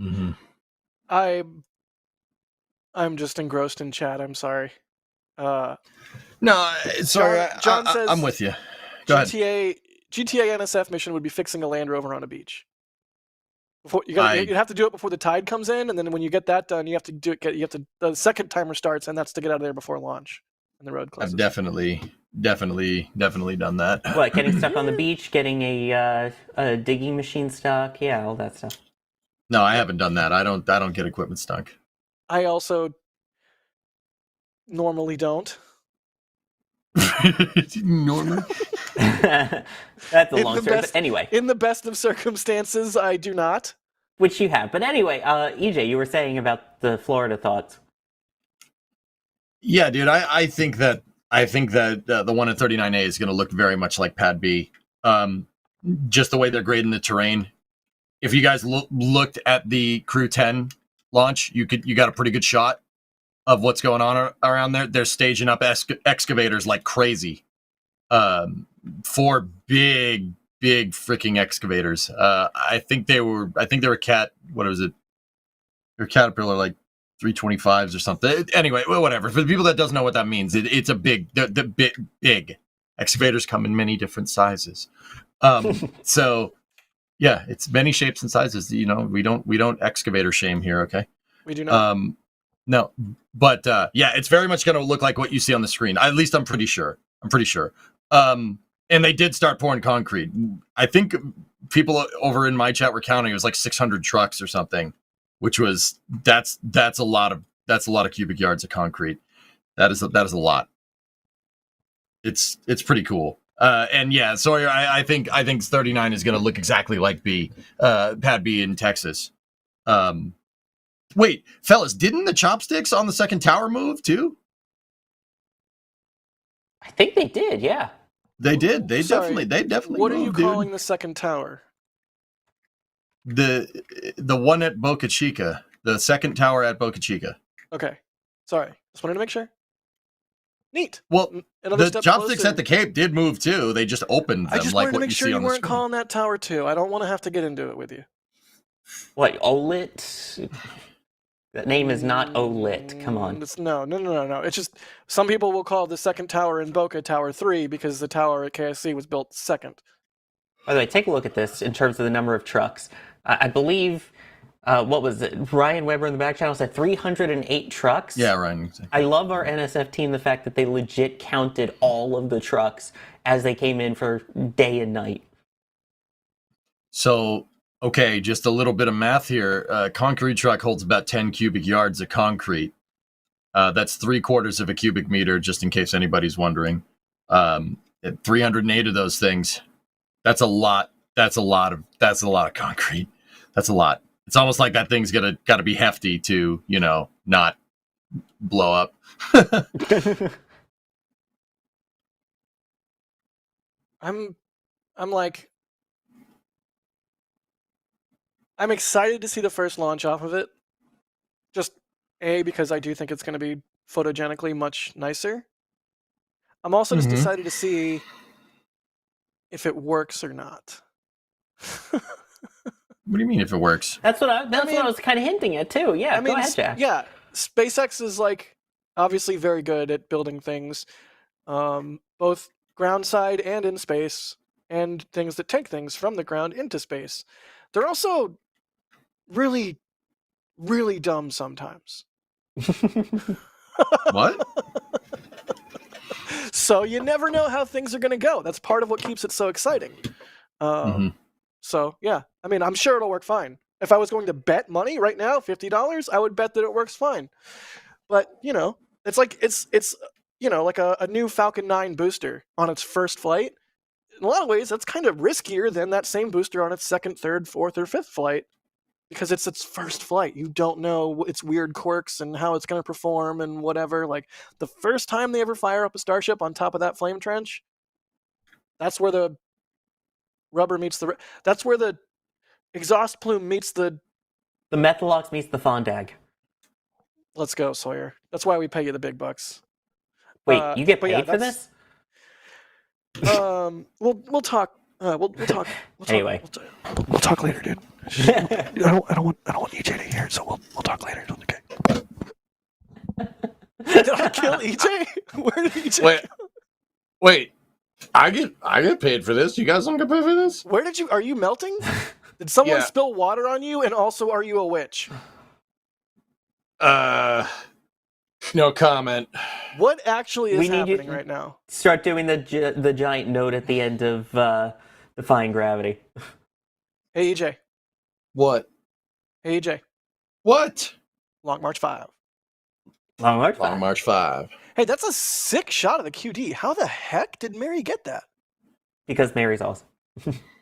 Mm-hmm. I'm just engrossed in chat. I'm sorry. No, sorry. John says I'm with you. Go ahead. GTA NSF mission would be fixing a Land Rover on a beach. Before you'd have to do it before the tide comes in, and then when you get that done, you have to do it. You have to the second timer starts, and that's to get out of there before launch and the road closes. I've definitely done that. What, getting stuck on the beach, getting a digging machine stuck, yeah, all that stuff. No, I haven't done that. I don't get equipment stuck. I also normally don't. Normally? That's a long story, but anyway. In the best of circumstances, I do not. Which you have. But anyway, EJ, you were saying about the Florida thoughts. Yeah, dude, I think that the one at 39A is going to look very much like Pad B. Just the way they're grading the terrain. If you guys looked at the Crew-10 launch, you got a pretty good shot of what's going on around there. They're staging up excavators like crazy. 4 big freaking excavators. I think they were what was it? They're Caterpillar like 325s or something. Anyway, whatever. For the people that doesn't know what that means, it's a big. The big excavators come in many different sizes. So yeah, it's many shapes and sizes. You know, we don't excavator shame here. Okay, we do not. No, but yeah, it's very much going to look like what you see on the screen. At least I'm pretty sure. And they did start pouring concrete. I think people over in my chat were counting. It was like 600 trucks or something, which was that's a lot of cubic yards of concrete. That is a lot. It's pretty cool. And yeah, Sawyer, I think 39 is going to look exactly like Pad B in Texas. Wait, fellas, didn't the chopsticks on the second tower move too? I think they did, yeah. They did. They definitely. What moved, are you calling the second tower? The one at Boca Chica, the second tower at Boca Chica. Okay, sorry, just wanted to make sure. Neat. Well, Another the step chopsticks closer. at the Cape did move too. They just opened them I just like wanted to what make you sure see you on the weren't screen. calling that tower too. I don't want to have to get into it with you. What, OLIT? That name is not OLIT. Come on. No. It's just some people will call the second tower in Boca Tower 3 because the tower at KSC was built second. By the way, take a look at this in terms of the number of trucks. I believe, what was it? Ryan Weber in the back channel said 308 trucks. Yeah, Ryan. I love our NSF team, the fact that they legit counted all of the trucks as they came in for day and night. So Okay, just a little bit of math here. A concrete truck holds about 10 cubic yards of concrete. That's 3/4 of a cubic meter, just in case anybody's wondering. 308 of those things. That's a lot. That's a lot of concrete. That's a lot. It's almost like that thing's got to be hefty to, not blow up. I'm excited to see the first launch off of it. Just because I do think it's going to be photogenically much nicer. I'm also just excited to see if it works or not. What do you mean if it works? That's what I was kind of hinting at too. Yeah, go ahead, Jack. Yeah, SpaceX is obviously very good at building things, both ground side and in space, and things that take things from the ground into space. They're also really, really dumb sometimes. What? So you never know how things are going to go. That's part of what keeps it so exciting. So, yeah, I'm sure it'll work fine. If I was going to bet money right now, $50, I would bet that it works fine. But, it's like a new Falcon 9 booster on its first flight. In a lot of ways, that's kind of riskier than that same booster on its second, third, fourth, or fifth flight, because it's its first flight. You don't know its weird quirks and how it's going to perform and whatever. Like, the first time they ever fire up a Starship on top of that flame trench, that's where the rubber meets the... That's where the exhaust plume meets the... The Methalox meets the Fondag. Let's go, Sawyer. That's why we pay you the big bucks. Wait, you get paid for this? We'll talk. We'll talk. Anyway, we'll talk later, dude. I don't want EJ to hear it, so we'll talk later. Okay. Did I kill EJ? Where did EJ? Wait. I get paid for this. You guys don't get paid for this? Where did you? Are you melting? Did someone spill water on you? And also, are you a witch? No comment. What actually is happening right now? Start doing the giant note at the end of Defying Gravity. Hey, EJ. What? Hey, EJ. What? Long March 5. Long March 5. Long March 5. Hey, that's a sick shot of the QD. How the heck did Mary get that? Because Mary's awesome.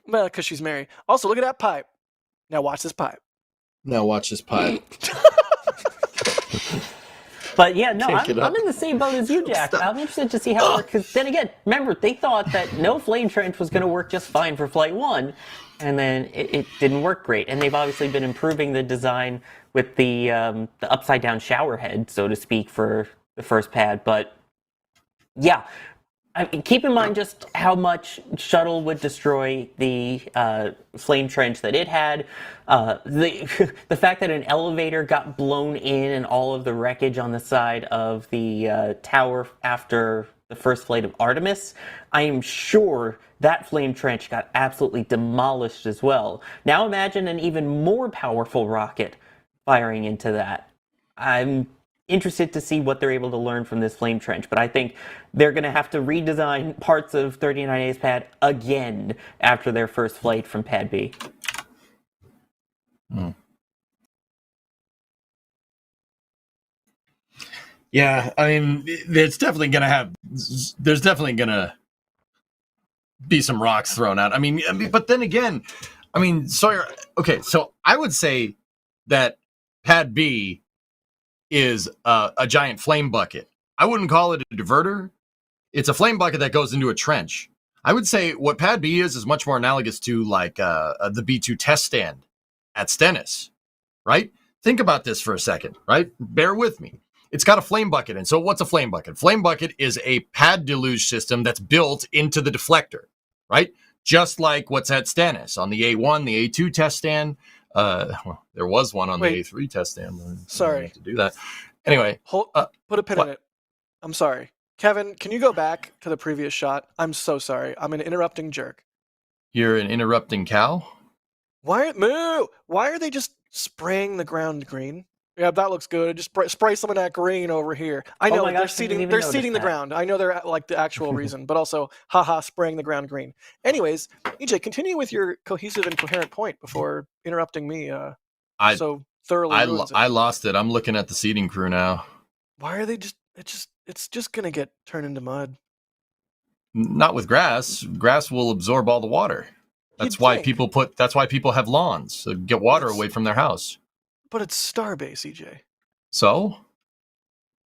Well, because she's Mary. Also, look at that pipe. Now watch this pipe. Now watch this pipe. But yeah, no, I'm in the same boat as you, Jack. I'm interested to see how it works. Because then again, remember, they thought that no flame trench was going to work just fine for Flight 1. And then it didn't work great. And they've obviously been improving the design with the upside-down shower head, so to speak, for the first pad. But yeah, keep in mind just how much shuttle would destroy the flame trench that it had. The fact that an elevator got blown in and all of the wreckage on the side of the tower after the first flight of Artemis, I am sure that flame trench got absolutely demolished as well. Now imagine an even more powerful rocket firing into that. I'm interested to see what they're able to learn from this flame trench, but I think they're going to have to redesign parts of 39A's pad again after their first flight from Pad B. Yeah, there's definitely going to be some rocks thrown out. But then again, Sawyer, okay, so I would say that Pad B is a giant flame bucket. I wouldn't call it a diverter. It's a flame bucket that goes into a trench. I would say what Pad B is much more analogous to the B2 test stand at Stennis, right? Think about this for a second, right? Bear with me. It's got a flame bucket. And so what's a flame bucket? Flame bucket is a pad deluge system that's built into the deflector, right? Just like what's at Stennis on the A1, the A2 test stand. Well, there was one on the A3 test stand. Sorry to do that. Anyway, put a pin in it. I'm sorry, Kevin. Can you go back to the previous shot? I'm so sorry. I'm an interrupting jerk. You're an interrupting cow. Why are they just spraying the ground green? Yeah, that looks good. Just spray some of that green over here. I know my they're gosh, I didn't seeding. even They're notice seeding the that. ground. I know they're like the actual reason, but also, haha, spraying the ground green. Anyways, EJ, continue with your cohesive and coherent point before interrupting me. I So thoroughly ruins it. I lost it. I'm looking at the seeding crew now. Why are they just? It's just gonna get turned into mud. Not with grass. Grass will absorb all the water. That's You'd why think. people That's why people have lawns. So get water away from their house. But it's Starbase, EJ. So,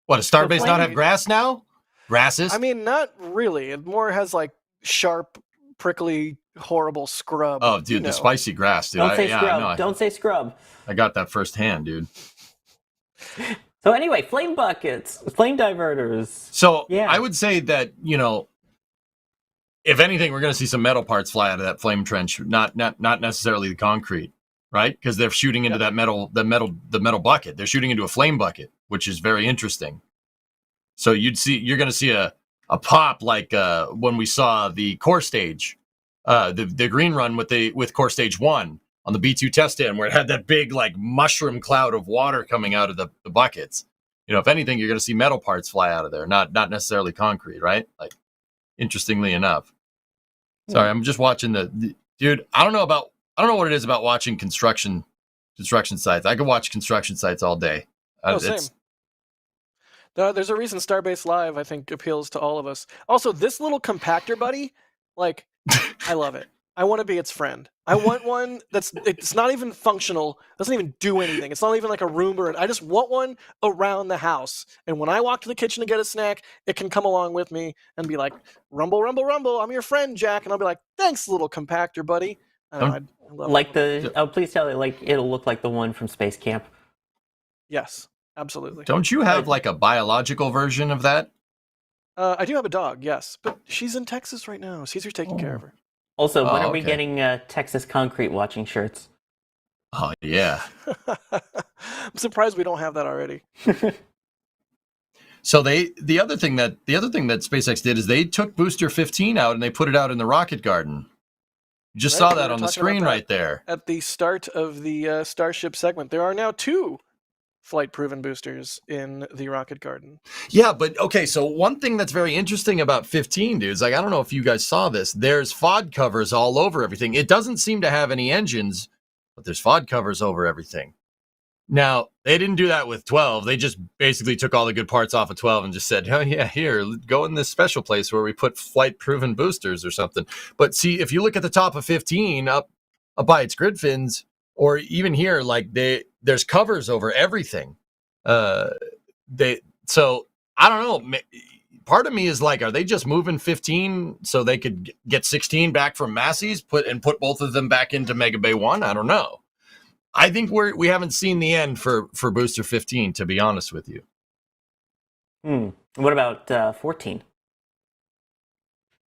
what, does Starbase not have flame- grass now? Grasses? I mean, not really. It more has like sharp, prickly, horrible scrub. Oh, dude, You the know. spicy grass, dude. Don't say yeah, scrub. I know. Don't say scrub. I got that firsthand, dude. So anyway, flame buckets, flame diverters. So Yeah. I would say that, if anything, we're going to see some metal parts fly out of that flame trench, not necessarily the concrete, right? Because they're shooting into that the metal bucket. They're shooting into a flame bucket, which is very interesting. So you're going to see a pop like when we saw the core stage, the green run with core stage 1 on the B2 test stand, where it had that big like mushroom cloud of water coming out of the buckets. If anything, you're going to see metal parts fly out of there, not necessarily concrete, right? Like, interestingly enough. Sorry, I'm just watching the dude. I don't know what it is about watching construction sites. I could watch construction sites all day. Same. No, there's a reason Starbase Live, I think, appeals to all of us. Also, this little compactor buddy, like, I love it. I want to be its friend. I want one it's not even functional, doesn't even do anything. It's not even like a Roomba. I just want one around the house. And when I walk to the kitchen to get a snack, it can come along with me and be like, rumble, rumble, rumble, I'm your friend, Jack. And I'll be like, thanks, little compactor buddy. I love Like it. please tell it, like, it'll look like the one from Space Camp. Yes, absolutely. Don't you have like a biological version of that? I do have a dog, yes. But she's in Texas right now. Caesar's taking care of her. Also, when Oh, are we okay. getting Texas Concrete watching shirts? Oh yeah. I'm surprised we don't have that already. So the other thing that SpaceX did is they took Booster 15 out and they put it out in the rocket garden. You just Right, saw we that were on the talking about screen that right there. At the start of the Starship segment, there are now 2 flight-proven boosters in the rocket garden. Yeah, but okay, so one thing that's very interesting about 15, dudes, like, I don't know if you guys saw this, there's FOD covers all over everything. It doesn't seem to have any engines, but there's FOD covers over everything. Now, they didn't do that with 12. They just basically took all the good parts off of 12 and just said, oh yeah, here, go in this special place where we put flight-proven boosters or something. But see, if you look at the top of 15 up by its grid fins, or even here, like there's covers over everything. So I don't know. Part of me is like, are they just moving 15 so they could get 16 back from Massey's, put both of them back into Mega Bay 1? I don't know. I think we haven't seen the end for Booster 15, to be honest with you. What about 14?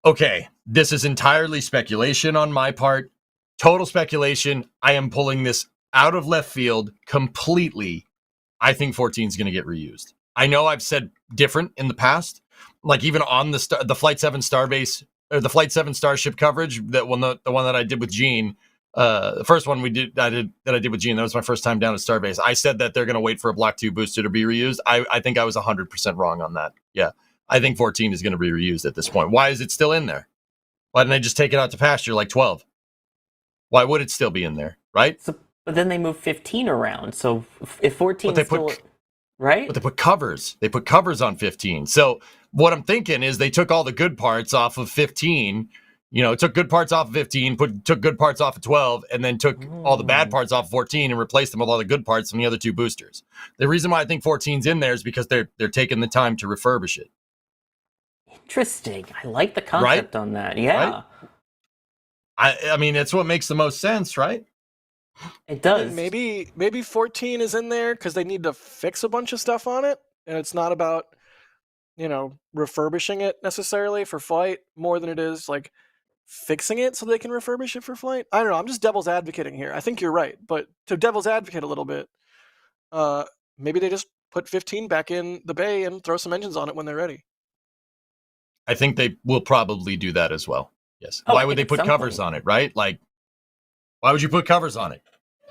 Okay, this is entirely speculation on my part. Total speculation. I am pulling this out of left field completely. I think 14 is going to get reused. I know I've said different in the past, like even on the Flight 7 Starbase or the Flight 7 Starship coverage, the one that I did with Gene, the first one I did with Gene. That was my first time down at Starbase. I said that they're going to wait for a Block 2 booster to be reused. I think I was 100% wrong on that. Yeah, I think 14 is going to be reused at this point. Why is it still in there? Why didn't they just take it out to pasture like 12? Why would it still be in there, right? So, but then they moved 15 around. So if 14 is still... Right? But they put covers. They put covers on 15. So what I'm thinking is they took all the good parts off of 15, took good parts off of 15, took good parts off of 12, and then took all the bad parts off of 14 and replaced them with all the good parts from the other 2 boosters. The reason why I think 14's in there is because they're taking the time to refurbish it. Interesting. I like the concept on that. Yeah. Right? I mean, it's what makes the most sense, right? It does. Maybe 14 is in there because they need to fix a bunch of stuff on it, and it's not about refurbishing it necessarily for flight more than it is like fixing it so they can refurbish it for flight. I don't know. I'm just devil's advocating here. I think you're right, but to devil's advocate a little bit, maybe they just put 15 back in the bay and throw some engines on it when they're ready. I think they will probably do that as well. Yes. Oh, Why would they put covers on it, right? Like, why would you put covers on it?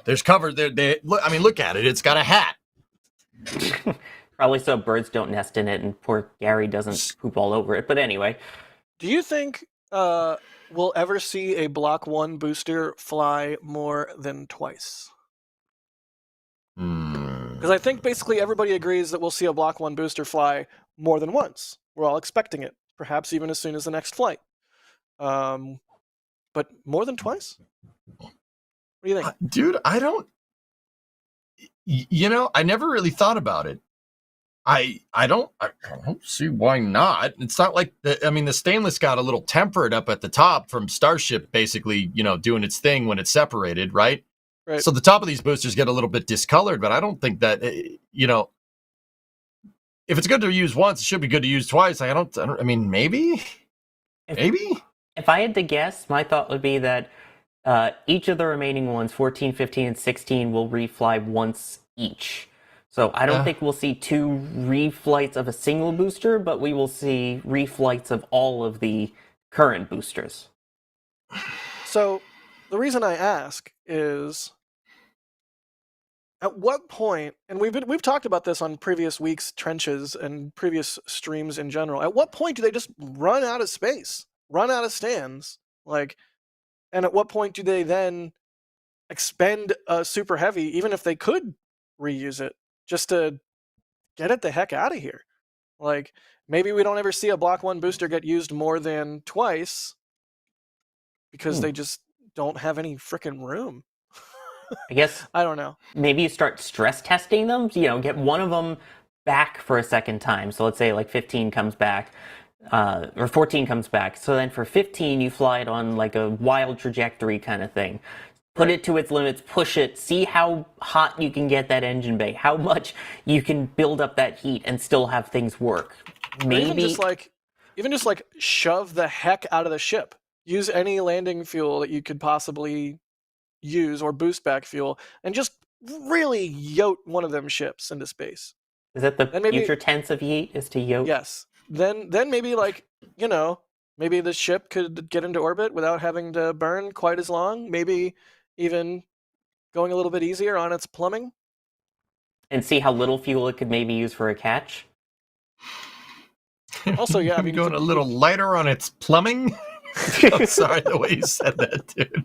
There's cover there. Look at it. It's got a hat. Probably so birds don't nest in it and poor Gary doesn't poop all over it. But anyway, Do you think we'll ever see a Block 1 booster fly more than twice? Because I think basically everybody agrees that we'll see a Block 1 booster fly more than once. We're all expecting it, perhaps even as soon as the next flight. But more than twice? What do you think? Dude, I don't. I never really thought about it. I don't see why not. It's not like the stainless got a little tempered up at the top from Starship, basically, doing its thing when it's separated, right? Right. So the top of these boosters get a little bit discolored, but I don't think that, if it's good to use once, it should be good to use twice. Maybe. if I had to guess, my thought would be that each of the remaining ones, 14, 15, and 16, will refly once each. So I don't think we'll see 2 reflights of a single booster, but we will see reflights of all of the current boosters. So the reason I ask is, at what point, and we've talked about this on previous weeks' trenches and previous streams in general, at what point do they just run out of space, run out of stands? And at what point do they then expend a Super Heavy, even if they could reuse it, just to get it the heck out of here? Maybe we don't ever see a Block 1 booster get used more than twice because they just don't have any freaking room. I guess I don't know. Maybe you start stress testing them, get one of them back for a second time. So let's say 15 comes back, or 14 comes back. So then for 15, you fly it on a wild trajectory kind of thing. Put it to its limits, push it, see how hot you can get that engine bay, how much you can build up that heat and still have things work. Maybe even just shove the heck out of the ship. Use any landing fuel that you could possibly use, or boost back fuel, and just really yote one of them ships into space. Is that the future tense of yeet, is to yote? Yes. Then maybe maybe the ship could get into orbit without having to burn quite as long. Maybe even going a little bit easier on its plumbing. And see how little fuel it could maybe use for a catch. Also, yeah, going a little lighter on its plumbing. I'm sorry the way you said that, dude.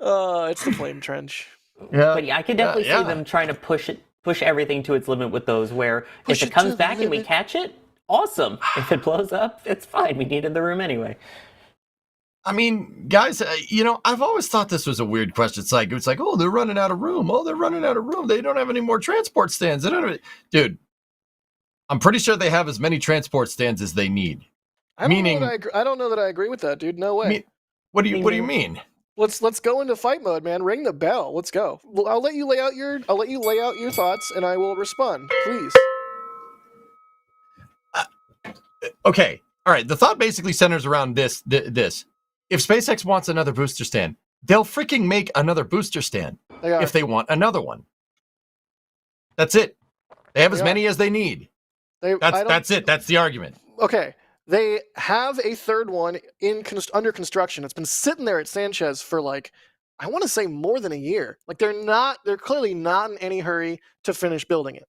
It's the flame trench. Yeah, but I could definitely see them trying to push everything to its limit with those, where if it comes back and we catch it, awesome. If it blows up, it's fine. We needed the room anyway. Guys, I've always thought this was a weird question. It's like, oh, they're running out of room. Oh, they're running out of room. They don't have any more transport stands. Dude, I'm pretty sure they have as many transport stands as they need. I don't know that I agree with that, dude. No way. What do you mean? Let's go into fight mode, man. Ring the bell. Let's go. I'll let you lay out your thoughts, and I will respond, please. Okay. All right. The thought basically centers around this. If SpaceX wants another booster stand, they'll freaking make another booster stand if they want another one. That's it. They have as many as they need. That's it. That's the argument. Okay. They have a third one under construction. It's been sitting there at Sanchez for I want to say more than a year. They're clearly not in any hurry to finish building it.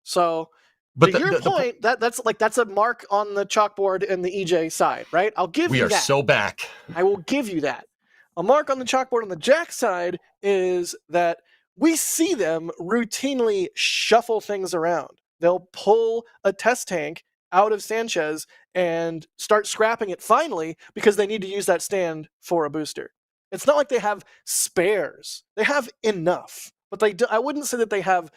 So, but to your point, that's a mark on the chalkboard in the EJ side, right? I'll give you that. We are so back. I will give you that. A mark on the chalkboard on the Jack side is that we see them routinely shuffle things around. They'll pull a test tank out of Sanchez and start scrapping it finally because they need to use that stand for a booster. It's not like they have spares. They have enough, but I wouldn't say that they have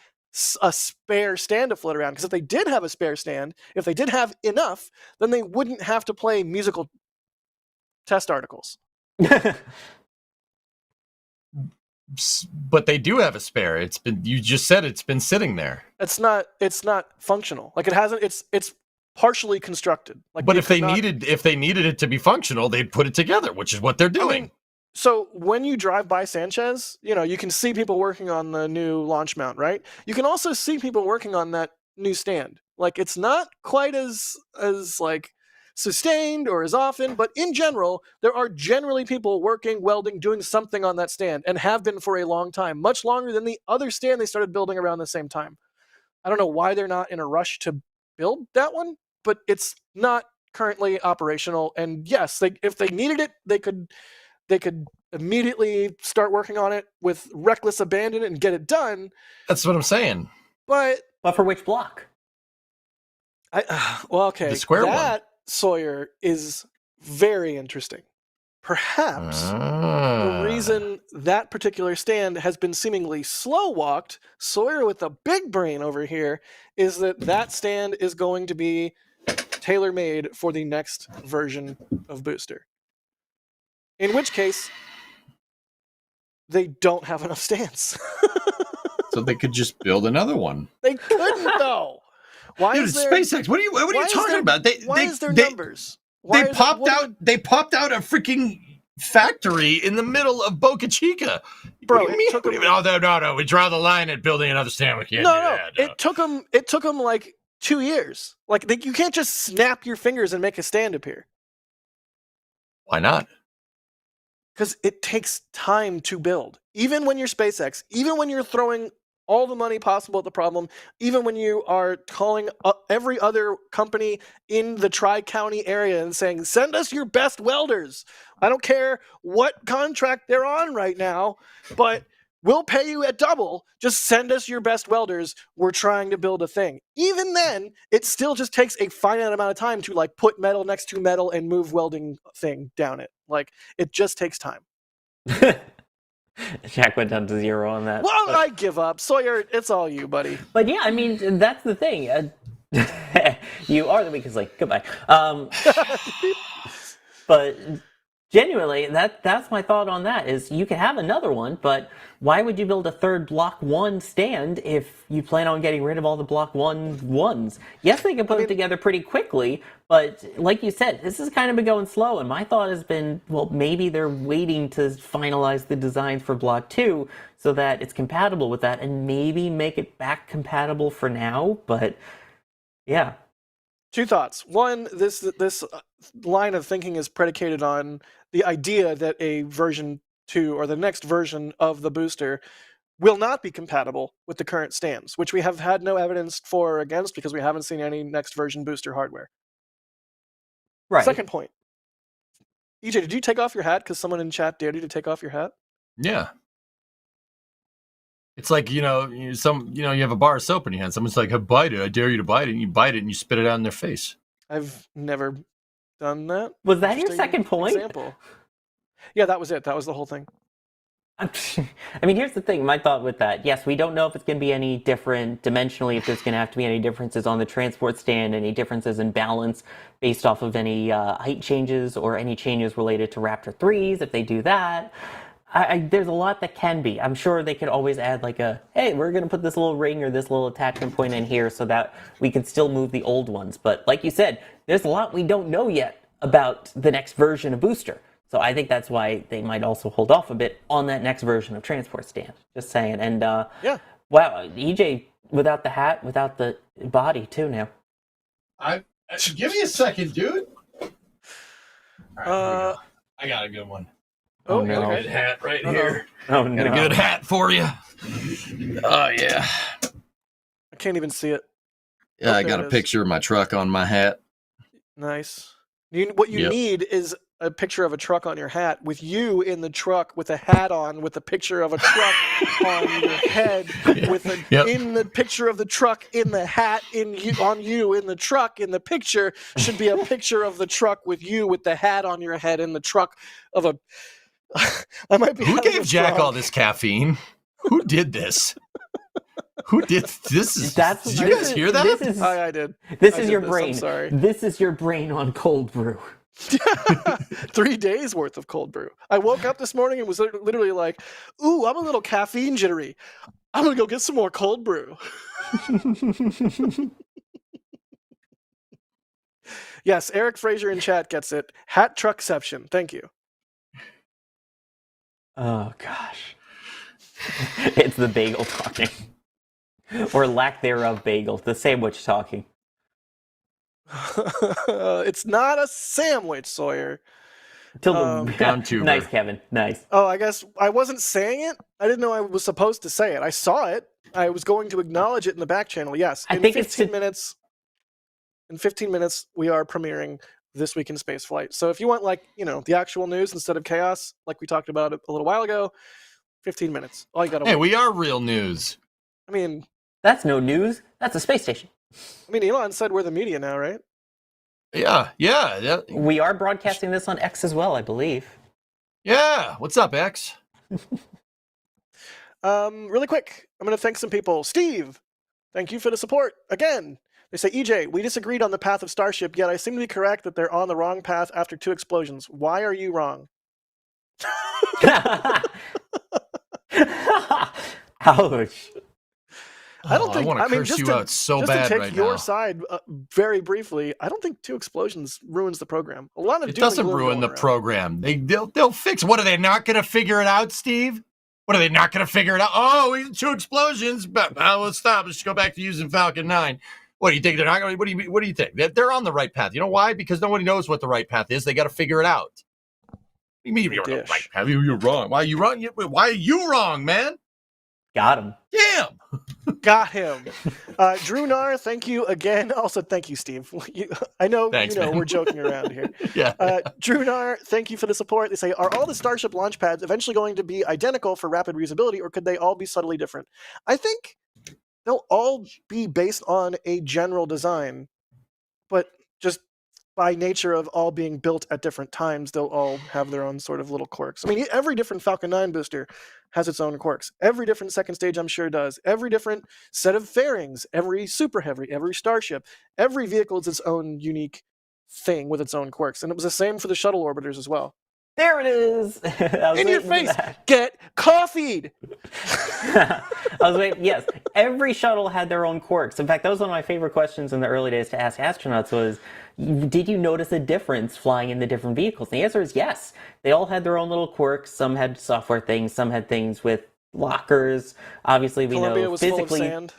a spare stand to float around, because if they did have a spare stand, if they did have enough, then they wouldn't have to play musical test articles. But they do have a spare. You just said it's been sitting there. It's not functional. It hasn't. It's partially constructed. But if they needed it to be functional, they'd put it together, which is what they're doing. So when you drive by Sanchez, you can see people working on the new launch mount, right? You can also see people working on that new stand. It's not quite as sustained or as often, but in general, there are generally people working, welding, doing something on that stand, and have been for a long time, much longer than the other stand they started building around the same time. I don't know why they're not in a rush to build that one, but it's not currently operational. And yes, if they needed it, they could immediately start working on it with reckless abandon and get it done. That's what I'm saying. But for which block? Okay. The square that, Sawyer, is very interesting. Perhaps the reason that particular stand has been seemingly slow-walked, Sawyer with a big brain over here, is that stand is going to be tailor-made for the next version of Booster. In which case, they don't have enough stands. So they could just build another one. They couldn't, though. Why Dude, is there, SpaceX, what are you talking about? Why is there numbers? They popped out a freaking factory in the middle of Boca Chica. Bro, what do you mean? No, we draw the line at building another stand. We can't do that. No. It took them like 2 years. Like you can't just snap your fingers and make a stand appear. Why not? Because it takes time to build. Even when you're SpaceX, even when you're throwing all the money possible at the problem, even when you are calling every other company in the Tri-County area and saying, send us your best welders. I don't care what contract they're on right now, but we'll pay you at double. Just send us your best welders. We're trying to build a thing. Even then, it still just takes a finite amount of time to like put metal next to metal and move welding thing down it. Like it just takes time. Jack went down to 0 on that. Well, I give up. Sawyer, it's all you, buddy. But yeah, I mean, that's the thing. You are the weakest link. Goodbye. But genuinely, that's my thought on that, is you could have another one, but why would you build a third Block 1 stand if you plan on getting rid of all the Block 1 ones? Yes, they can put them together pretty quickly, but like you said, this has kind of been going slow, and my thought has been, well, maybe they're waiting to finalize the designs for Block 2 so that it's compatible with that, and maybe make it back compatible for now, but yeah. 2 thoughts. One, this line of thinking is predicated on the idea that a version 2 or the next version of the booster will not be compatible with the current stands, which we have had no evidence for or against because we haven't seen any next version booster hardware. Right. Second point. EJ, did you take off your hat because someone in chat dared you to take off your hat? Yeah. It's like, you have a bar of soap in your hand. Someone's like, bite it. I dare you to bite it. And you bite it and you spit it out in their face. I've never done that. Was that your second point? Example. Yeah, that was it. That was the whole thing. I mean, here's the thing. My thought with that. Yes, we don't know if it's going to be any different dimensionally, if there's going to have to be any differences on the transport stand, any differences in balance based off of any height changes or any changes related to Raptor 3s, if they do that. There's a lot that can be. I'm sure they could always add like hey, we're going to put this little ring or this little attachment point in here so that we can still move the old ones. But like you said, there's a lot we don't know yet about the next version of Booster. So I think that's why they might also hold off a bit on that next version of Transport Stand. Just saying. And yeah. Wow, EJ without the hat, without the body too now. Give me a second, dude. All right, I got a good one. Oh, got okay. a good hat right here. Oh, no. Got a good hat for you. Oh, yeah. I can't even see it. Yeah, I got a picture of my truck on my hat. Nice. What you need is a picture of a truck on your hat with you in the truck with a hat on with a picture of a truck on your head with in the picture of the truck in the hat on you in the truck in the picture should be a picture of the truck with you with the hat on your head in the truck of a I might be Who gave Jack all this caffeine? Who did this? Who did this? Did you guys hear that? I did. This is your brain. I'm sorry. This is your brain on cold brew. 3 days worth of cold brew. I woke up this morning and was literally like, ooh, I'm a little caffeine jittery. I'm going to go get some more cold brew. Yes, Eric Fraser in chat gets it. Hat truckception. Thank you. Oh, gosh. It's the bagel talking. Or lack thereof bagel. The sandwich talking. It's not a sandwich, Sawyer. Down tuber. Nice, Kevin. Nice. Oh, I guess I wasn't saying it. I didn't know I was supposed to say it. I saw it. I was going to acknowledge it in the back channel. Yes, I in think 15 minutes. In 15 minutes, we are premiering This Week in Spaceflight. So if you want, like, the actual news instead of chaos, like we talked about it a little while ago, 15 minutes. All you got to Hey, we are real news. I mean, That's no news. That's a space station. Elon said we're the media now, right? Yeah. We are broadcasting this on X as well, I believe. Yeah. What's up, X? Really quick, I'm going to thank some people. Steve, thank you for the support. Again, they say, EJ, we disagreed on the path of Starship, yet I seem to be correct that they're on the wrong path after 2 explosions. Why are you wrong? Ouch. I don't think. I want to curse you out so bad to take right your now. side very briefly, I don't think 2 explosions ruins the program. A lot of It doom and doesn't gloom ruin going the around. program. They'll fix. What, are they not going to figure it out, Steve? What, are they not going to figure it out? Oh, we 2 explosions, but let's stop. Let's go back to using Falcon 9. What do you think? They're not going to? What do you think? They're on the right path. You know why? Because nobody knows what the right path is. They got to figure it out. What do you mean you're on the right path? You're wrong. Why are you wrong? Why are you wrong, man? Got him. Damn. Got him. Drew Nar, thank you again. Also, thank you, Steve. I know, Thanks, man. we're joking around here. Yeah. Drew Nar, thank you for the support. They say, are all the Starship launch pads eventually going to be identical for rapid reusability, or could they all be subtly different? I think they'll all be based on a general design, but just by nature of all being built at different times, they'll all have their own sort of little quirks. I mean, every different Falcon 9 booster has its own quirks. Every different second stage, I'm sure, does. Every different set of fairings, every Super Heavy, every Starship, every vehicle is its own unique thing with its own quirks. And it was the same for the shuttle orbiters as well. There it is. In your face, get coffeed. I was waiting. Yes, every shuttle had their own quirks. In fact, that was one of my favorite questions in the early days to ask astronauts was, did you notice a difference flying in the different vehicles? And the answer is yes. They all had their own little quirks. Some had software things. Some had things with lockers. Obviously, we Columbia know was physically full of sand.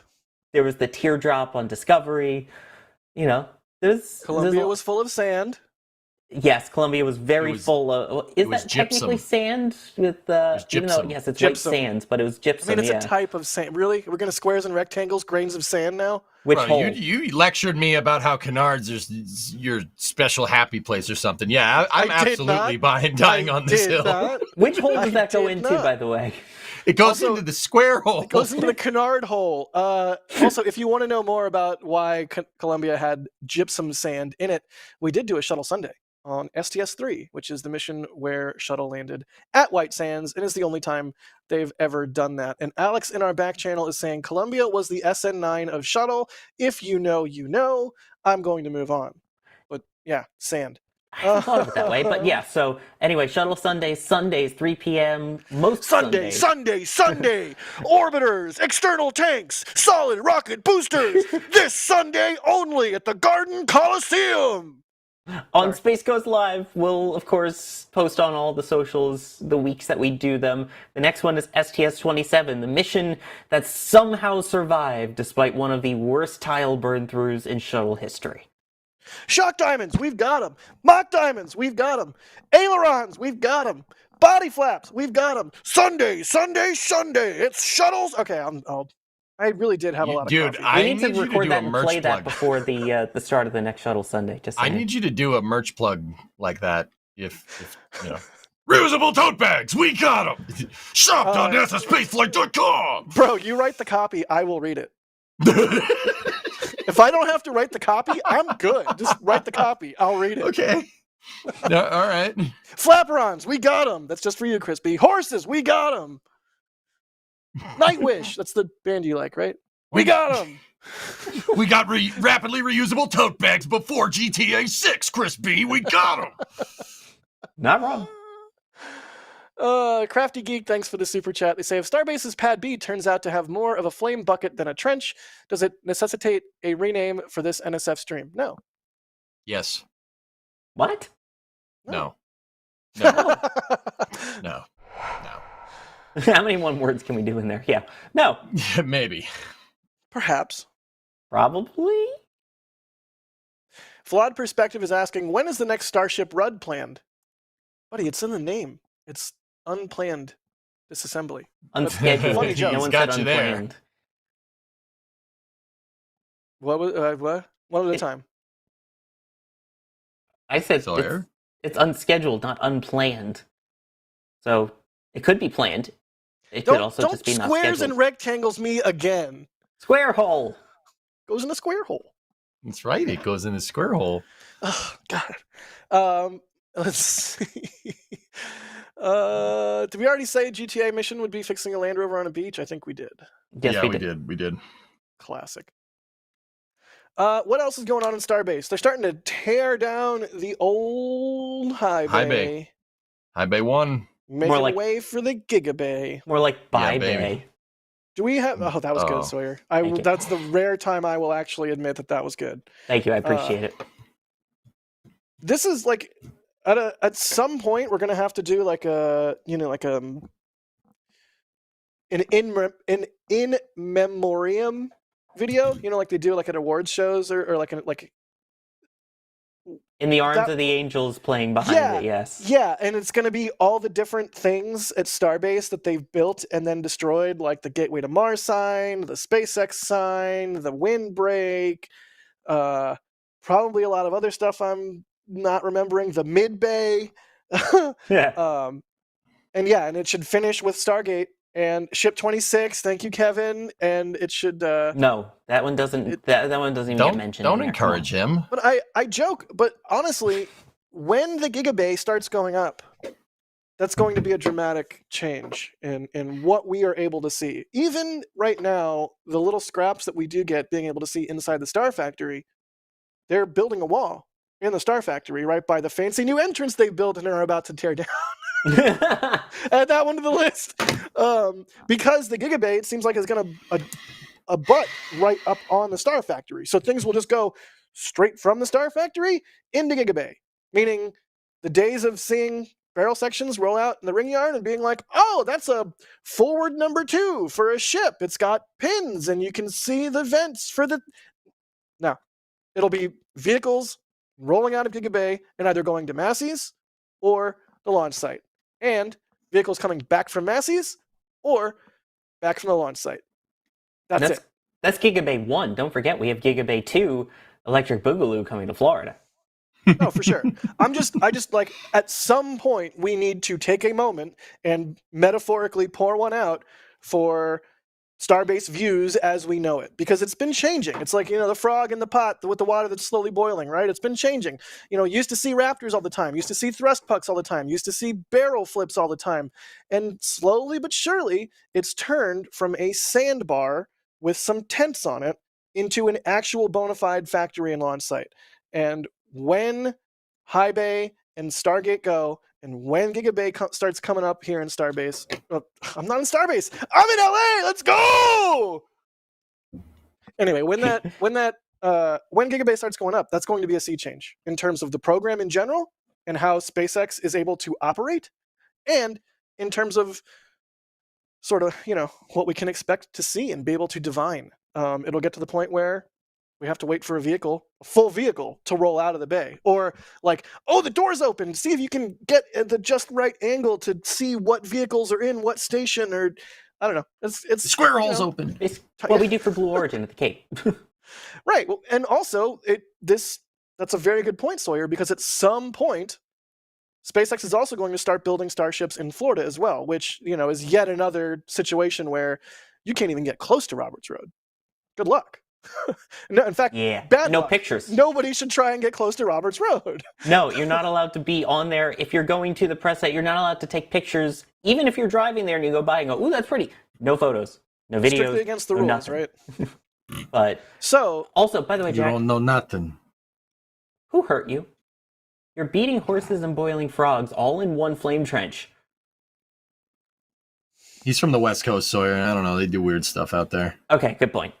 There was the teardrop on Discovery. Columbia was full of sand. Yes, Columbia was very full of. Is that technically sand with even though yes, it's white sands, but it was gypsum. I mean, it's a type of sand. Really, we're gonna squares and rectangles, grains of sand now. Which Bro, hole? you lectured me about how Canards is your special happy place or something. Yeah, I'm absolutely dying on this hill. Which hole does that go into, by the way? It goes into the square hole. It goes into the canard hole. Also, if you want to know more about why Columbia had gypsum sand in it, we did do a Shuttle Sunday on STS-3, which is the mission where Shuttle landed at White Sands, and is the only time they've ever done that. And Alex in our back channel is saying, Columbia was the SN9 of Shuttle. If you know, you know. I'm going to move on. But yeah, sand. I haven't thought of it that way, but yeah. So anyway, Shuttle Sundays, 3 p.m. Most Sunday. Orbiters, external tanks, solid rocket boosters. This Sunday only at the Garden Coliseum. On Space Coast Live, we'll, of course, post on all the socials the weeks that we do them. The next one is STS-27, the mission that somehow survived despite one of the worst tile burn-throughs in shuttle history. Shock diamonds, we've got them. Mock diamonds, we've got them. Ailerons, we've got them. Body flaps, we've got them. Sunday. It's shuttles. Okay, I really did have a lot of Dude, coffee. I need to record that and play that before the start of the next Shuttle Sunday. I need you to do a merch plug like that. If you know. Reusable tote bags, we got them. Shop on NASASpaceflight.com. Bro, you write the copy, I will read it. If I don't have to write the copy, I'm good. Just write the copy, I'll read it. Okay. No, all right. Flapperons, we got them. That's just for you, Crispy. Horses, we got them. Nightwish, that's the band you like, right? We got them. We got rapidly reusable tote bags before GTA 6, Chris B. We got them. Not wrong. Crafty Geek, thanks for the super chat. They say, if Starbase's Pad B turns out to have more of a flame bucket than a trench, does it necessitate a rename for this NSF stream? No. Yes. What? No. No. How many one words can we do in there? Yeah. No. Maybe. Perhaps. Probably. Flawed Perspective is asking, when is the next Starship RUD planned? Buddy, it's in the name. It's unplanned disassembly. Unscheduled. Funny joke. No He's one got said you there. unplanned. What was what? One at a time. I said Sawyer? it's unscheduled, not unplanned. So it could be planned. It could also Don't just be not squares scheduled. and rectangles me again. Square hole. Goes in a square hole. That's right. It goes in a square hole. Oh God. Let's see. Did we already say GTA mission would be fixing a Land Rover on a beach? I think we did. Yes, yeah, we we did. did. Classic. What else is going on in Starbase? They're starting to tear down the old high bay. High bay. High Bay 1. Making like- way for the Gigabay. More like bye baby. bay. Do we have... Oh, that was Oh. good, Sawyer. Thank you. That's the rare time I will actually admit that was good. Thank you, I appreciate it. This is like... At some point, we're going to have to do like a... an in memoriam video, like they do like at awards shows or like In the arms that- of the angels playing behind Yeah, it, yes. yeah, and it's going to be all the different things at Starbase that they've built and then destroyed, like the Gateway to Mars sign, the SpaceX sign, the windbreak, probably a lot of other stuff I'm not remembering, the mid bay. Yeah. And it should finish with Stargate and Ship 26. Thank you, Kevin. And it should. No, that one doesn't. That one doesn't even get mentioned. Don't in here. encourage him. But I joke. But honestly, when the Gigabay starts going up, that's going to be a dramatic change in what we are able to see. Even right now, the little scraps that we do get being able to see inside the Star Factory, they're building a wall in the Star Factory right by the fancy new entrance they built and are about to tear down. Add that one to the list. Because the Gigabay, it seems like, is going to abut right up on the Star Factory. So things will just go straight from the Star Factory into Gigabay. Meaning the days of seeing barrel sections roll out in the ring yard and being like, oh, that's a forward number 2 for a ship. It's got pins and you can see the vents for the... No. It'll be vehicles rolling out of Gigabay and either going to Massey's or the launch site. And vehicles coming back from Massey's or back from the launch site. That's it. That's Gigabay 1. Don't forget, we have Gigabay 2, Electric Boogaloo, coming to Florida. No, for sure. I just like, at some point, we need to take a moment and metaphorically pour one out for Starbase views as we know it, because it's been changing. It's like, the frog in the pot with the water that's slowly boiling, right? It's been changing. Used to see raptors all the time, used to see thrust pucks all the time, used to see barrel flips all the time. And slowly but surely, it's turned from a sandbar with some tents on it into an actual bona fide factory and launch site. And when High Bay and Stargate go, and when Gigabay starts coming up here in Starbase, I'm not in Starbase. I'm in LA. Let's go. Anyway, when Gigabay starts going up, that's going to be a sea change in terms of the program in general and how SpaceX is able to operate, and in terms of sort of what we can expect to see and be able to divine. It'll get to the point where we have to wait for a full vehicle to roll out of the bay. Or like, oh, the door's open. See if you can get the just right angle to see what vehicles are in what station, or I don't know. It's Square hole's open. It's what we do for Blue Origin at the Cape. Right. Well, and also that's a very good point, Sawyer, because at some point, SpaceX is also going to start building starships in Florida as well, which, is yet another situation where you can't even get close to Roberts Road. Good luck. No, in fact, bad no luck. pictures. Nobody should try and get close to Roberts Road. No, you're not allowed to be on there. If you're going to the press site, you're not allowed to take pictures. Even if you're driving there and you go by and go, ooh, that's pretty. No photos, no videos. Strictly against the no rules, nothing. right? But so, also, by the way, You Jack, don't know nothing. who hurt you? You're beating horses and boiling frogs all in one flame trench. He's from the West Coast, Sawyer. I don't know. They do weird stuff out there. Okay, good point.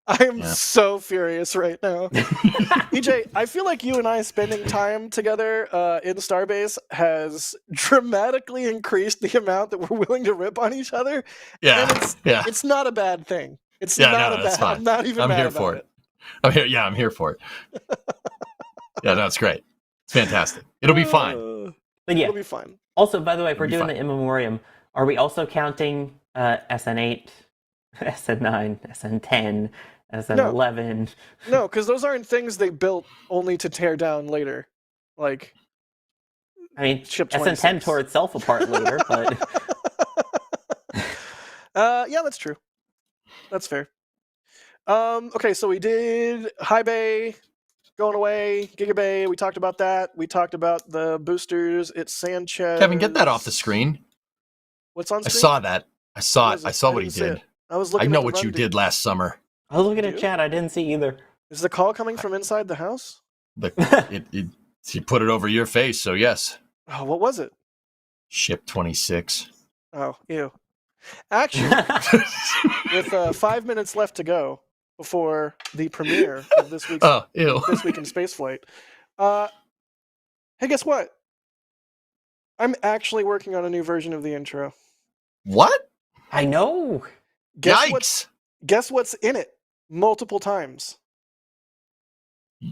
I am so furious right now. EJ, I feel like you and I spending time together in Starbase has dramatically increased the amount that we're willing to rip on each other. Yeah, And it's not a bad thing. It's not a bad. That's fine. I'm not even I'm mad here about for it. I'm here for it. Yeah, no, it's great. It's fantastic. It'll be fine. But yeah. It'll be fine. Also, by the way, if we're It'll be doing fine. the in memoriam, are we also counting SN8, SN9, SN10, SN11? No, because those aren't things they built only to tear down later. Like, I mean, Ship SN10 26. tore itself apart later, but yeah, that's true. That's fair. Okay, so we did High Bay going away, Giga Bay. We talked about that. We talked about the boosters. It's Sanchez. Kevin, get that off the screen. What's on I screen? saw that. I saw What it. is I it? saw I what he didn't see did. it. I was I looking. know at the what you run did last summer. I was looking You at do? chat. I didn't see either. Is the call coming from inside the house? He put it over your face, so yes. Oh, what was it? Ship 26. Oh, ew. Actually, with 5 minutes left to go before the premiere of this week's Oh, ew. This Week in Spaceflight. Hey, guess what? I'm actually working on a new version of the intro. What? I know. Yikes. Guess what's in it? Multiple times.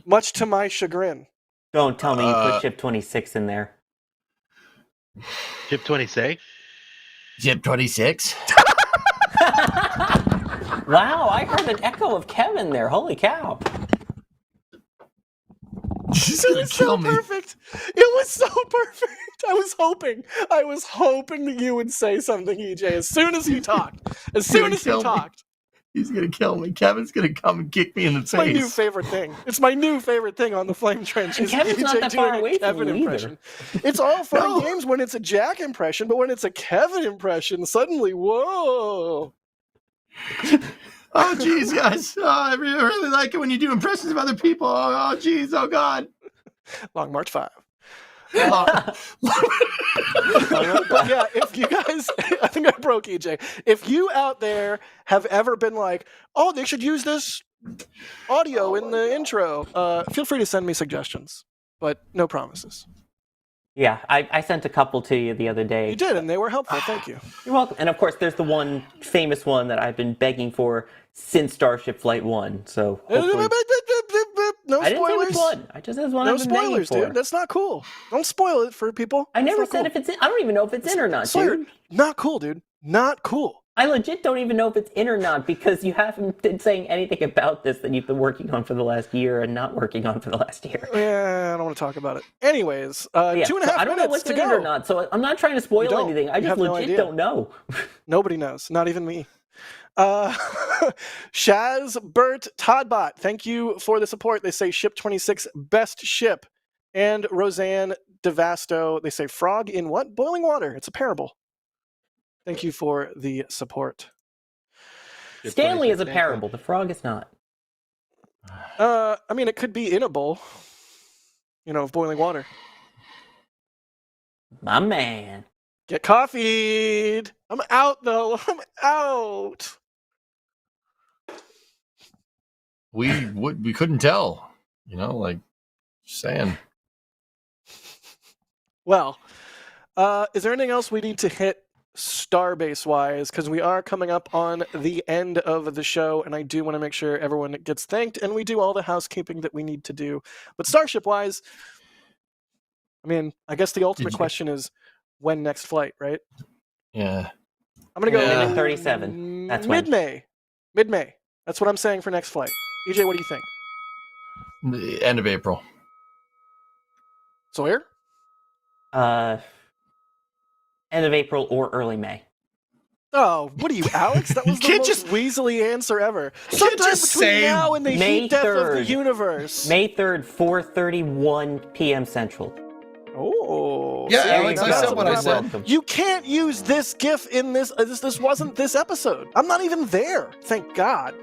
Much to my chagrin. Don't tell me you put Ship 26 in there. Ship 26? Ship 26? Wow, I heard an echo of Kevin there. Holy cow. She's It gonna was kill so me. perfect. It was so perfect. I was hoping that you would say something, EJ, as soon as he talked. As soon as he Kill me. talked. He's gonna kill me. Kevin's gonna come and kick me in the It's my new face. favorite thing. It's my new favorite thing on the Flame Trench. And Is Kevin's not EJ that far doing a away from Kevin you impression. It's all fun No. and games when it's a Jack impression, but when it's a Kevin impression, suddenly, whoa. Oh, geez, guys. Oh, I really like it when you do impressions of other people. Oh, geez. Oh, God. Long March 5. Oh. But yeah, if you guys, I think I broke EJ. If you out there have ever been like, oh, they should use this audio in the intro, feel free to send me suggestions, but no promises. Yeah, I sent a couple to you the other day. You did, and they were helpful. Thank you. You're welcome. And of course, there's the one famous one that I've been begging for since Starship Flight 1. So hopefully... No I didn't say spoilers. which one. I just said one No I've been begging spoilers, for. dude. That's not cool. Don't spoil it for people. I That's never not said cool. if it's in. I don't even know if it's in or not, Sawyer, dude. not cool, dude. Not cool. I legit don't even know if it's in or not because you haven't been saying anything about this that you've been working on for the last year and not working on for the last year. Yeah, I don't want to talk about it. Anyways, Yeah, 2.5 so minutes I don't know what's to in go. it or not, so I'm not trying to spoil don't. anything. I You just have no legit idea. don't know. Nobody knows, not even me. Shaz, Bert, Toddbot, thank you for the support. They say Ship 26, best ship. And Roseanne Devasto, they say frog in what? Boiling water. It's a parable. Thank you for the support. Ship Stanley is a 26, parable. The frog is not. I mean, it could be in a bowl, of boiling water. My man. Get coffeeed. I'm out, though. I'm out. We couldn't tell. Just saying. Well, is there anything else we need to hit Starbase-wise? Because we are coming up on the end of the show, and I do want to make sure everyone gets thanked, and we do all the housekeeping that we need to do. But Starship-wise, I mean, I guess the ultimate question is, when next flight, right? Yeah. I'm going to go Minute 37. That's when. mid-May. Mid-May. That's what I'm saying for next flight. EJ, what do you think? The end of April. Sawyer? End of April or early May. Oh, what are you, Alex? That was the can't most just- weaselly answer ever. can't Sometime just between say now and the May heat death of the 3rd. universe. May 3rd, 4:31 p.m. Central. Oh. Yeah, see, Alex, now I that's said a what I problem. said. You can't use this GIF in this. This wasn't this episode. I'm not even there. Thank God.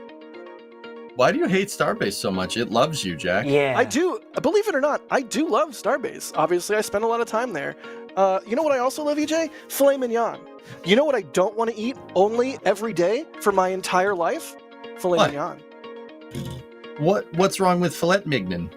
Why do you hate Starbase so much? It loves you, Jack. Yeah. I do. Believe it or not, I do love Starbase. Obviously, I spend a lot of time there. You know what I also love, EJ? Filet mignon. You know what I don't want to eat only every day for my entire life? Filet What? mignon. What's wrong with filet mignon?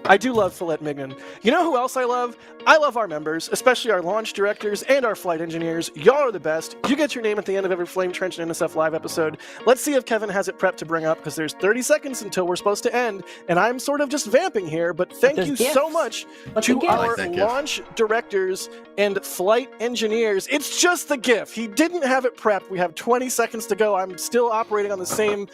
I do love Filet Mignon. You know who else I love? I love our members, especially our launch directors and our flight engineers. Y'all are the best. You get your name at the end of every Flame Trench and NSF Live episode. Let's see if Kevin has it prepped to bring up, because there's 30 seconds until we're supposed to end, and I'm sort of just vamping here, but thank you so much to our launch directors and flight engineers. It's just the GIF. He didn't have it prepped. We have 20 seconds to go. I'm still operating on the same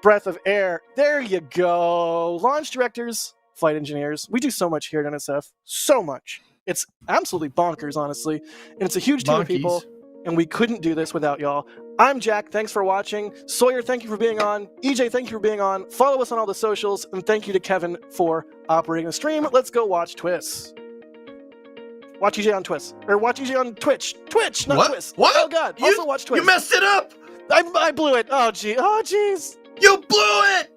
breath of air. There you go. Launch directors, flight engineers. We do so much here at NSF. So much. It's absolutely bonkers, honestly. And it's a huge team of people, and we couldn't do this without y'all. I'm Jack. Thanks for watching. Sawyer, thank you for being on. EJ, thank you for being on. Follow us on all the socials, and thank you to Kevin for operating the stream. Let's go watch Twists. Watch EJ on Twist. Or watch EJ on Twitch. Twitch, not Twist. What? Oh, God. Also watch Twist. You messed it up! I blew it. Oh, gee. Oh, jeez. You blew it!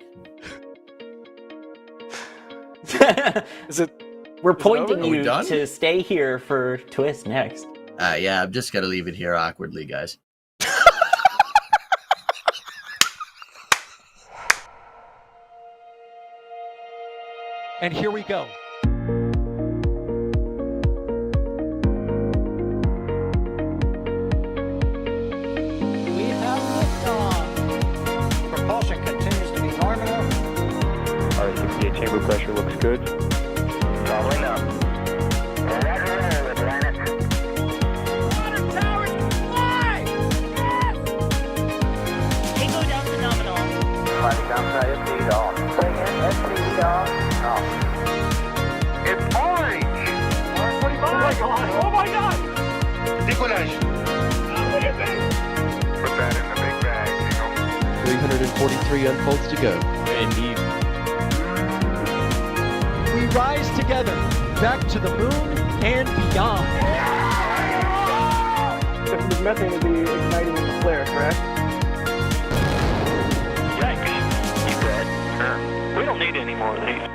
Is it? We're pointing Are we you done? to stay here for Twist next. Yeah, I'm just gonna leave it here awkwardly, guys. And here we go. We have liftoff. Propulsion continues to be nominal. RS-68 chamber pressure looks good. Rolling up. Roger, roll, Atlantis. Water towers, fly! Yes! Tango down to nominal. Fighting downside SPD off. Bring in SPD off. Off. It's orange! R45! Oh my god! Oh my god! Décollage. Look at this! Put that in the big bag, Eagle. 343 unfolds to go. Indeed. We rise together back to the moon and beyond. This methane would be igniting in the flare, correct? Yikes. You dead? Sure. We don't need any more of these.